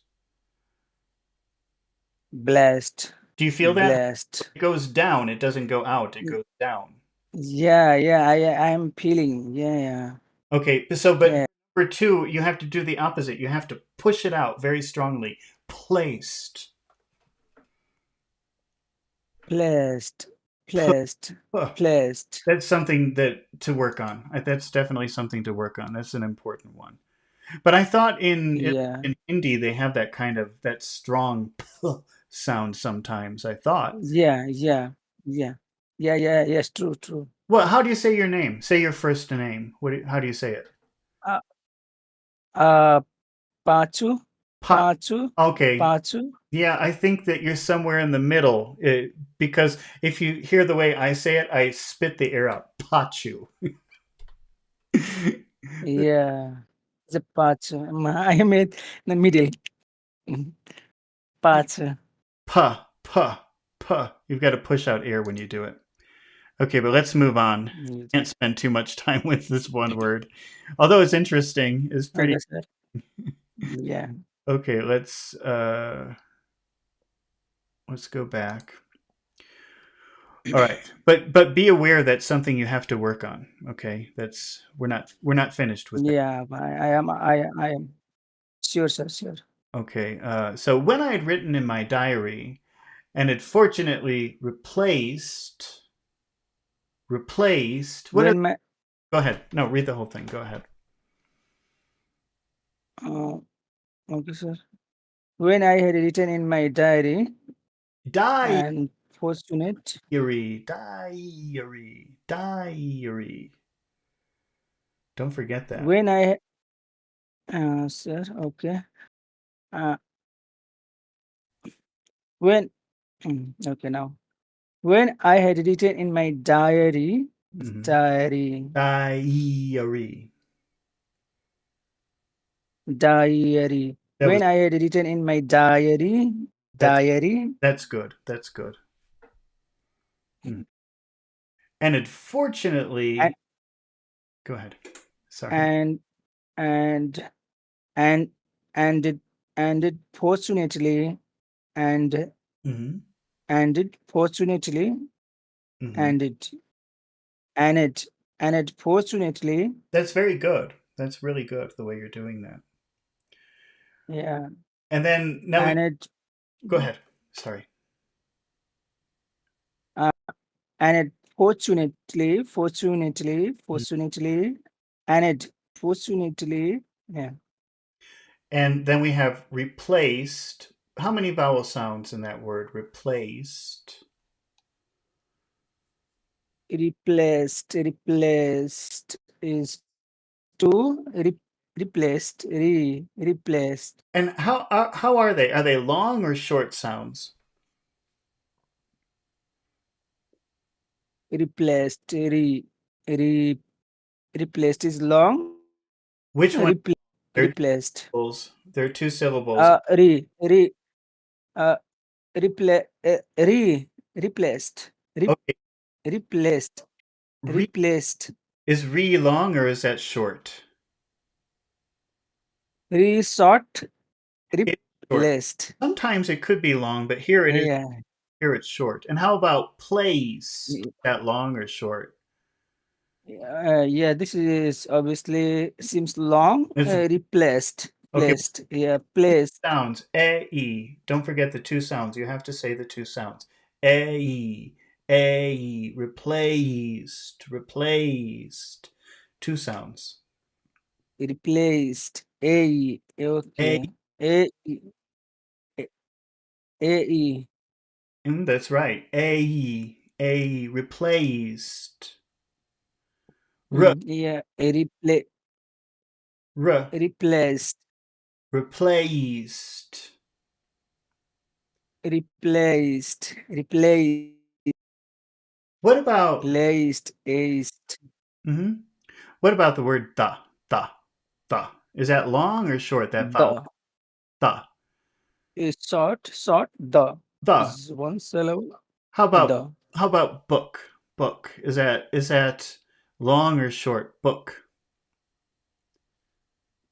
Blessed. Do you feel that? Blessed. It goes down. It doesn't go out. It goes down. Yeah, yeah, I'm feeling. Yeah, Okay, so but yeah. number two, you have to do the opposite. You have to push it out very strongly. Placed. Placed. Puh. Placed. Placed. That's something that to work on. That's definitely something to work on. That's an important one. But I thought Yeah. in Hindi they have that kind of that strong puh sound sometimes. I thought. Yeah, yeah, yeah. Yeah, yeah, yes, true, true. Well, how do you say your name? Say your first name. How do you say it? Uh, uh Pachu, Pa. Pachu, Okay. Pachu. Yeah, I think that you're somewhere in the middle because if you hear the way I say it, I spit the air out. Pachu. Yeah. The Pachu. I am in the middle. Mhm. Pachu. Puh, puh, puh. You've got to push out air when you do it. Okay, but let's move on. Yes. Can't spend too much time with this one word. Although it's interesting, it's pretty Okay, sir. Yeah. okay, let's go back. All right. But be aware that's something you have to work on. Okay? That's we're not finished with that. Yeah, I am. Sure, sir, sure. Okay. So when I had written in my diary and had fortunately replaced what are When my go ahead. No, read the whole thing. Go ahead. uh, okay, sir. When I had written in my diary Diary, and fortunate, diary. Don't forget that. when I, sir, okay, uh, when, okay, now, when I had written in my diary, Mhm. diary, Diary. diary, That was when I had written in my diary, that's diary, that's good. That's good. Mhm. And it and, fortunately, go ahead. Sorry. and, and, and, and it, and it fortunately, and, Hmm. and it fortunately, Hmm. and it, and it, and it fortunately, That's very good. That's really good the way you're doing that. yeah, And then now we and it, go ahead. Sorry. uh, and it Mhm. fortunately, and it fortunately, yeah, And then we have replaced. How many vowel sounds in that word? Replaced. replaced is to replaced, replaced, And how are they? Are they long or short sounds? replaced, re, replaced is long, Which one? replace. They're replaced. syllables. They're two syllables. Re, re, uh, replaced, Okay. replaced, Re replaced, is re long or is that short? resort, It's short. replaced. Sometimes it could be long, but here it is. Yeah, Here it's short. And how about plays? y- That long or short? yeah. This is obviously seems long. It's Replaced, okay. placed. Yeah, placed. Sounds. E. Don't forget the two sounds. You have to say the two sounds. E. E. Replaced. Replaced. Two sounds. Replaced. A. A. Okay. A. A. A. That's right. A. A. Replaced. R. Yeah. R. Replaced. Replaced. Replaced. Replaced. What about Placed. Aced. hmm what about the word the? The. The. Is that long or short? That vowel. The. The. Is short. Short. The. The. Is one syllable. How about The. book? Book. Is that long or short? Book.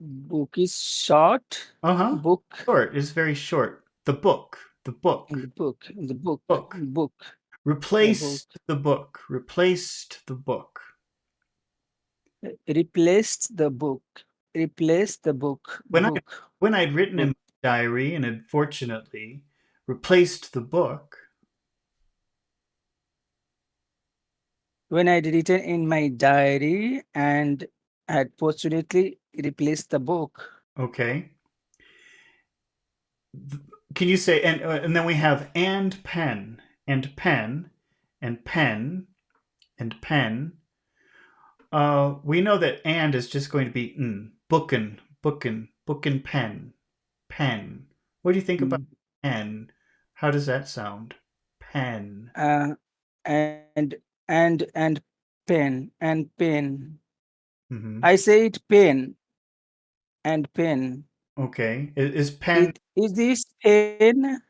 Book is short. Uh-huh. Book. Short is very short. The book. The book. The book. The book. Book. Book. The book. Replaced the book. Replaced the book. Replaced the book. Replace the book. When I Book. when I'd written in Book. my diary and unfortunately replaced the book, When I'd written in my diary and had fortunately replaced the book. okay. Can you say and then we have and pen and pen and pen and pen. We know that and is just going to be bookin, bookin, bookin pen, pen. What do you think about Mm. pen? How does that sound? Pen. Uh, and pen and pen. Hmm. I say it pen and pen. Okay. Is pen? It is this pen?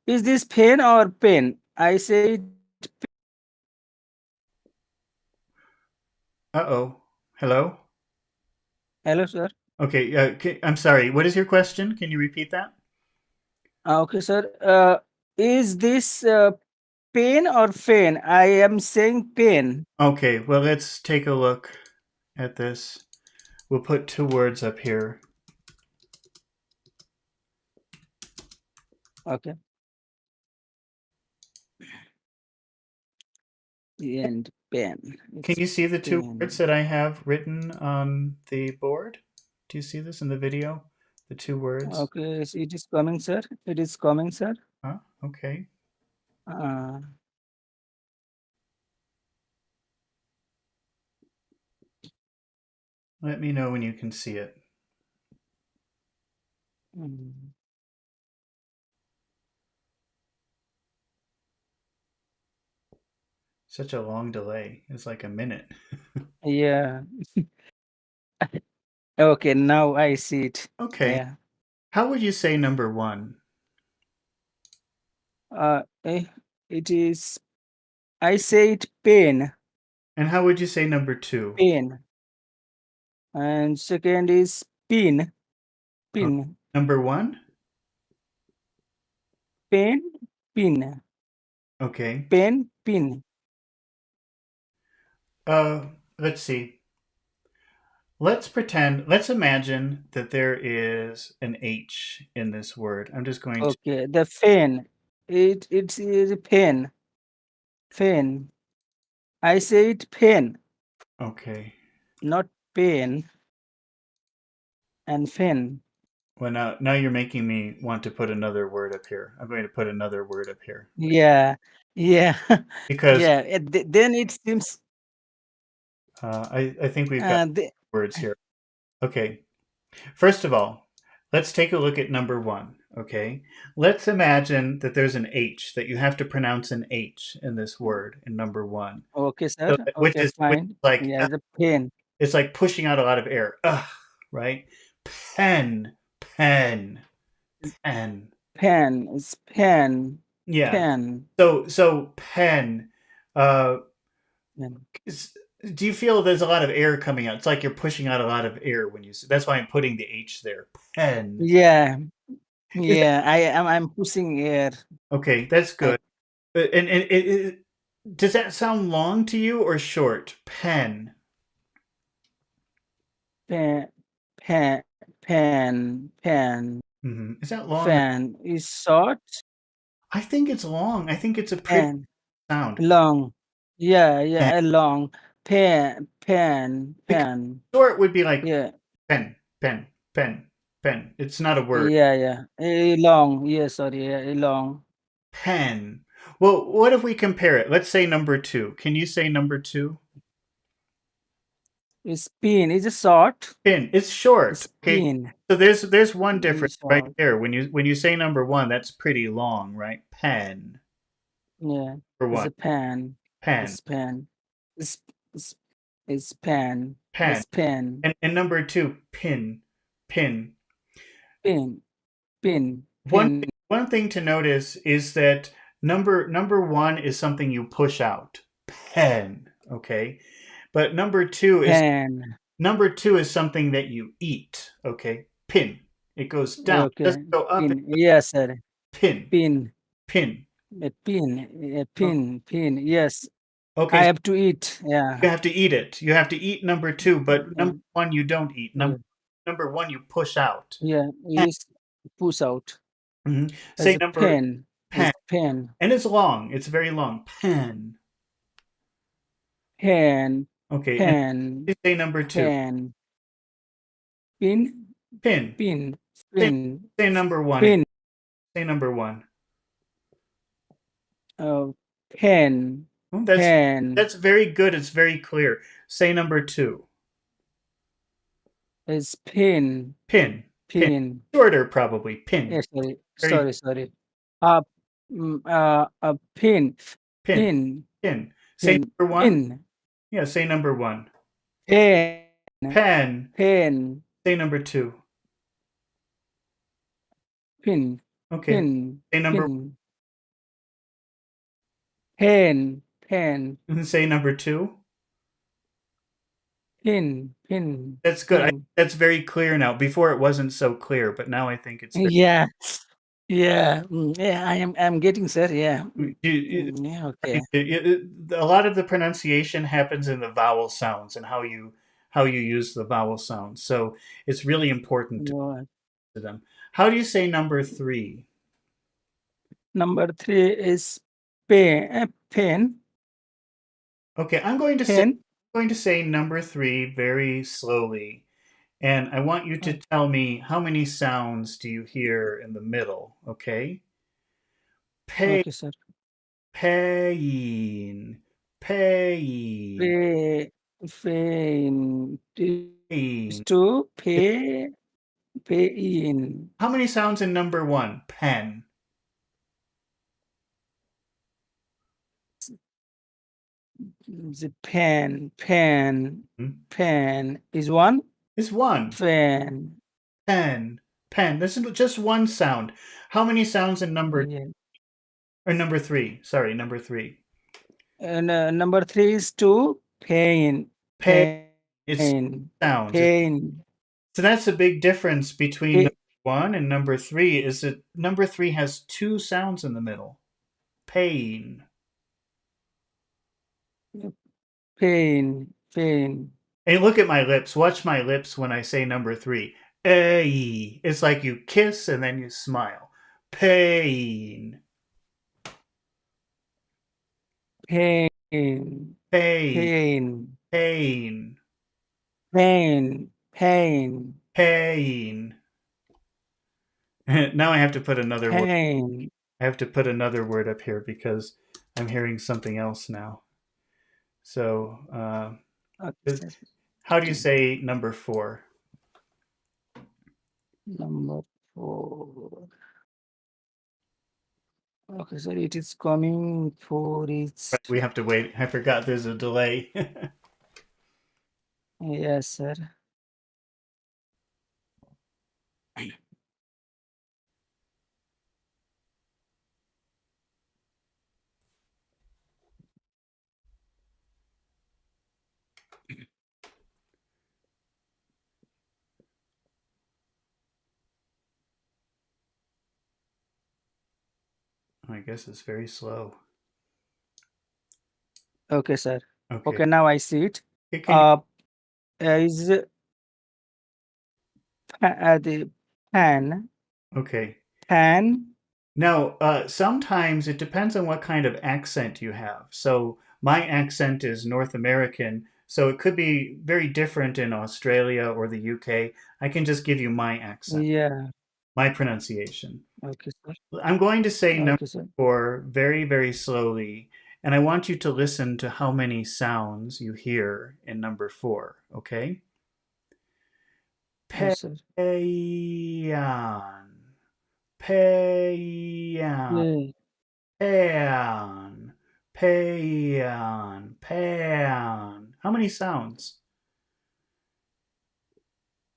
Is this pen or pen? I say it. Uh-oh. Hello? Hello, sir. Okay. I'm sorry. What is your question? Can you repeat that? Okay, sir. Is this pen or fen? I am saying pen. Okay. Well, let's take a look at this. We'll put two words up here. Okay. And pen. Can It's you see the two words pen. that I have written on the board? Do you see this in the video? The two words? Okay, it is coming, sir. It is coming, sir. Huh? Okay. Uh, Let me know when you can see it. mm, Such a long delay. It's like a minute. yeah. Okay, now I see it. Okay. Yeah. How would you say number one? Eh, it is. I say it pen, And how would you say number two? pen, and second is pin, Uh, pin, number one? pen, pin, Okay. pen, pin. Uh, let's see. Let's imagine that there is an H in this word. I'm just going to, Okay, the fen. It's a pen, fen. I say it pen, okay. not pen, and fen. Well, now you're making me want to put another word up here. I'm going to put another word up here Yeah, yeah, because yeah. Then it seems. I think we've got The, words here. Okay. First of all, let's take a look at number one. Okay. Let's imagine that there's an H, that you have to pronounce an H in this word in number one. okay, sir. So which Okay, is fine. like Yeah, the pen. it's like pushing out a lot of air. Ugh, right? Pen, pen, pen. Pen is pen, Yeah. pen, So pen. Uh, pen. is, do you feel there's a lot of air coming out? It's like you're pushing out a lot of air when you. That's why I'm putting the H there. Pen. Yeah, Is that yeah. I'm pushing air. okay? That's I good. Does that sound long to you or short? Pen. pen, pen, pen. Is that long? Fan is short I think it's long. I think it's a pretty and sound. long. Yeah, Pen. yeah, a long. Pen, Because pen. short would be like Yeah, pen, pen, pen, pen. It's not a word. yeah, yeah. A long. Yeah, sorry, yeah, a long. Pen. Well, what if we compare it? Let's say number two. Can you say number two? It's pin. It's a short. Pin. It's short. It's Okay. pin. So there's one difference It's right short. there. When you say number one, that's pretty long, right? Pen. Yeah, For it's one. a pen. Pen. It's pen. It's it's it's pen. Pen. It's pen. And number two, pin. Pin. Pin. Pin. One Pin. one thing to notice is that number one is something you push out. Pen. Okay. But Pen. number two is something that you eat. Okay. Pin. It goes down. It Okay. doesn't go up. It Pin. Yes, sir. pin. Pin. Pin. A pin, a Oh, pin, pin. Yes, I okay. So have to eat. you Yeah, have to eat it. You have to eat number two, but yeah, number one you don't eat. yeah. Number one you push out. Yeah. Pen. Is push out Say as a number pen. pen. Is pen, And it's long. It's very long. Pen. pen, Okay. And pen, you say number two. pen, pin, Pin. pin, Say, pin, say number one again. pin. Say number one. Uh, pen, Oh, pen that's very good. It's very clear. Say number two. is pin, Pin. Pin. pin. Shorter probably. Pin. Yes, sorry, Very sorry, sorry. Uh, a pin, pin. pin, Pin. Say pin, number one. pin, Yeah, say number one. pen, Pen. pen. Say number two. Pin, Okay. pin, Say number pin, pen, pen, say number two. pin, pin, That's good. pin. That's very clear now. Before it wasn't so clear, but now I think it's very. Yeah, yeah, yeah. I'm getting sir. Yeah, yeah. I Okay. think a lot of the pronunciation happens in the vowel sounds and how you use the vowel sounds. So it's really important No. to them. How do you say number three? Number three is pen, pen, Okay, pen. going to say number three very slowly, and I want you to tell me how many sounds do you hear in the middle. Okay, pay, Okay, sir. pain, pain, Pay, pain is pain. to pay in. How many sounds in number one? Pen. The pen, pen, Hmm? pen is one. It's one. Pen. Pen. Pen. This is just one sound. How many sounds in Yeah. number three? Sorry, number three. And number three is to pain, Pay. It's pain, sounds. pain, So that's a big difference between pa- number one and number three. Is that number three has two sounds in the middle. Pain. pain, pain. And look at my lips. Watch my lips when I say number three. Ay. It's like you kiss and then you smile. Pain. Pain, Pain. pain, Pain. pain, pain, Pain. Now I have to put another word. pain. I have to put another word up here because I'm hearing something else now. So, Okay, sir. how do you say number four? Number four. Okay, sir. It is coming for its. We have to wait. I forgot there's a delay. Yes, sir. I guess it's very slow. Okay, sir. Okay. Okay, now I see it. Can you? Uh, is the pan Okay. pan? Now, sometimes it depends on what kind of accent you have. So my accent is North American, so it could be very different in Australia or the UK. I can just give you my accent, Yeah. my pronunciation. Okay, sir. I'm going to say number Okay, sir. four very, very slowly, and I want you to listen to how many sounds you hear in number four, okay? Yes, sir. Payan, payan, Yeah. pan, pan. How many sounds?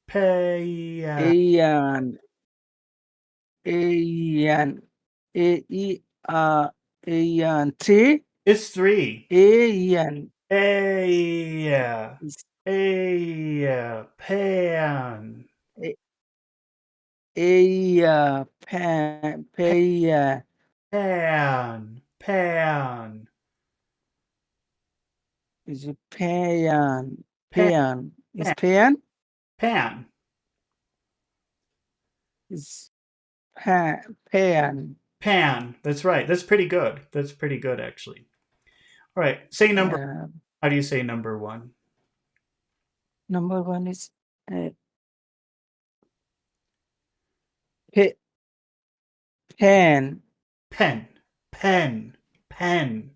Pan. Ayan. Ayan. A E Ayan. Three. It's three. Ayan. A, Is pan, A Aya pan paya pan, is it payan pan, payan is pan, payan pan, is payan. pan. That's right. That's pretty good. That's pretty good, actually. All right. Say number. Uh, How do you say number one? Number one is uh, pa- pan Pen, pen, pen,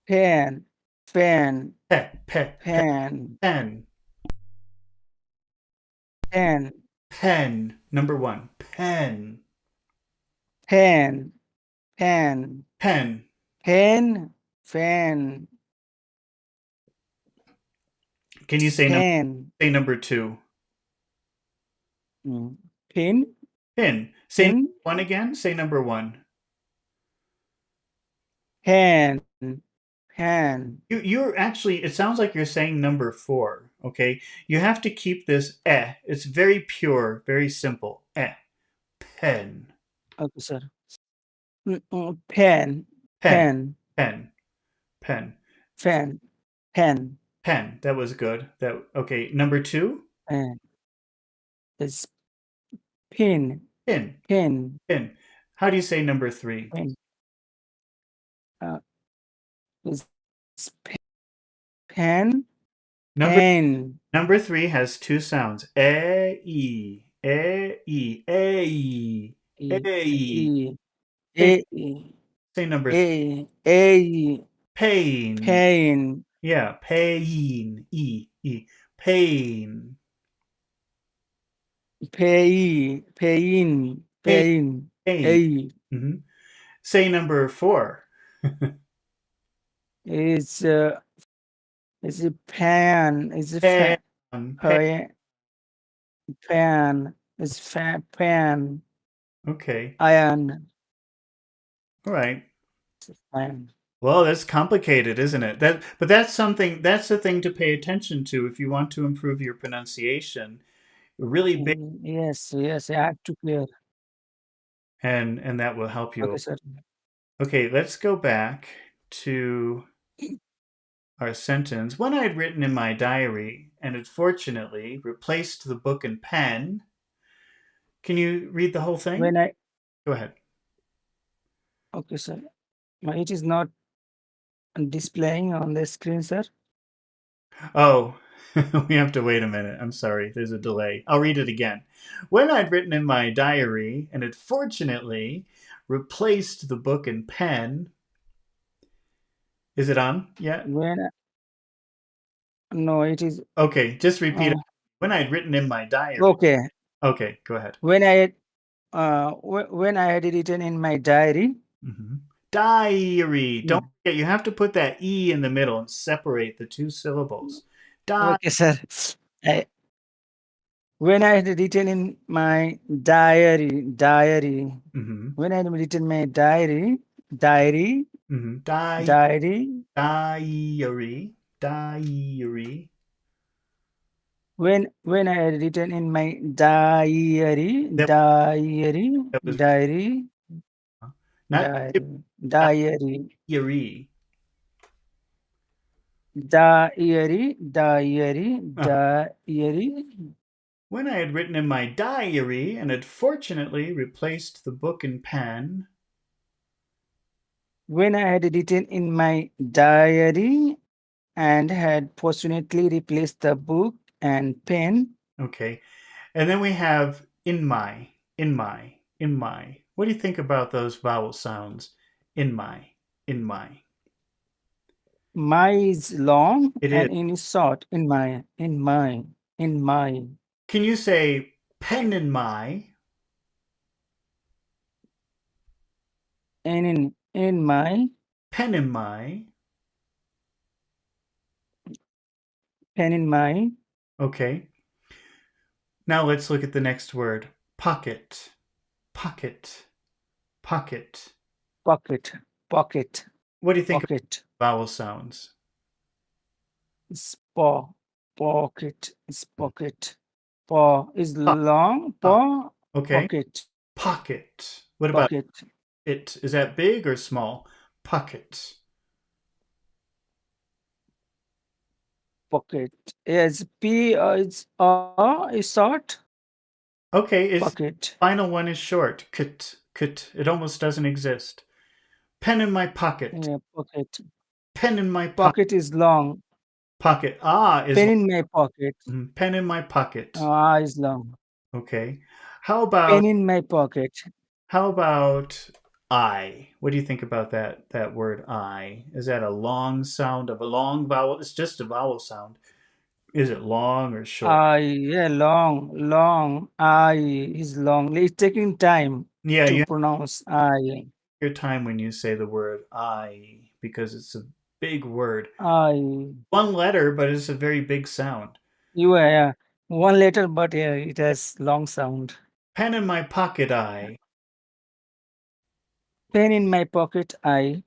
pan pan pet, pan pen, pan pen. Number one. Pen, pan pan pen. pan fan Can you fan say number two? mm, pin Pin. Say number pin one again. Say number one. pan pan. You're actually, it sounds like you're saying number four, okay? You have to keep this eh. It's very pure, very simple. Eh. Pen. Okay, sir. Pen, Pen. pen, Pen. Pen. fan, pen, Pen. That was good. That okay. Number two? and it's pin, Pin. pin, Pin. How do you say number three? pin. Uh, it's pen, Number pen, number three has two sounds. E, e, e, e, e, e. e, Say, e, say number three. a, Pain. pain, Yeah, pain. E, e. Pain. pain, Pain. pain, Pain. a Mhm. Say number four. is is a pan, is a Pan. Pan. pan, pan, is pan, Okay. iron, All right. pan. Well, that's complicated, isn't it? But that's something. That's the thing to pay attention to if you want to improve your pronunciation. Really big, Yes, yes, I have to clear. and that will help you. Okay, sir. Okay, let's go back to our sentence. When I had written in my diary and had fortunately replaced the book and pen. Can you read the whole thing? When I Go ahead. okay, sir. It is not displaying on the screen, sir. Oh, we have to wait a minute. I'm sorry. There's a delay. I'll read it again. When I'd written in my diary and had fortunately replaced the book and pen. Is it on yet? When no, it is Okay, just repeat it. uh, When I'd written in my diary. okay. Okay, go ahead. When I had when I had written in my diary. Hmm. Diary. Yeah. Don't forget, you have to put that E in the middle and separate the two syllables. Di. Okay, sir. I, when I had written in my diary. Hmm. When I had written my diary, Hmm. Di. diary, Diary. Diary. When I had written in my diary, That diary, that was diary, not diary, diary. Uh, diary. when I had written in my diary and had fortunately replaced the book and pen. When I had written in my diary and had fortunately replaced the book and pen. Okay. And then we have in my. What do you think about those vowel sounds? In my, in my. My is long It is. and in is short. In my. Can you say pen in my? And in my, Pen in my. pen in my, Okay. Now let's look at the next word. Pocket. Pocket. Pocket. pocket, pocket, What do you think of pocket, vowel sounds? paw, pocket, pocket. Paw is Pocket. long, paw, Okay. pocket, Pocket. What about pocket, it? Is that big or small? Pocket. pocket. Is P is is short, Okay, is pocket. final one is short. Kut, kut. It almost doesn't exist. Pen in my pocket. Yeah, pocket. Pen in my Pocket is long. pocket. Ah is Pen in my pocket. pen in my pocket. Ah is long. Okay. How about Pen in my pocket. how about I? What do you think about that word I? Is that a long sound of a long vowel? It's just a vowel sound. Is it long or short? I yeah, long. I is long. It's taking time Yeah, to you have pronounce I. your time when you say the word I because it's a big word. I. One letter, but it's a very big sound. You yeah. One letter, but yeah, it has long sound. Pen in my pocket I Pen in my pocket. I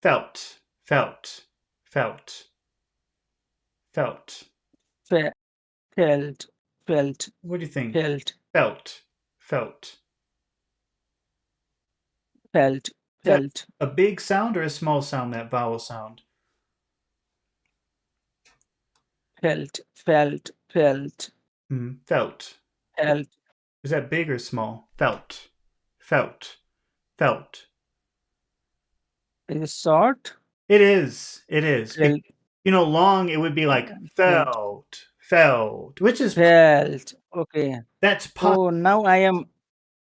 felt, felt, felt, felt. fe- felt, felt, What do you think? felt, Felt, felt. felt, Is that felt, a big sound or a small sound, that vowel sound? felt, Felt. felt. Is that big or small? Felt, felt, felt. Is it short? It is. It is. Because, Felt, long, it would be like felt, felt, felt, which is, felt. Okay. that's possible. Oh, now I am.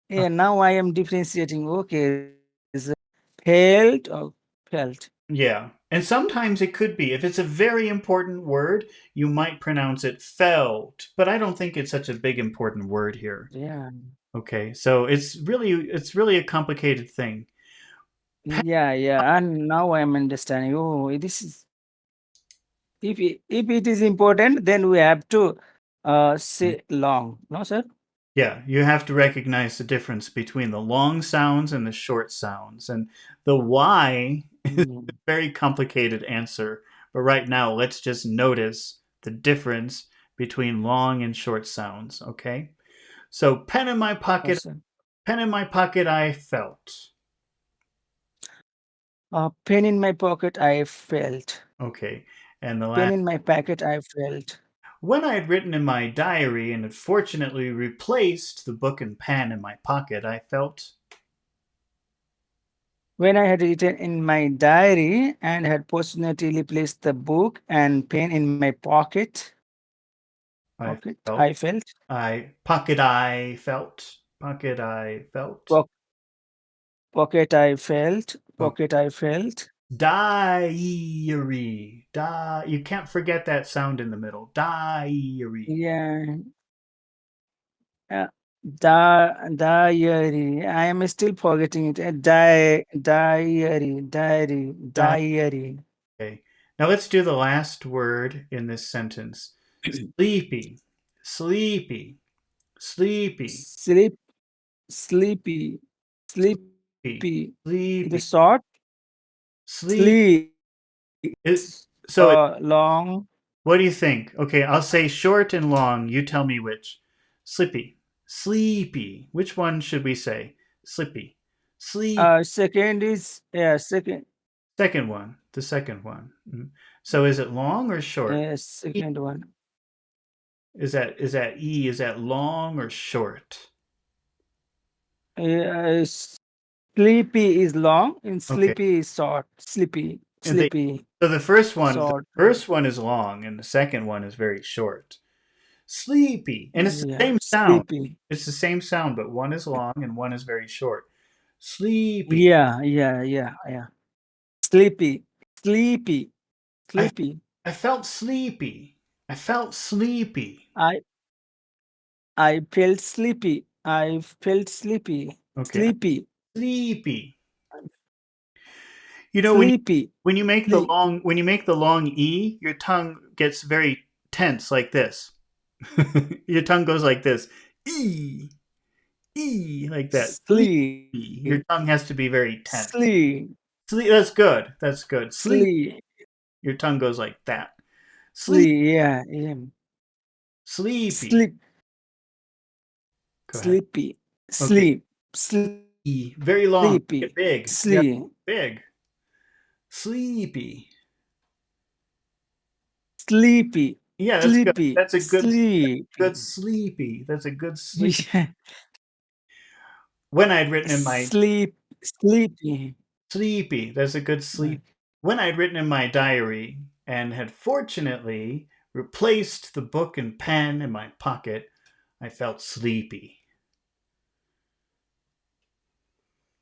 Yeah, now I am differentiating. Okay, is it felt or felt? Yeah. And sometimes it could be. If it's a very important word, you might pronounce it felt. But I don't think it's such a big important word here. Yeah, Okay. So it's really a complicated thing. yeah. And now I am understanding. Oh, this is if it is important, then we have to say long. No, sir. Yeah, you have to recognize the difference between the long sounds and the short sounds. And the why is a Mm, very complicated answer. But right now, let's just notice the difference between long and short sounds, okay? So, yes, sir. pen in my pocket, I felt. Pen in my pocket, I felt. Okay. And the Pen last, in my packet, I felt. when I had written in my diary and had fortunately replaced the book and pen in my pocket, I felt, When I had written in my diary and had fortunately placed the book and pen in my I pocket, felt, I felt. pocket, I felt. Po- pocket, I felt. Okay. Pocket, I felt. Diary. You can't forget that sound in the middle. Diary. Yeah. Uh, diary. I am still forgetting it. Di- Diary. okay. Now let's do the last word in this sentence. Sleepy. Sleepy. Sleepy. Sleep, sleepy, sleepy. Sleepy. It is Sleepy. short. Sleep. Sleep. It, So long. what do you think? Okay, I'll say short and long. You tell me which. Slippy. Sleepy. Which one should we say? Slippy. Sleep. Second is, yeah, second. Second one. The second one. So is it long or short? Second one. Is that E? Is that long or short? Sleepy is long and Okay. sleepy is short. And they Sleepy, so the short. first one is long and the second one is very short. Sleepy. And it's the Yeah, same sound. sleepy. It's the same sound, but one is long and one is very short. Sleepy. Yeah. Sleepy, sleepy, I sleepy. I felt sleepy. I felt sleepy. I I felt sleepy. I felt sleepy. Okay. Sleepy, Sleepy. You know sleepy, when you make the sleep. long E, your tongue gets very tense like this. Your tongue goes like this. E, E, like that. Sleepy. Sleep, Your tongue has to be very tense. sleep, Sleep. That's good. That's good. Sleep. sleep, Your tongue goes like that. Sleep. sleep. Yeah. Sleepy. Sleep, Go ahead. sleepy, Okay. sleep, E. Very long. Get sleepy, big. You got sleep, big. Sleepy. sleepy, Yeah, that's good. sleepy, That's a good sleepy. sleepy. That's a good sleep. Yeah. When I'd written in my Sleep, sleepy. sleepy, that's a good sleep. When I'd written in my diary and had fortunately replaced the book and pen in my pocket, I felt sleepy.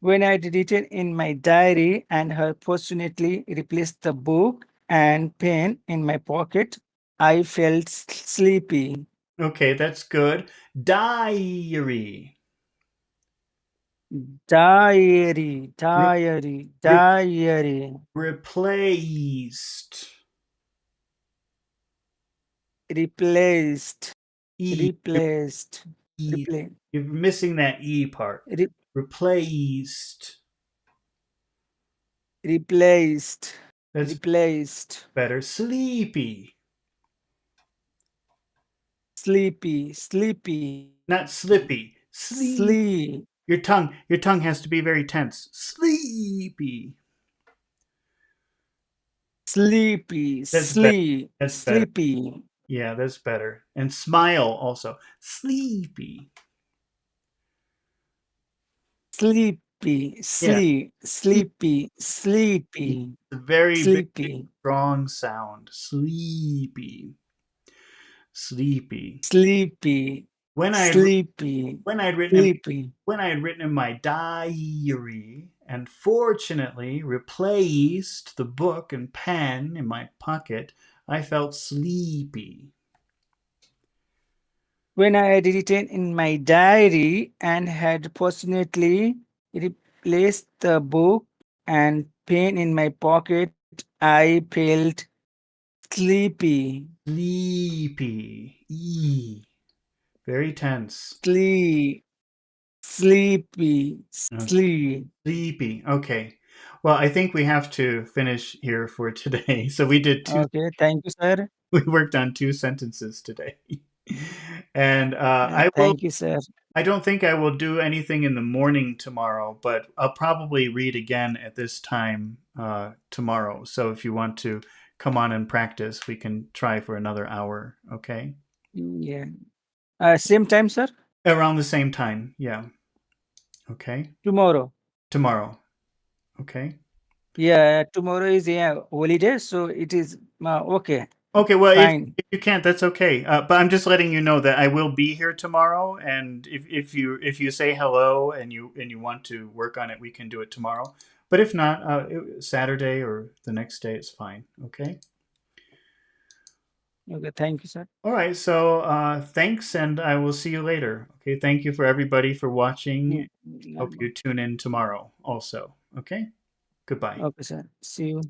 When I did it in my diary and had fortunately replaced the book and pen in my pocket, I felt sleepy. Okay, that's good. Diary. Diary, Re- diary, re- diary. replaced. Replaced, E. replaced, E. replaced, You're missing that E part. Replaced. replaced, That's replaced. better. Sleepy. Sleepy, sleepy, Not slippy. Sleep. sleep, Your tongue has to be very tense. Sleepy. sleepy, That's better. sleep, That's better. sleepy, Yeah, that's better. And smile also. Sleepy. sleepy, Yeah. sleep, Sleepy. sleepy, sleepy, It's a very big, sleepy, strong sound. Sleepy. Sleepy. sleepy, When I sleepy, when I'd written in sleepy. when I had written in my diary and fortunately replaced the book and pen in my pocket, I felt sleepy. When I had written in my diary and had fortunately replaced the book and pen in my pocket, I felt sleepy, Sleepy. E. Very tense. sleep, sleepy, Okay. sleep. Sleepy. Okay. Well, I think we have to finish here for today. So we did two. Okay, thank you, sir. We worked on two sentences today, and I will. Thank you, sir. I don't think I will do anything in the morning tomorrow, but I'll probably read again at this time tomorrow. So if you want to come on and practice, we can try for another hour. Okay. Yeah. Same time, sir. Around the same time. Yeah. Okay. Tomorrow. Tomorrow. Okay. Yeah, tomorrow is a holiday, so it is okay. Okay, well, Fine. if you can't, that's okay. But I'm just letting you know that I will be here tomorrow, and if you say hello and you want to work on it, we can do it tomorrow. But if not, Saturday or the next day, it's fine. Okay. Okay, thank you, sir. All right. So thanks, and I will see you later. Okay. Thank you for everybody for watching. Hope you tune in tomorrow also. Okay. Goodbye. Okay, sir. See you.